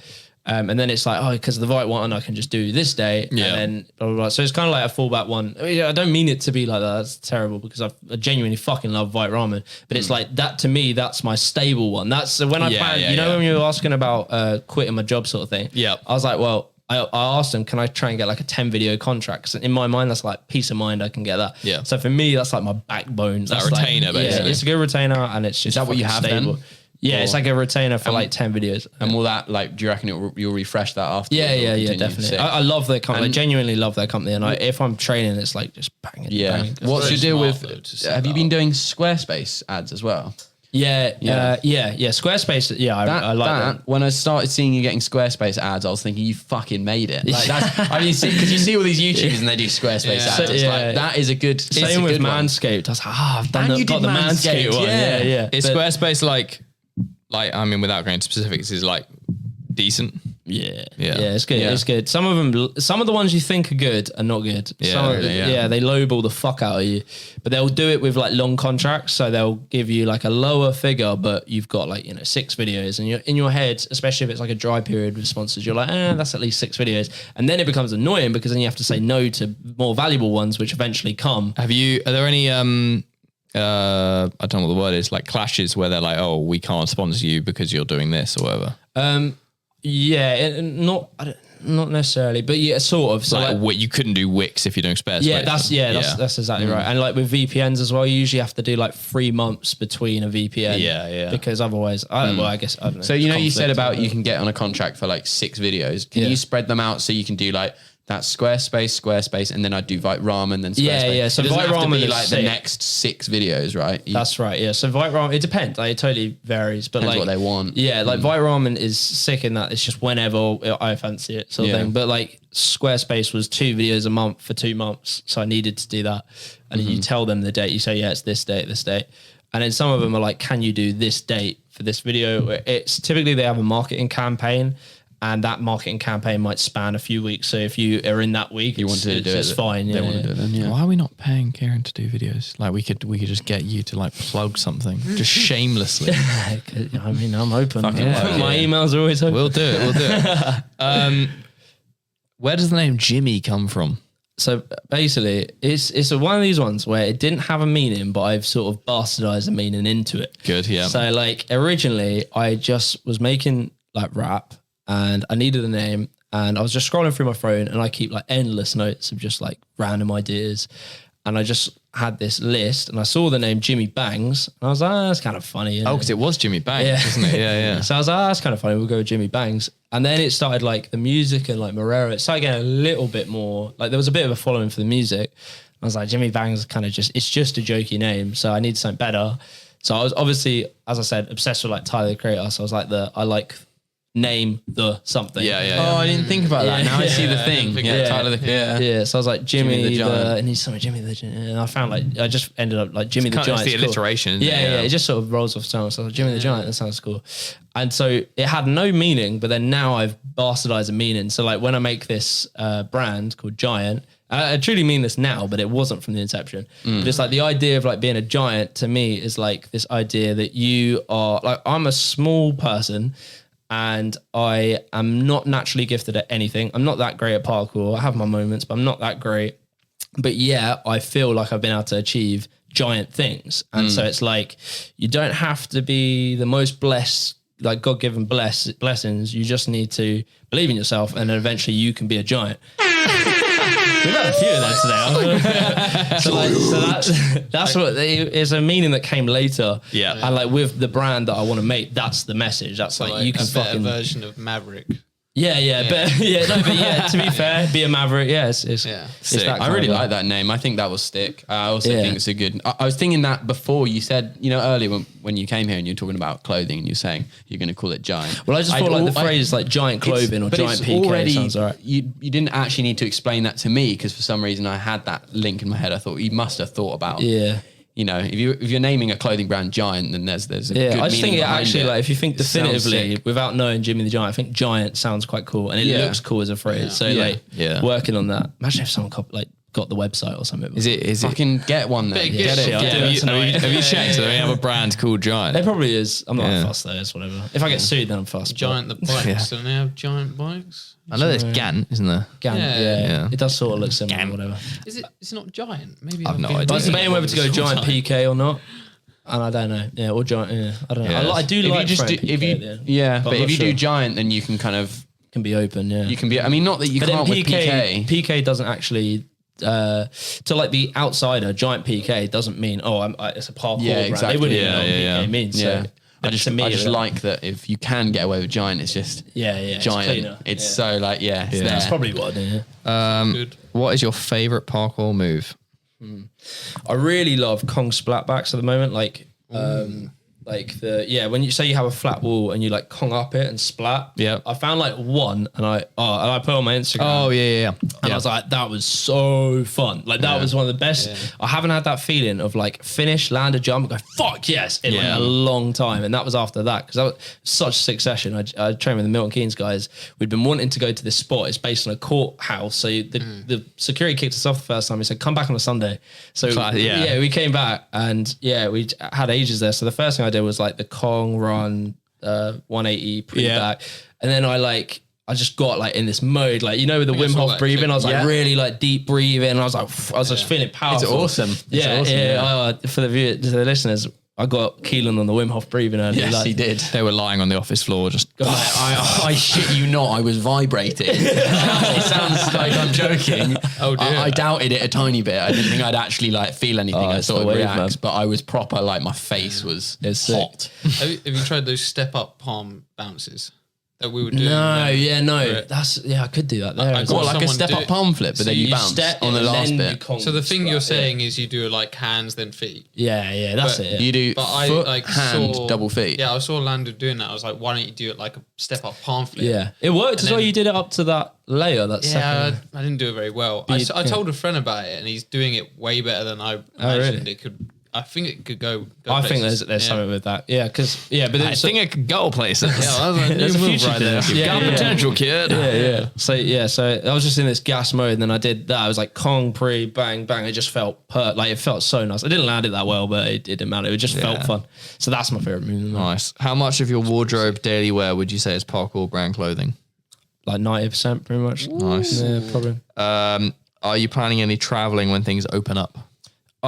And then it's like, because of the Vite one, I can just do this day. Yeah. And then blah, blah, blah. So it's kind of like a fallback one. I mean, I don't mean it to be like that. That's terrible, because I genuinely fucking love Vite ramen. But it's like that, to me, that's my stable one. That's when I Yeah, plan, yeah, yeah. when you were asking about quitting my job sort of thing. Yep. I was like, well, I asked them, can I try and get like a 10 video contract? Because in my mind, that's like peace of mind. I can get that. Yeah. So for me, that's like my backbone. That retainer, basically. Yeah, it's a good retainer, and it's just Is that what you have stable. then? Yeah, it's like a retainer for like 10 videos. And will that, like, do you reckon you'll refresh that after? Yeah, definitely. I love their company. I genuinely love their company. And if I'm training, it's like just banging. Yeah. Banging. What's your deal with, have you been doing? doing Squarespace ads as well? Yeah. Squarespace. Yeah, I like that. When I started seeing you getting Squarespace ads, I was thinking, you fucking made it. Like, that's, I mean, because you see all these YouTubers and they do Squarespace ads. It's like, that is a good. Same with Manscaped. I was like, I've done And you got did the Manscaped one. Yeah. Is Squarespace like, I mean, without going into specifics, is like decent? Yeah, Yeah. it's good. Yeah. It's good. Some of the ones you think are good are not good. Yeah, Some of really, yeah. they lowball the fuck out of you, but they'll do it with like long contracts. So they'll give you like a lower figure, but you've got like 6 videos, and you're in your head, especially if it's like a dry period with sponsors, you're like, that's at least 6 videos, and then it becomes annoying because then you have to say no to more valuable ones, which eventually come. Are there any I don't know what the word is, like clashes where they're like, oh, we can't sponsor you because you're doing this or whatever? Not necessarily, but yeah, sort of. So like you couldn't do Wix if you're doing Squarespace. Yeah, that's exactly right. And like with VPNs as well, you usually have to do like 3 months between a VPN. Yeah. Because otherwise, I guess I don't know. So you said about you can get on a contract for like 6 videos. Can you spread them out so you can do like that's Squarespace, and then I do Vite Ramen, then Squarespace. Yeah. So it doesn't Vite have to Ramen be is like the next 6 videos, right? That's right. Yeah. So Vite Ramen, it depends. Like, it totally varies, but Depends like what they want. Yeah, like Vite Ramen is sick in that it's just whenever I fancy it, sort of thing. But like Squarespace was 2 videos a month for 2 months, so I needed to do that. And then you tell them the date. You say, it's this date, and then some of them are like, can you do this date for this video? It's typically they have a marketing campaign. And that marketing campaign might span a few weeks. So if you are in that week, you want to do it, it's fine. They want to do it then, yeah. Why are we not paying Kieren to do videos? Like we could just get you to like plug something, just shamelessly. I mean, I'm open. My yeah. emails are always open. We'll do it. Where does the name Jimmy come from? So basically, it's one of these ones where it didn't have a meaning, but I've sort of bastardized a meaning into it. Good, yeah. So like originally, I just was making like rap, and I needed a name, and I was just scrolling through my phone, and I keep like endless notes of just like random ideas, and I just had this list, and I saw the name Jimmy Bangs, and I was like, that's kind of funny. Oh, because it was Jimmy Bangs, wasn't it? Yeah. So I was like, that's kind of funny. We'll go with Jimmy Bangs. And then it started like the music and like Morera. It started getting a little bit more, like there was a bit of a following for the music. I was like, Jimmy Bangs is kind of it's just a jokey name. So I need something better. So I was obviously, as I said, obsessed with like Tyler the Creator. So I was like, I like name the something. Yeah. Oh, I didn't think about that. Now I see the thing. Yeah, Tyler the Yeah. So I was like Jimmy the Giant. and he's something Jimmy the Giant. And I found like I just ended up like Jimmy the Kind of Giant. the alliteration. Yeah. It just sort of rolls off tongue. So I was like, Jimmy the Giant. That sounds cool. And so it had no meaning, but then now I've bastardized a meaning. So like when I make this brand called Giant, I truly mean this now, but it wasn't from the inception. But it's like the idea of like being a giant to me is like this idea that you are like, I'm a small person and I am not naturally gifted at anything. I'm not that great at parkour. I have my moments, but I'm not that great. But yeah, I feel like I've been able to achieve giant things. And so it's like, you don't have to be the most blessed, like God-given blessings. You just need to believe in yourself, and then eventually you can be a giant. We've had a few of that today. That's what it's a meaning that came later. Yeah. And like with the brand that I want to make, that's the message. That's like you can a better fucking version of Maverick. But to be fair, be a maverick. Yeah, it's that I really like that name. I think that will stick. I also think it's a good. I was thinking that before you said, earlier when you came here and you're talking about clothing and you're saying you're going to call it giant. Well, I just thought like the phrase like giant clothing or giant PK sounds alright. You didn't actually need to explain that to me because for some reason I had that link in my head. I thought you must have thought about. Yeah. If you're naming a clothing brand Giant, then there's a good I just think meaning it behind actually like if you think It sounds definitively sick. without knowing Jimmy the Giant, I think Giant sounds quite cool and it looks cool as a phrase. So working on that. Imagine if someone got the website or something. Is it? Fucking get one then. Get it. Have you checked? Do they have a brand called Giant? There probably is. I'm not fussed though. It's whatever. If I get sued, then I'm fussed. Giant the bikes. Don't they have giant bikes? I know there's Gant, isn't there? Gant, Yeah. It does sort of look similar. Whatever. Is it? It's not giant. Maybe I've no thinking idea. But I was Yeah. debating whether to go Giant PK or not. And I don't know. Yeah, or Giant. Yeah, I don't know. Yeah. I do If like you just throwing do, PK if you at the end. yeah, but I'm if not you do sure. Giant, then you can kind of can be open. Yeah, You can be. I mean, not that you can't with PK. PK doesn't actually. To like the outsider, giant PK doesn't mean it's a parkour brand. Exactly. They wouldn't know what PK means. Yeah. So, I just like that if you can get away with giant, it's just giant. It's so like that's probably what I do. Good. What is your favorite parkour move? I really love Kong splatbacks at the moment. When you say you have a flat wall and you like Kong up it and splat. Yeah. I found like one and I put it on my Instagram. Oh yeah. And I was like, that was so fun. Like that was one of the best. Yeah. I haven't had that feeling of like finish, land a jump, and go fuck yes in like a long time. And that was after that because that was such a sick session. I trained with the Milton Keynes guys. We'd been wanting to go to this spot. It's based on a courthouse. So the security kicked us off the first time. He said, come back on a Sunday. So we came back and we had ages there. So the first thing I did was like the Kong run, 180 back, and then I just got like in this mode, like with the Wim Hof breathing. I was like really like deep breathing. I was like, I was just feeling powerful. It's awesome. For the to the listeners, I got Kelan on the Wim Hof breathing earlier. Yes, he did. They were lying on the office floor just. I shit you not, I was vibrating. It sounds like I'm joking. Oh dear. I doubted it a tiny bit. I didn't think I'd actually like feel anything. I it's thought the I'd wave, react, man. but I was proper. Like my face was hot. Have you tried those step up palm bounces that we were doing? I could do that there. I as got well. Like a step up palm flip, but So then you you bounce step on the and last then bit. you Kong So the thing splat, you're saying is you do like hands then feet. That's But it. You do But I foot, like hand, saw double feet. Yeah, I saw Lando doing that. I was like, why don't you do it like a step up palm flip? Yeah, it worked as well. then- You did it up to that layer. That Yeah, second. I didn't do it very well. I told a friend about it, and he's doing it way better than I imagined really? it could. I think it could go. I think places. there's something with that. Yeah, because but I think it could go places. Yeah, that was a There's a new move future right to there. this. You've got potential, kid. So I was just in this gas mode, and then I did that. I was like Kong pre bang bang. It just felt it felt so nice. I didn't land it that well, but it didn't matter. It just felt fun. So that's my favorite move. Nice. How much of your wardrobe daily wear would you say is parkour brand clothing? Like 90%, pretty much. Nice. Yeah, probably. Are you planning any traveling when things open up?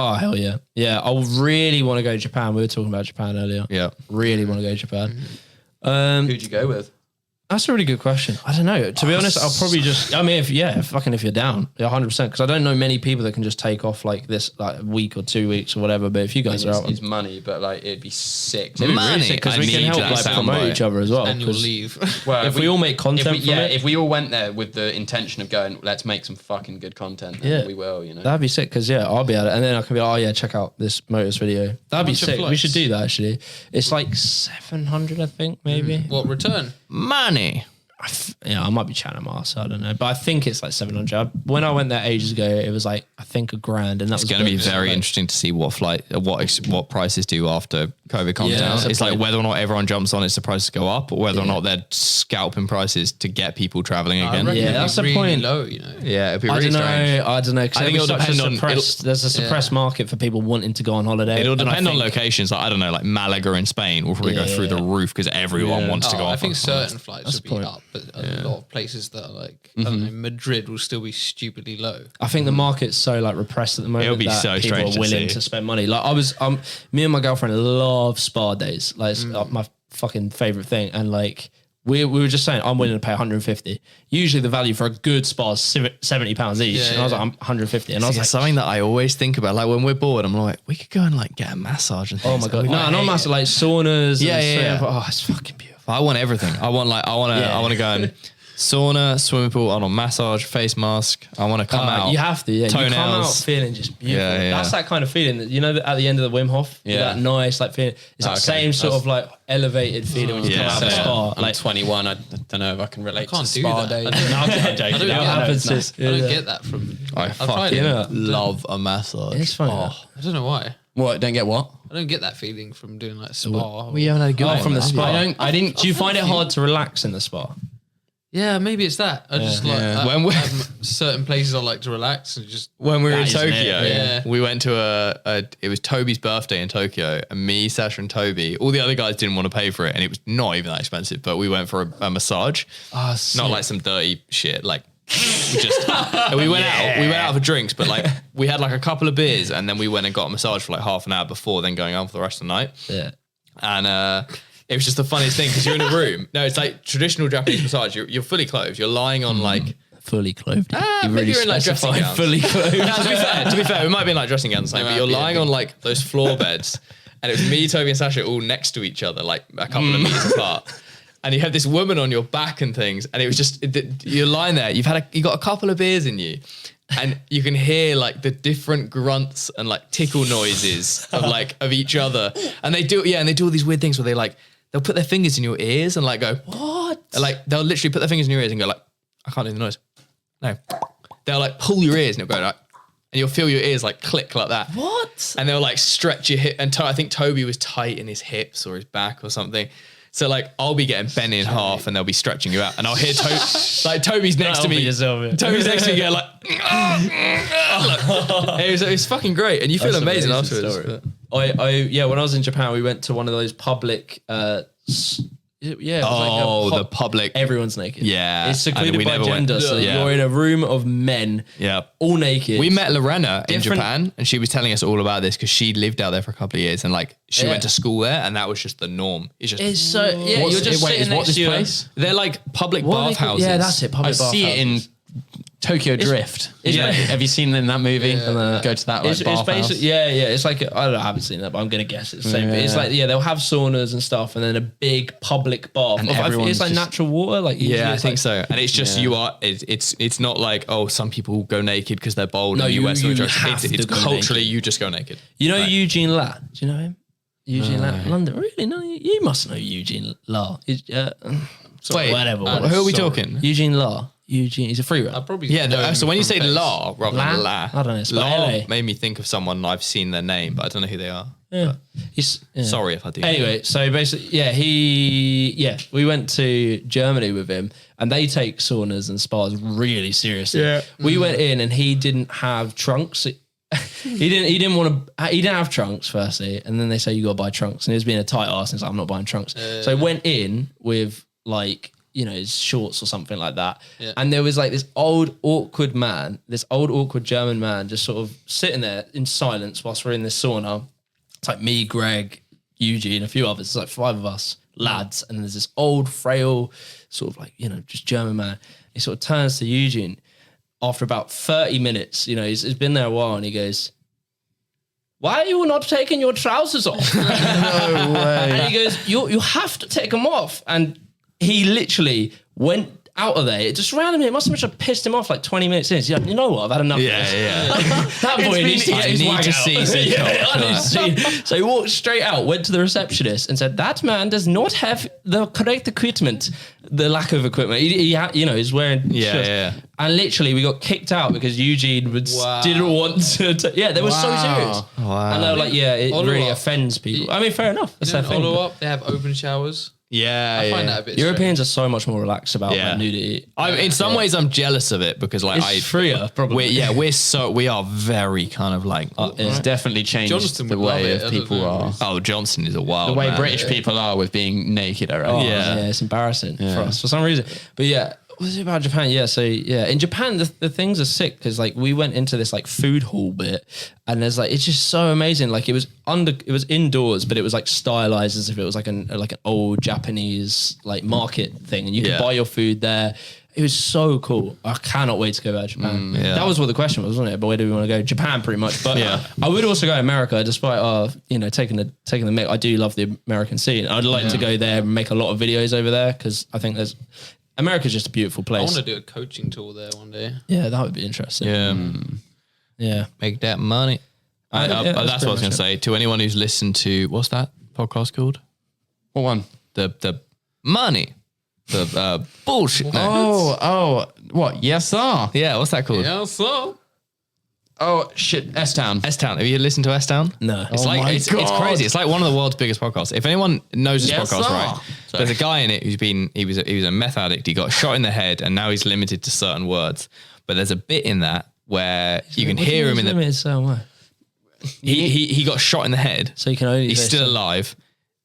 Oh hell yeah, yeah! I really want to go to Japan. We were talking about Japan earlier. Yeah. Really want to go to Japan. Who'd you go with? That's a really good question. I don't know. To be honest, I'll probably just. I mean, if you're down, 100%. Because I don't know many people that can just take off like this, like a week or 2 weeks or whatever. But if you guys are out, It's money, but like it'd be sick. because we can help like promote each other as well. Annual 'cause leave. Well, if we all make content from it, if we all went there with the intention of going, let's make some fucking good content, then we will, that'd be sick. Because I'll be at it, and then I can be like, oh yeah, check out this Motors video. That'd be Bunch of sick. We flights. should do that actually. It's like 700, I think, maybe. What return? Money. I might be chatting my ass, I don't know, but I think it's like 700. When I went there ages ago, it was like I think $1,000, and that's It's going to be very interesting to see what prices do after COVID comes down. It's like whether or not everyone jumps on it, the prices go up, or whether or not they're scalping prices to get people traveling again. that's the really point. Low, Yeah, it'd be I really don't strange. know. I don't know. I think it'll depend on. There's a suppressed market for people wanting to go on holiday. It'll and I depend on think- locations. Like I don't know, like Malaga in Spain will probably go through the roof because everyone wants to go. I off think on certain flights the will be point. up, but a lot of places that are like I don't know, Madrid will still be stupidly low. I think the market's so like repressed at the moment. It'll be that so people strange are to willing see. to spend money. Like I was, me and my girlfriend love spa days. Like it's my fucking favorite thing. And like we were just saying, I'm willing to pay 150. Usually the value for a good spa is £70 each. And I was like, I'm 150. And I was It's like, something that I always think about. Like when we're bored, I'm like, we could go and like get a massage and oh things. my god, no, not massive like saunas. Yeah, and yeah, stuff. yeah. Oh, it's fucking beautiful. I want everything. I want to go and sauna, swimming pool, I want a massage, face mask. I want to come out. You have to, yeah. You come out Toenails. feeling just beautiful. Yeah. That's that kind of feeling that at the end of the Wim Hof, that nice like feeling. It's that same sort of like elevated feeling when you come out of the spa. I'm Like 21. I don't know if I can relate Can't to do spa that. day. I don't- no, I'm joking. I don't That get happens. that. Yeah. I don't get that from. I I've tried fucking it. love a massage. It's funny. I don't know why. What? Don't get what? I don't get that feeling from doing like spa. We haven't had a good one from the have spa. you? I didn't. Do you find it hard to relax in the spa? Yeah, maybe it's that. I just like When we- certain places I like to relax and just. When we were in That isn't Tokyo, it, yeah. we went to it was Toby's birthday in Tokyo, and me, Sasha, and Toby, all the other guys didn't want to pay for it, and it was not even that expensive, but we went for a massage. Not like some dirty shit, like we went out for drinks, but like we had like a couple of beers, and then we went and got a massage for like half an hour before then going on for the rest of the night. Yeah. And It was just the funniest thing because you're in a room. No, it's like traditional Japanese massage. You're fully clothed. You're lying on like fully clothed. maybe you're in like dressing gowns. Fully clothed. No, to be fair, it might be in like dressing gowns, but you're lying on like those floor beds, and it was me, Toby, and Sasha all next to each other, like a couple of meters apart. And you had this woman on your back and things, and it was just you're lying there. You got a couple of beers in you, and you can hear like the different grunts and like tickle noises of each other. And they do all these weird things where they'll put their fingers in your ears and like go what? And, like they'll literally put their fingers in your ears and go like, I can't do the noise. No, they'll like pull your ears and it'll go like, and you'll feel your ears like click like that. What? And they'll like stretch your hip. And I think Toby was tight in his hips or his back or something. So like I'll be getting bent in half and they'll be stretching you out, and I'll hear Toby's next to me. Toby's next to me going like, it was fucking great, and you feel amazing afterwards. When I was in Japan, we went to one of those public. The public. Everyone's naked. Yeah, it's secluded by gender, so you're in a room of men. Yeah, all naked. We met Lorena in Japan, and she was telling us all about this because she lived out there for a couple of years, and like she went to school there, and that was just the norm. You're just sitting next to place. They're like public bathhouses. Yeah, that's it. Public I see it in Tokyo Drift. Have you seen it in that movie? Yeah. Go to that like it's basically it's like I haven't seen that, but I'm gonna guess it's the same. But it's like they'll have saunas and stuff, and then a big public bath. And it's like natural water. Like I think so. And it's just it's not like some people go naked because they're bold. No, and you wear it's culturally you just go naked. You know Eugene La? Do you know him? Eugene La, London. Really? No, you must know Eugene La. Whatever. Who are we talking? Eugene La. Eugene, he's a free runner. So when you say La rather than La, I don't know. It's La made me think of someone I've seen their name, but I don't know who they are. Yeah. Sorry if I do. Anyway, so basically, we went to Germany with him, and they take saunas and spas really seriously. Yeah. We went in, and he didn't have trunks. He didn't have trunks firstly, and then they say you got to buy trunks, and he was being a tight ass, and he's like, I'm not buying trunks. So he went in with like, his shorts or something like that. Yeah. And there was like this old awkward German man just sort of sitting there in silence whilst we're in this sauna. It's like me, Greg, Eugene, a few others. It's like 5 of us lads. And there's this old, frail, sort of like, just German man. He sort of turns to Eugene after about 30 minutes. He's been there a while, and he goes, why are you not taking your trousers off? No way. And he goes, you have to take them off. And he literally went out of there. It just randomly, it must have pissed him off like 20 minutes in. He's like, you know what? I've had enough of this. That boy needs to get his wag out. So he walked straight out, went to the receptionist and said, that man does not have the correct equipment, the lack of equipment. He he's wearing shirts. And literally we got kicked out because Eugene didn't want to. They were so serious. Wow. And they were like, it really offends people. I mean, fair enough. That's their thing. They have open showers. I find that a bit Europeans strange. Are so much more relaxed about nudity. In some ways, I'm jealous of it because like it's freer. Probably we are very kind of like it's definitely changed the way of people are. Oh, Johnson is a wild. The way man. British people are with being naked, I reckon. It's embarrassing for us for some reason. But what was it about Japan? In Japan the things are sick because like we went into this like food hall bit, and there's like it's just so amazing. Like it was indoors, but it was like stylized as if it was like an old Japanese like market thing, and you could buy your food there. It was so cool. I cannot wait to go back to Japan. That was what the question was, wasn't it? But where do we want to go? Japan, pretty much. But I would also go to America, despite taking the mic. I do love the American scene. I'd like to go there and make a lot of videos over there because I think America's just a beautiful place. I want to do a coaching tour there one day. Yeah, that would be interesting. Yeah. Make that money. That's what I was going to say. To anyone who's listened to, what's that podcast called? What one? The money. The bullshit. What? Yes, sir. Yeah, what's that called? Yes, sir. Oh shit, S-Town. Have you listened to S-Town? No. It's it's crazy. It's like one of the world's biggest podcasts. If anyone knows this podcast, right? There's a guy in it he was a meth addict. He got shot in the head, and now he's limited to certain words. But there's a bit in that where you can hear him in the. He got shot in the head, so you can only. He's still alive.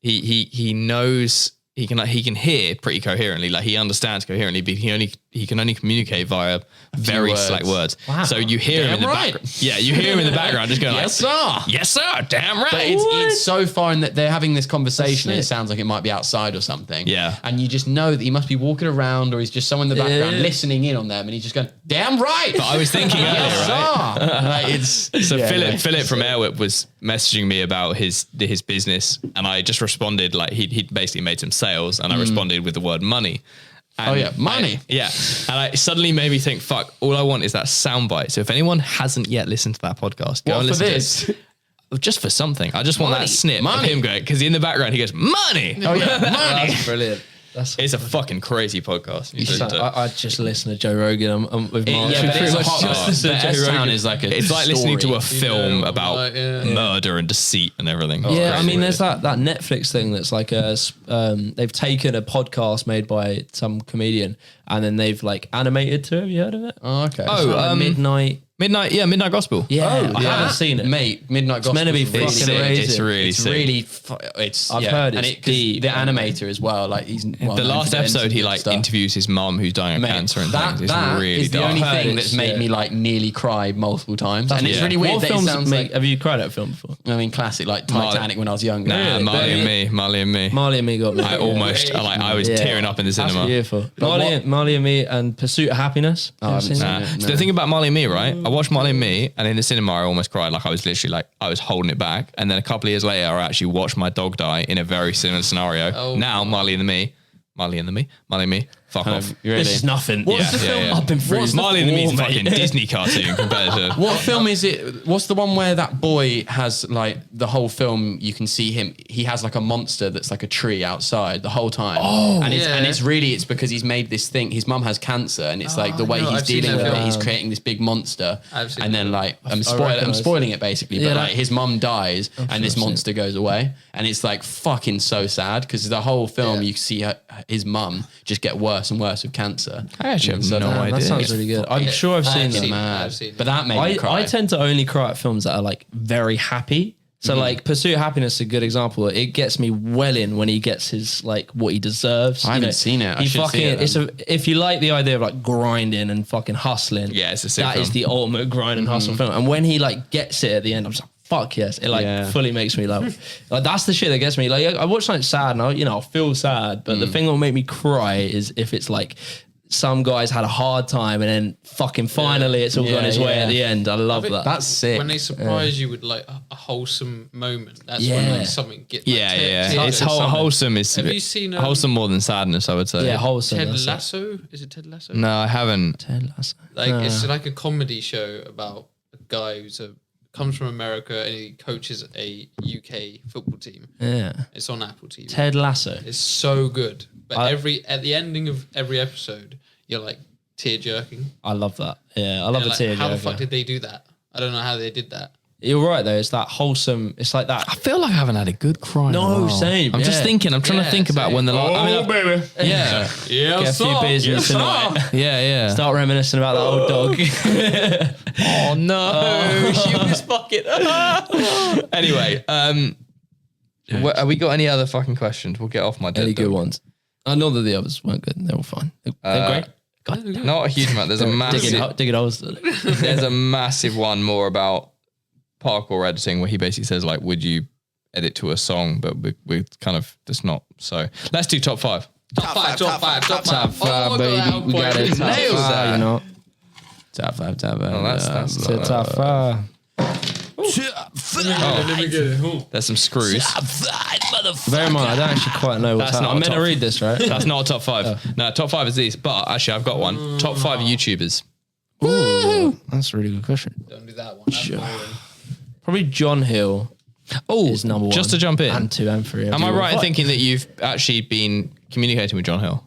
He knows. He can hear pretty coherently, like he understands coherently, but he only he can only communicate via very words. select words. Wow. So you hear him in the Damn right. background. Yeah, you hear him in the background just going Yes, like, sir. yes, sir, damn right. But it's so far in that they're having this conversation. That's It sick. sounds like it might be outside or something. Yeah. And you just know that he must be walking around or he's just someone in the background Yeah. listening in on them and he's just going, damn right. But I was thinking earlier, Yes, right? sir. Like, it's, So yeah, Philip from Airwhip was messaging me about his business, and I just responded like he basically made some sales, and I responded with the word money. And Oh, yeah, money. And I suddenly made me think, fuck, all I want is that soundbite. So if anyone hasn't yet listened to that podcast, go What and for listen this? to it. Just for something. I just want that snip Money. of him going, because in the background he goes, money. Oh, yeah, money. That's brilliant. That's It's a fucking crazy podcast. You should listen to it. I just listen to Joe Rogan. I'm with Mark. Yeah, but Pretty it's a much hot just listen to Joe S-Town Rogan. is like a It's like listening to a story. film Yeah, about like, yeah. murder and deceit and everything. Yeah, I Crazy. mean, there's that Netflix thing that's like they've taken a podcast made by some comedian and then they've like animated to it. Have you heard of it? Oh, okay. Oh, Like Midnight. Midnight Gospel. I haven't seen it. Mate, Midnight Gospel. meant to be It's fucking sick. amazing. It's really It's sick. really, it's. I've yeah. heard and it's 'cause deep. The animator as well, like he's well The known last for episode, he interview like stuff. interviews his mum who's dying of Mate, cancer and that, things. It's that really is the dark. only I've heard thing that's it's, made yeah. me like nearly cry multiple times, and it's yeah. really weird What that it films sounds make? like. Have you cried at a film before? I mean, classic like Titanic when I was younger. Nah, Marley and me. Marley and Me got me. I almost, I was Yeah. tearing up in the That's cinema. beautiful. what- Marley and Me and Pursuit of Happiness. I haven't seen Nah. it, So no. the thing about Marley and Me, right? I watched Marley and Me, and in the cinema, I almost cried. Like I was literally like, I was holding it back. And then a couple of years later, I actually watched my dog die in a very similar scenario. Oh. Now, Marley and Me, fuck off. Really? This is nothing. What's the film? I've been through? Marley and Me is a war, fucking mate. Disney cartoon compared to. What film is it? What's the one where that boy has like the whole film? You can see him. He has like a monster that's like a tree outside the whole time. Oh, and yeah. it's because he's made this thing. His mum has cancer, and it's like the way no, he's I've seen dealing that with it. film. He's creating this big monster, I've seen and that then film. like I'm recognise. spoiling it basically, Yeah, but like- like his mum dies, and this monster goes away, and it's like fucking so sad because the whole film Yeah. you see his mum just get worse and worse with cancer. I actually have So no that- idea. That sounds really good. I'm sure I've seen them. I've seen it. But that made me cry. I tend to only cry at films that are like very happy. So like Pursuit of Happiness is a good example. It gets me well in when he gets his like what he deserves. I haven't seen it. I He should see fucking it if you like the idea of like grinding and fucking hustling, Yeah, it's a sick that is film. the ultimate grind and hustle film. And when he like gets it at the end, I'm just like, fuck yes. It like Yeah. fully makes me like that's the shit that gets me. Like I watch something sad and I'll feel sad, but the thing that will make me cry is if it's like some guys had a hard time and then fucking finally it's all gone his way at the end. I love that. That's sick. When they surprise you with like a wholesome moment, that's Yeah. when like something gets. Like, Yeah. It's something. wholesome. Is Have you seen, wholesome more than sadness? I would say. yeah, wholesome. Ted that's it. Lasso? Is it Ted Lasso? No, I haven't. Ted Lasso. Like it's like a comedy show about a guy comes from America and he coaches a UK football team. Yeah. It's on Apple TV. Ted Lasso. It's so good. But I- at the ending of every episode, you're like tear jerking. I love that. Yeah, I love the Like, tear how the jerker. fuck did they do that? I don't know how they did that. You're right though. It's that wholesome. It's like that. I feel like I haven't had a good cry. in a No, while. same, I'm just yeah. thinking. I'm trying to Yeah, think about same. when the last. I mean, I've- baby. yeah, Yeah, Get a few beers in tonight. yeah. Start reminiscing about that old dog. Oh no, she was fucking. Anyway, have we got any other fucking questions? We'll get off my dead Any good dog. ones? I know that the others weren't good. They're all fine. They're great. Not a huge amount. There's a massive. Digging holes. There's a massive one more about parkour editing where he basically says like, would you edit to a song? But we're kind of just not. So let's do top five. Top five. Top five, Oh, baby. We got it. Top Nails five, that. you know. Top five. Oh, that's So top five. there's some screws. Bear in mind, I don't actually quite know what's That's happening. not I'm a meant to top- read this, right? That's not a top five. No, top five is these. But actually, I've got one. Top five YouTubers. Ooh, that's a really good question. Don't do that one. That's boring. Probably John Hill Oh, is number one. just to jump in. And 2 and 3. Am I right in thinking that you've actually been communicating with John Hill?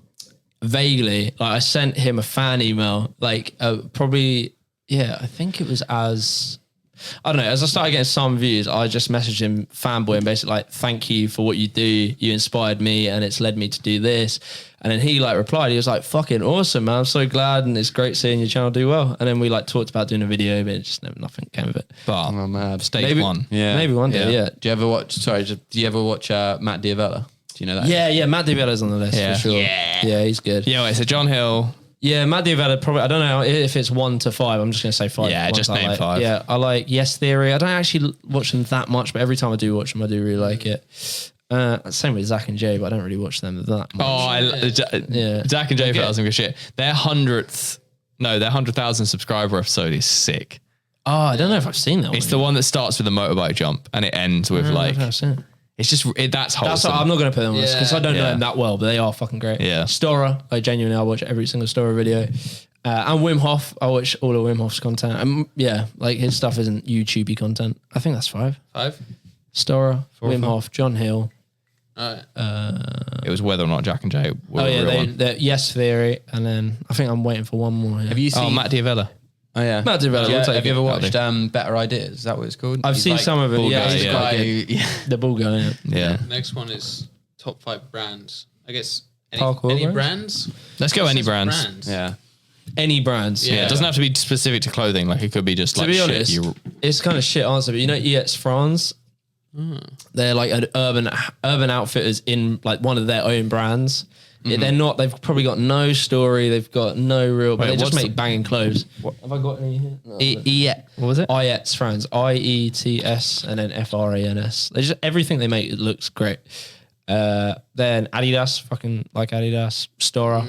Vaguely, like I sent him a fan email, like probably, yeah, I think it was I don't know, as I started getting some views, I just messaged him fanboy and basically like, thank you for what you do. You inspired me and it's led me to do this. And then he like replied, he was like, fucking awesome, man. I'm so glad. And it's great seeing your channel do well. And then we like talked about doing a video, but it just nothing came of it. But Oh, man. stage Maybe- one. Yeah. Maybe one day, yeah. Do you ever watch? Sorry, do you ever watch Matt Diavella? Do you know that? Yeah, Matt DiBella's on the list Yeah. for sure. Yeah, he's good. Yeah, wait, so John Hill. Yeah, Matt Diavella probably. I don't know if it's 1 to 5. I'm just gonna say 5. Yeah, ones just I name like. 5. Yeah, I like Yes Theory. I don't actually watch them that much, but every time I do watch them, I do really like it. Same with Zach and Jay, but I don't really watch them that much. Zach and Jay put out some good shit. Their 100,000 subscriber episode is sick. Oh, I don't know if I've seen that. It's the one that starts with a motorbike jump and it ends with like. I've seen it. It's just that's wholesome. That's what, I'm not going to put them on this because I don't know Yeah. them that well, but they are fucking great. Yeah. Stora, like genuinely, I watch every single Stora video. And Wim Hof, I watch all of Wim Hof's content. And yeah, like his stuff isn't YouTubey content. I think that's 5. 5. Stora, Wim Hof, John Hill. All right. It was whether or not Jack and Jay were Oh a yeah, real one. they Yes Theory, and then I think I'm waiting for one more. Yeah. Have you Oh, seen? Matt Diavella. Oh yeah, Matt Diavella, we'll take have you it. ever watched Better Ideas? Is that what it's called? I've He's seen like some of it. bald Yeah, guy, he's yeah. quite guy good. who, yeah. The ball guy. Yeah. Yeah. Next one is top 5 brands. I guess Parkour any brands? brands? Let's go any Says brands. Yeah. Any brands. Yeah, it doesn't have to be specific to clothing. Like it could be just like To be shit. honest, it's kind of shit answer, but you know EX France? They're like an urban outfitters in like one of their own brands. They're not, they've probably got no story, they've got no real, but Wait, they just what's make banging clothes. Have I got any here? No, What was it? IETS France, IETS and then FRANS. They just, everything they make, it looks great. Then Adidas, fucking like Adidas, Stora.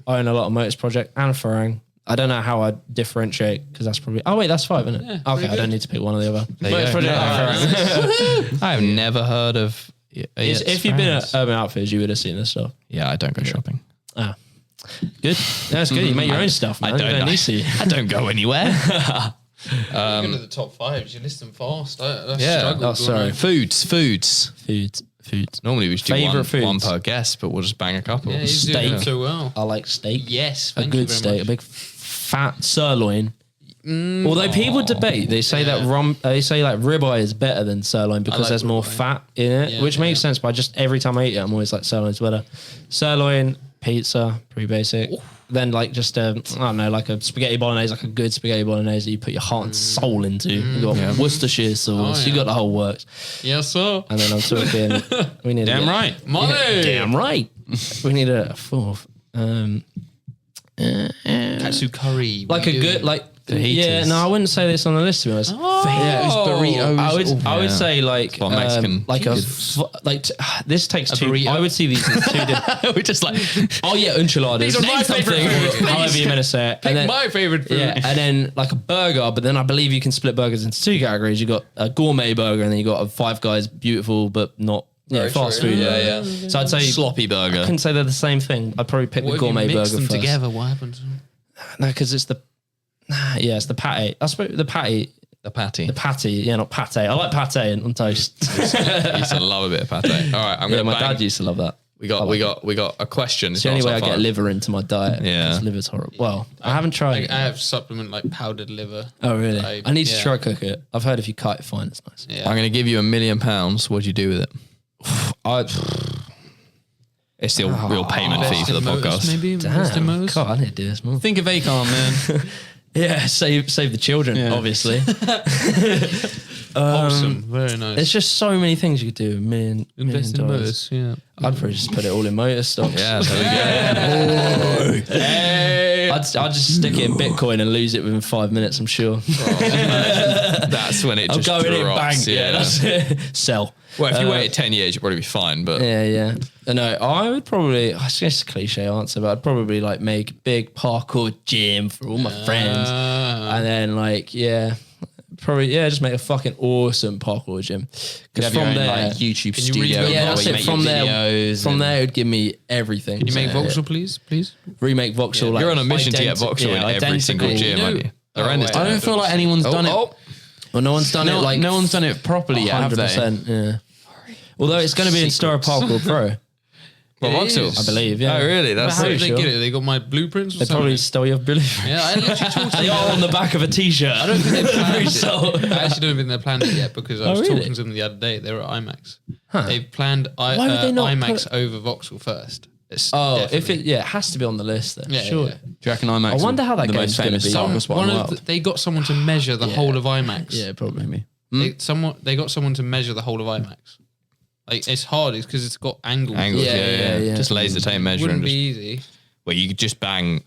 I own a lot of Motors Project and Farang. I don't know how I differentiate because that's probably. Oh wait, that's 5, isn't it? Okay, I don't need to pick one or the other. Motors Project and Farang. I have never heard of. If you've been at Urban Outfitters, you would have seen this stuff. Yeah, I don't go shopping. Ah, good. That's good. You make your own stuff. Man. I don't. You need to. I don't go anywhere. Go to the top 5. You list them fast. I Yeah. struggled. Oh, sorry. Foods. Food. Normally we just do Favourite one foods? per guest, but we'll just bang a couple. Yeah, he's Steak. doing so well. I like steak. Yes, A thank good you very steak, much. a big fat sirloin. Although people debate, they say that they say like ribeye is better than sirloin because like there's more ribeye. fat in it, Yeah, which makes yeah. sense. But I just every time I eat it, I'm always like sirloin's better. Sirloin, pizza, pretty basic. Then like just I don't know, like a spaghetti bolognese, like a good spaghetti bolognese that you put your heart and soul into. You got Worcestershire sauce, you got the whole works. Yes, sir. And then I'm talking, we need Damn to right. Money. damn right. We need a 4th. Katsu curry. Like a good, like, yeah, no, I wouldn't say this on the list to be honest. Yeah, it was burritos. I would say like, what Mexican like this takes 2. burrito? I would see these as 2 different. We're just like, Oh yeah, enchiladas. These are my favourite foods, please. However you're gonna say it. Pick my favourite food. Yeah, and then like a burger, but then I believe you can split burgers into 2 categories. You got a gourmet burger, and then you got a Five Guys beautiful but not fast true. food. yeah. So I'd say sloppy burger. I couldn't say they're the same thing. I'd probably pick What the if you gourmet mix burger them first. together? What happens? No, because it's the it's the patty. I suppose the patty. The patty. The patty, yeah, not pate. I like pate on toast. I used to love a bit of pate. All right, I'm Yeah, gonna. my bang. dad used to love that. We got a question. It's the only way I get liver into my diet. Yeah. because liver's horrible. Well, I haven't tried it. I have supplement like powdered liver. Oh, really? I need to yeah. try cook it. I've heard if you cut it fine, it's nice. Yeah. I'm gonna give you £1 million. What'd you do with it? It's still real payment fee for the podcast. Maybe invest in Damn, Motors. God, I need to do this more. Think of Acon, man. Yeah, save the children, obviously. Wholesome. Very nice. There's just so many things you could do. $1 Invest in million. Motors. Yeah. I'd probably just put it all in motor stocks. Yeah, there we go. I'd just stick it in Bitcoin and lose it within 5 minutes, I'm sure. That's when it I'll just go in drops. bang. Yeah, that's it. Sell. Well, if you waited 10 years, you'd probably be fine. But Yeah. No, I would probably, it's just a cliche answer, but I'd probably like make a big parkour gym for all my friends. And then just make a fucking awesome parkour gym. Because From from there, like YouTube you studio. read- yeah, where that's you it. make From your there, videos from and- there, it would give me everything. Can you make So, Vauxhall, please? remake Vauxhall. Like, you're on a mission to get identi- Vauxhall in every identical. single gym, aren't you? Horrendous. I don't feel like anyone's done it. Well, no one's done it like no one's done it properly yet, have they? 100%. Yeah. Although it's going to be in Stora Parkour Pro, Well, Vauxhall, I believe. Yeah. Oh, really? That's How did pretty they sure. get it? They got my blueprints or They something? probably stole your belief. Yeah, I literally talked to They them. are on the back of a t-shirt. I don't think they planned it. So- I actually don't think they planned it yet because I was really? talking to them the other day. They were at IMAX. They planned Why would they not IMAX put- over Vauxhall first. It's Oh, if definitely- it has to be on the list then. Yeah, sure. yeah. Do you reckon IMAX? I wonder how that the game's most gonna famous be. soccer spot in the world? they got someone to measure the whole of IMAX. Yeah, probably. Maybe. They got someone to measure the whole of IMAX. Like it's hard, it's because it's got angles. Angles, Yeah, yeah. yeah. Just laser tape measure Wouldn't and be just, easy. well, you could just bang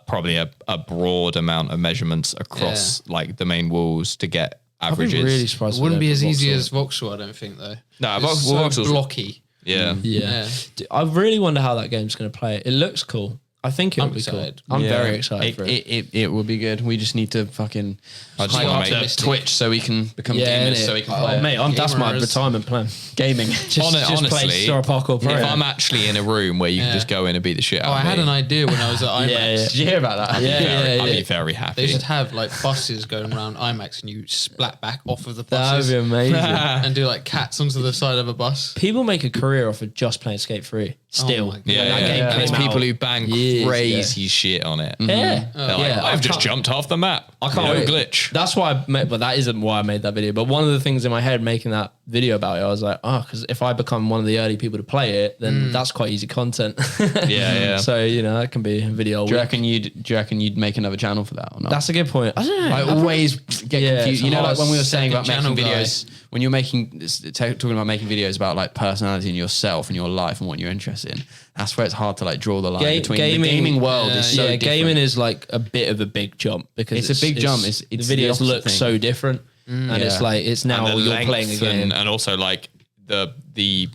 probably a broad amount of measurements across like the main walls to get averages. I'd be really surprised. It wouldn't be as easy as Voxel, I don't think, though. No, It's so Voxel's blocky. Yeah. Yeah. I really wonder how that game's going to play. It looks cool. I think it'll I'm be excited. cool. I'm very excited for it. It will be good. We just need to fucking I just hype wanna up make- to Twitch so we can become gamers, so we can play it. Mate, that's my Gamers. retirement plan. Gaming. Just Honestly, play Star Parkour Pro. if I'm actually in a room where you can just go in and beat the shit out Oh, of I me, had an idea when I was at IMAX. Yeah. Did you hear about that? I'd be very happy. They should have like buses going around IMAX and you splat back off of the That would buses be amazing. and do like cats onto the side of a bus. People make a career off of just playing Skate 3. Still. my God. Yeah, That yeah. game And there's came people out who bang years crazy shit on it. Yeah. They're like, I've just jumped off the map. I can't no wait. glitch. That's why I made, but that isn't why I made that video. But one of the things in my head making that video about it, I was like, because if I become one of the early people to play it, then that's quite easy content. Yeah. So, that can be a video. Do you reckon you'd make another channel for that or not? That's a good point. I don't know. I always get Yeah, confused. it's You know, hard. like when we were saying about Second making channel videos, when you're talking about making videos about like personality and yourself and your life and what you're interested in, that's where it's hard to like draw the line between the gaming world is so different. gaming is like a bit of a big jump because It's a big jump. It's the the videos opposite look thing. so different, and it's like it's now And the you're playing a length game. and also like the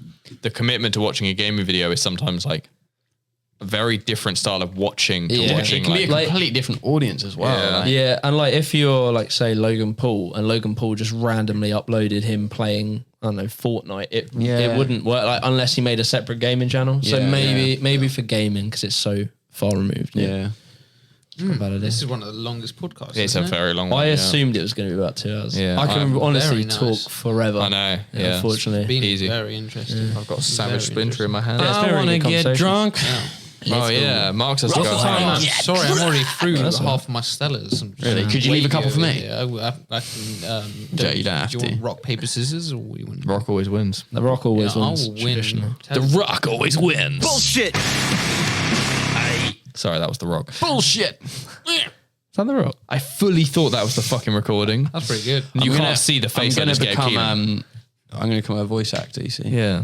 commitment to watching a gaming video is sometimes like a very different style of watching to Yeah. watching It can be a like, completely different audience as well. Yeah. like- Yeah, and like if you're like say Logan Paul and Logan Paul just randomly uploaded him playing I don't know Fortnite, it wouldn't work like unless he made a separate gaming channel. So Yeah, maybe for gaming because it's so far removed. Yeah. Not a bad idea. This is one of the longest podcasts. it's a isn't it? very long one. I yeah. assumed it was going to be about 2 hours. Yeah. I can I'm honestly very talk nice. forever. I know. Yeah. Unfortunately. Been Easy. very interesting. I've got a sandwich Very splinter in my hand. Yeah, it's been a really good conversation. drunk. Oh yeah, Mark's has to What's go the time? home. I'm sorry, I'm already through half of my Stellas. Really? Could you leave a couple for me? Yeah, I can. Joe, you don't have do you want to. rock, paper, scissors, or we want? Rock always wins. The Rock always Yeah, wins. I'll win. Traditional. The Rock always wins. Bullshit. Sorry, that was the Rock. Bullshit. Is that The Rock? I fully thought that was the fucking recording. That's pretty good. You I'm can't gonna- see the face. I'm I going just to gave become. Keelan. I'm going to become a voice actor. You see. Yeah,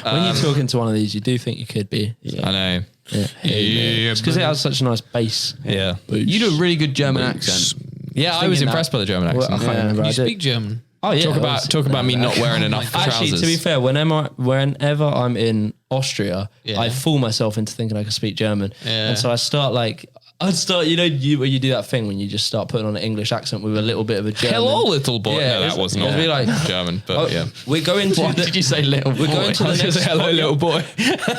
When you're talking to one of these, you do think you could be. I know. Yeah. It's because it has such a nice bass. Yeah, You do a really good German accent. yeah. I was Thinking impressed by the German Well, I accent. can't remember. You I did. speak German. Oh yeah. Talk about me not wearing enough Actually, trousers. to be fair, whenever I'm in Austria, Yeah. I fool myself into thinking I can speak German, Yeah. and so I'd start, where you do that thing when you just start putting on an English accent with a little bit of a German. Hello, little boy. Yeah, no, that it's- was it'd not be like- German, but Oh, yeah. We're going to. What did you say, little boy? We're going to I the was gonna next. say hello, little boy.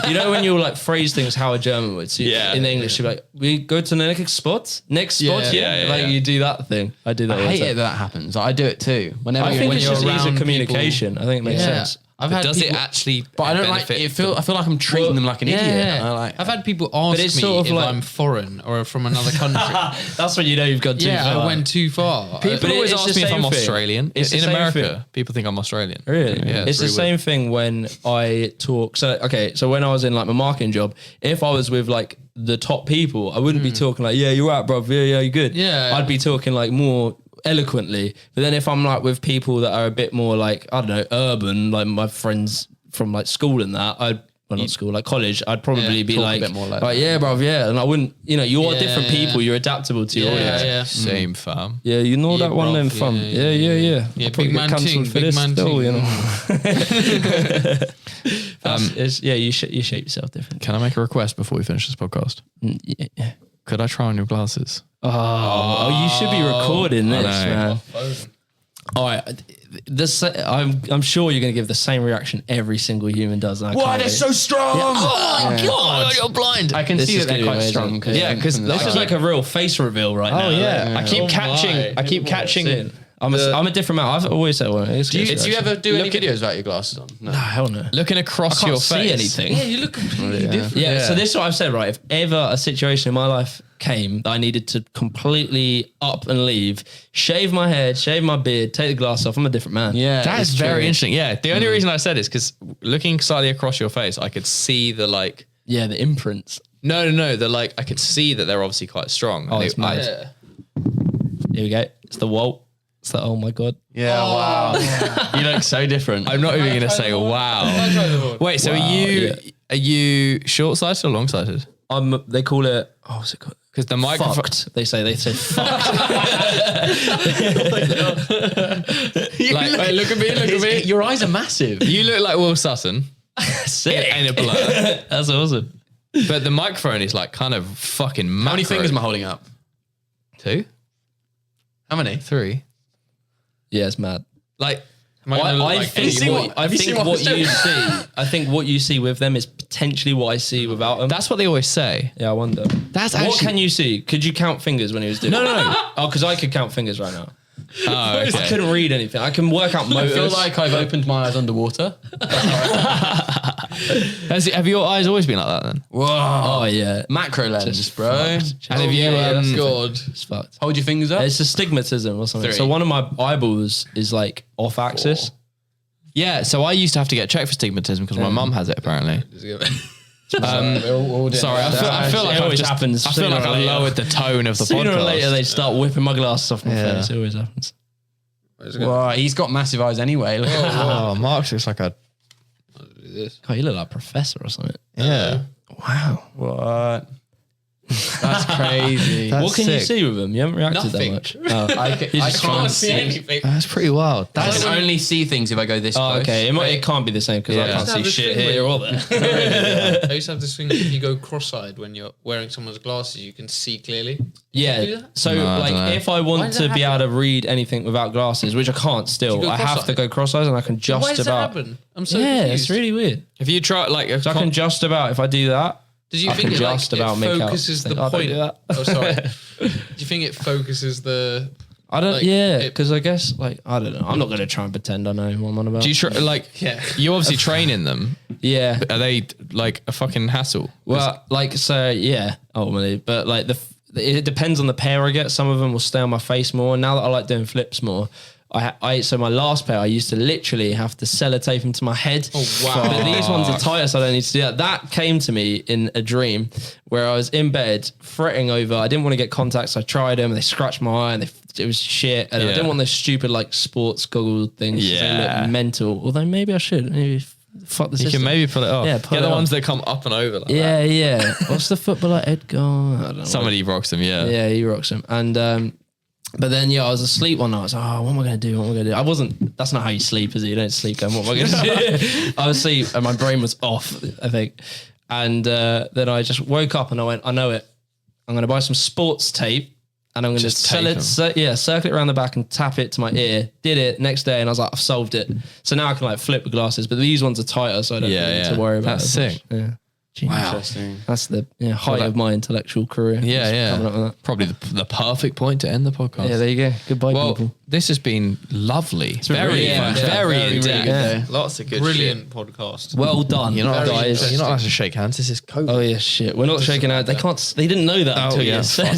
You know when you like phrase things how a German would. So Yeah. in English, you're like, we go to the next spot. Next spot. Yeah. Yeah. Yeah, Like yeah. you do that thing. I do that. I all the hate time. it that happens. I do it too. Whenever I think when it's you're just ease around of communication. I think it makes Yeah. sense. I've had Does it people, actually? But I don't like benefit it. I feel like I'm treating them like an idiot. Yeah, I like. I've had people ask it's me sort of if like- I'm foreign or from another country. That's when you know you've gone too yeah, far. I went too far. People But always it's ask the me if same I'm thing. Australian. It's the in same America, thing. people think I'm Australian. Really? Yeah, it's the really same thing when I talk. So when I was in like my marketing job, if I was with like the top people, I wouldn't be talking like, yeah, you're right, bro. Yeah, you're good. Yeah. I'd be talking like more eloquently. But then if I'm like with people that are a bit more like, I don't know, urban, like my friends from like school and that, not school, like college, I'd probably be talk a like, bit more like right, yeah, bro, yeah. And I wouldn't, you're Yeah, different people, you're adaptable to your audience. yeah. Same fam. Yeah, you know Yeah, that one bruv, then fun. yeah, Yeah. Yeah, I'll probably big man get cancelled ting, for big this man still, ting. you know. You shape yourself different. Can I make a request before we finish this podcast? Yeah. Could I try on your glasses? Oh, you should be recording this, know. man. All right, I'm sure you're going to give the same reaction every single human does. And I can't wait. strong? Oh God, you're blind. I can This see is that they're gonna be quite amazing. strong. Yeah, 'cause This is like a real face reveal right now. I keep Oh catching. my. I keep catching. I'm a different man. I've always said one. Do you ever do any videos without your glasses on? No. Hell no. Looking across I can't your see face. anything. Yeah, you look completely different. Yeah, so this is what I've said, right? If ever a situation in my life came that I needed to completely up and leave, shave my head, shave my beard, take the glass off, I'm a different man. Yeah, That is it's very true. interesting. Yeah, the only reason I said is because looking slightly across your face, I could see the like. Yeah, the imprints. No. The like. I could see that they're obviously quite strong. Oh, And it's it- mad. Here we go. It's the Walt. It's the, oh my God. Yeah, wow. You look so different. I'm not even going to say wow. Wait, so Wow, are you short sighted or long sighted? they call it. Oh, what's it called? Because the microphone. Fucked. They say fucked. Wait, look at me. Your eyes are massive. You look like Will Sutton. Sick. In a blur. That's awesome. But the microphone is like kind of fucking macro. How many fingers am I holding up? 2? How many? 3? Yeah, it's mad. Like, I think what you see with them is potentially what I see without them. that's what they always say. Yeah, I wonder. That's What actually. can you see? Could you count fingers when he was doing No. Oh, because I could count fingers right now. Oh, I okay. couldn't read anything. I can work out I motors. feel like I've opened my eyes underwater. Have your eyes always been like that then? Whoa. Oh, yeah. Macro lens, bro. And have you? God. It's fucked. Hold your fingers up. It's astigmatism or something. 3. So one of my eyeballs is like off axis. Yeah. So I used to have to get checked for stigmatism because my mum has it apparently. Sorry, I feel like It always I've happens I feel sooner like or I later. lowered the tone of the Sooner podcast. or later, they start whipping my glasses off my Yeah. face. It always happens. Whoa, he's got massive eyes anyway. Look at that. Oh, Mark's looks like a God, you look like a professor or something. yeah. Wow. What? That's crazy. That's What can you sick. see with them? You haven't reacted Nothing. that much. Oh, I just can't see see. anything. That's pretty wild. I That's can only see things if I go this oh close. okay. It can't be the same because I Yeah. can't Just see have this shit thing here where or there. I used to have this thing. If you go cross-eyed when you're wearing someone's glasses, you can see clearly. Do Yeah. that? So No, I like, dunno. if I Why want does to that be able happen? to read anything without glasses, which I can't Do still, you go I have to cross-eyed? go cross-eyed, and I can Why just does that about. happen? I'm so Yeah, confused. it's really weird. if you try like So I can just about if I do that. Did you I think can it, just like, about it make out. focuses the I don't point? do that. Oh, sorry. Do you think it focuses the? I don't. Like, yeah, it- because I guess like I don't know. I'm not going to try and pretend I know what I'm on about. do you like Yeah. you obviously train in them. yeah. Are they like a fucking hassle? Well, like so, yeah, ultimately, but like it depends on the pair I get. Some of them will stay on my face more. Now that I like doing flips more, so my last pair I used to literally have to sellotape them to my head. Oh, wow. But these ones are tighter, so I don't need to do that. That came to me in a dream where I was in bed fretting over. I didn't want to get contacts. So I tried them. And they scratched my eye, and it was shit. And I Yeah. didn't want those stupid like sports goggle things. 'Cause they Yeah. look mental. Although maybe I should. Maybe fuck the You system. can maybe pull it off. Yeah, Get pull the it ones off. that come up and over. Like Yeah, yeah. What's the footballer Edgar? I don't know. Somebody rocks them. Yeah. Yeah, he rocks him. And but then I was asleep one night. I was like, oh, what am I gonna do? What am I gonna do? I wasn't. That's not how you sleep, is it? You don't sleep going, what am I gonna do? I was asleep and my brain was off, I think. And then I just woke up and I went, I know it. I'm gonna buy some sports tape. And I'm going to Just sell tape it, 'em. circle it around the back and tap it to my ear. Did it next day, and I was like, I've solved it. So now I can like flip the glasses, but these ones are tighter, so I don't Yeah, really need yeah. to worry about That's it as sick. much. Yeah. Genius. Interesting. That's the height of my intellectual career. Yeah, Just coming up with yeah. that. Probably the perfect point to end the podcast. Yeah, there you go. Goodbye, well, people. this has been lovely. really Very, fun. very Very in good depth. day. Lots of good Brilliant podcast. Well done, You're not, guys. you're not allowed to shake hands. This is COVID. Oh yeah, shit. We're not shaking out. They can't. They didn't know that until yeah, you said.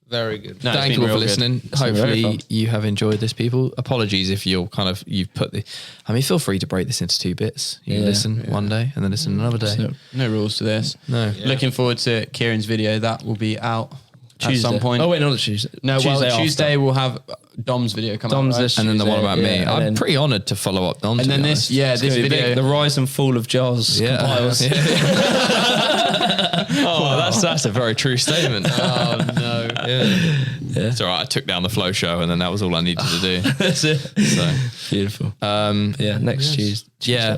Very good. No, it's Thank been you all for real good. listening. been very Hopefully fun. you have enjoyed this, people. Apologies if you've put the. I mean, feel free to break this into 2 bits. You can Yeah. listen one day and then listen another day. So, No rules to this. No. Looking forward to Kieren's video. That will be out at some point. Oh wait, not Tuesday. No, Tuesday well, after. Tuesday we'll have Dom's video come Dom's out. this Right? And then the one Tuesday, about me. yeah, and I'm then- pretty honoured to follow up Don. And to then be this, honest. yeah, It's this gonna be video. big. The rise and fall of Giles Yeah. compiles. Oh, that's a very true statement. Oh no. It's all right. I took down the flow show, and then that was all I needed to do. That's it. So, Beautiful. Yeah, next Tuesday. yeah.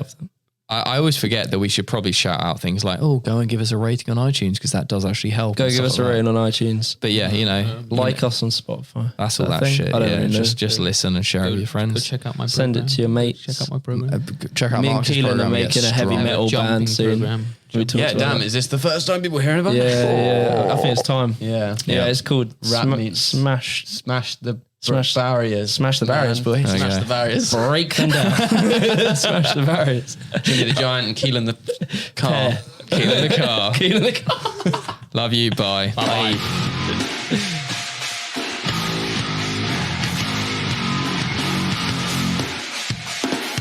I always forget that we should probably shout out things like, "Oh, go and give us a rating on iTunes," because that does actually help. Go and give stuff us a like that. rating on iTunes. But yeah, Like us on Spotify. that's all Is that a thing? shit. I don't Yeah, really know. just listen and share it with your Go friends. check out my Send program. it to your mates. Check out my program. Check out Me and Mark's Kelan are program. making a heavy Strong. metal Jumping band soon. program. We talked Yeah, about damn. that. Is this the first time people hearing about it? Yeah. I think it's time. Yeah. Yeah, it's called Rap meets- Smash Smash the Smash- barriers. Smash the barriers, Man. boy. Smash Okay. the barriers. Break them down. Smash the barriers. Jimmy the Giant and Keelan the car. Keep in the car. Keep in the car. Love you. Bye. Bye.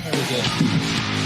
Very good.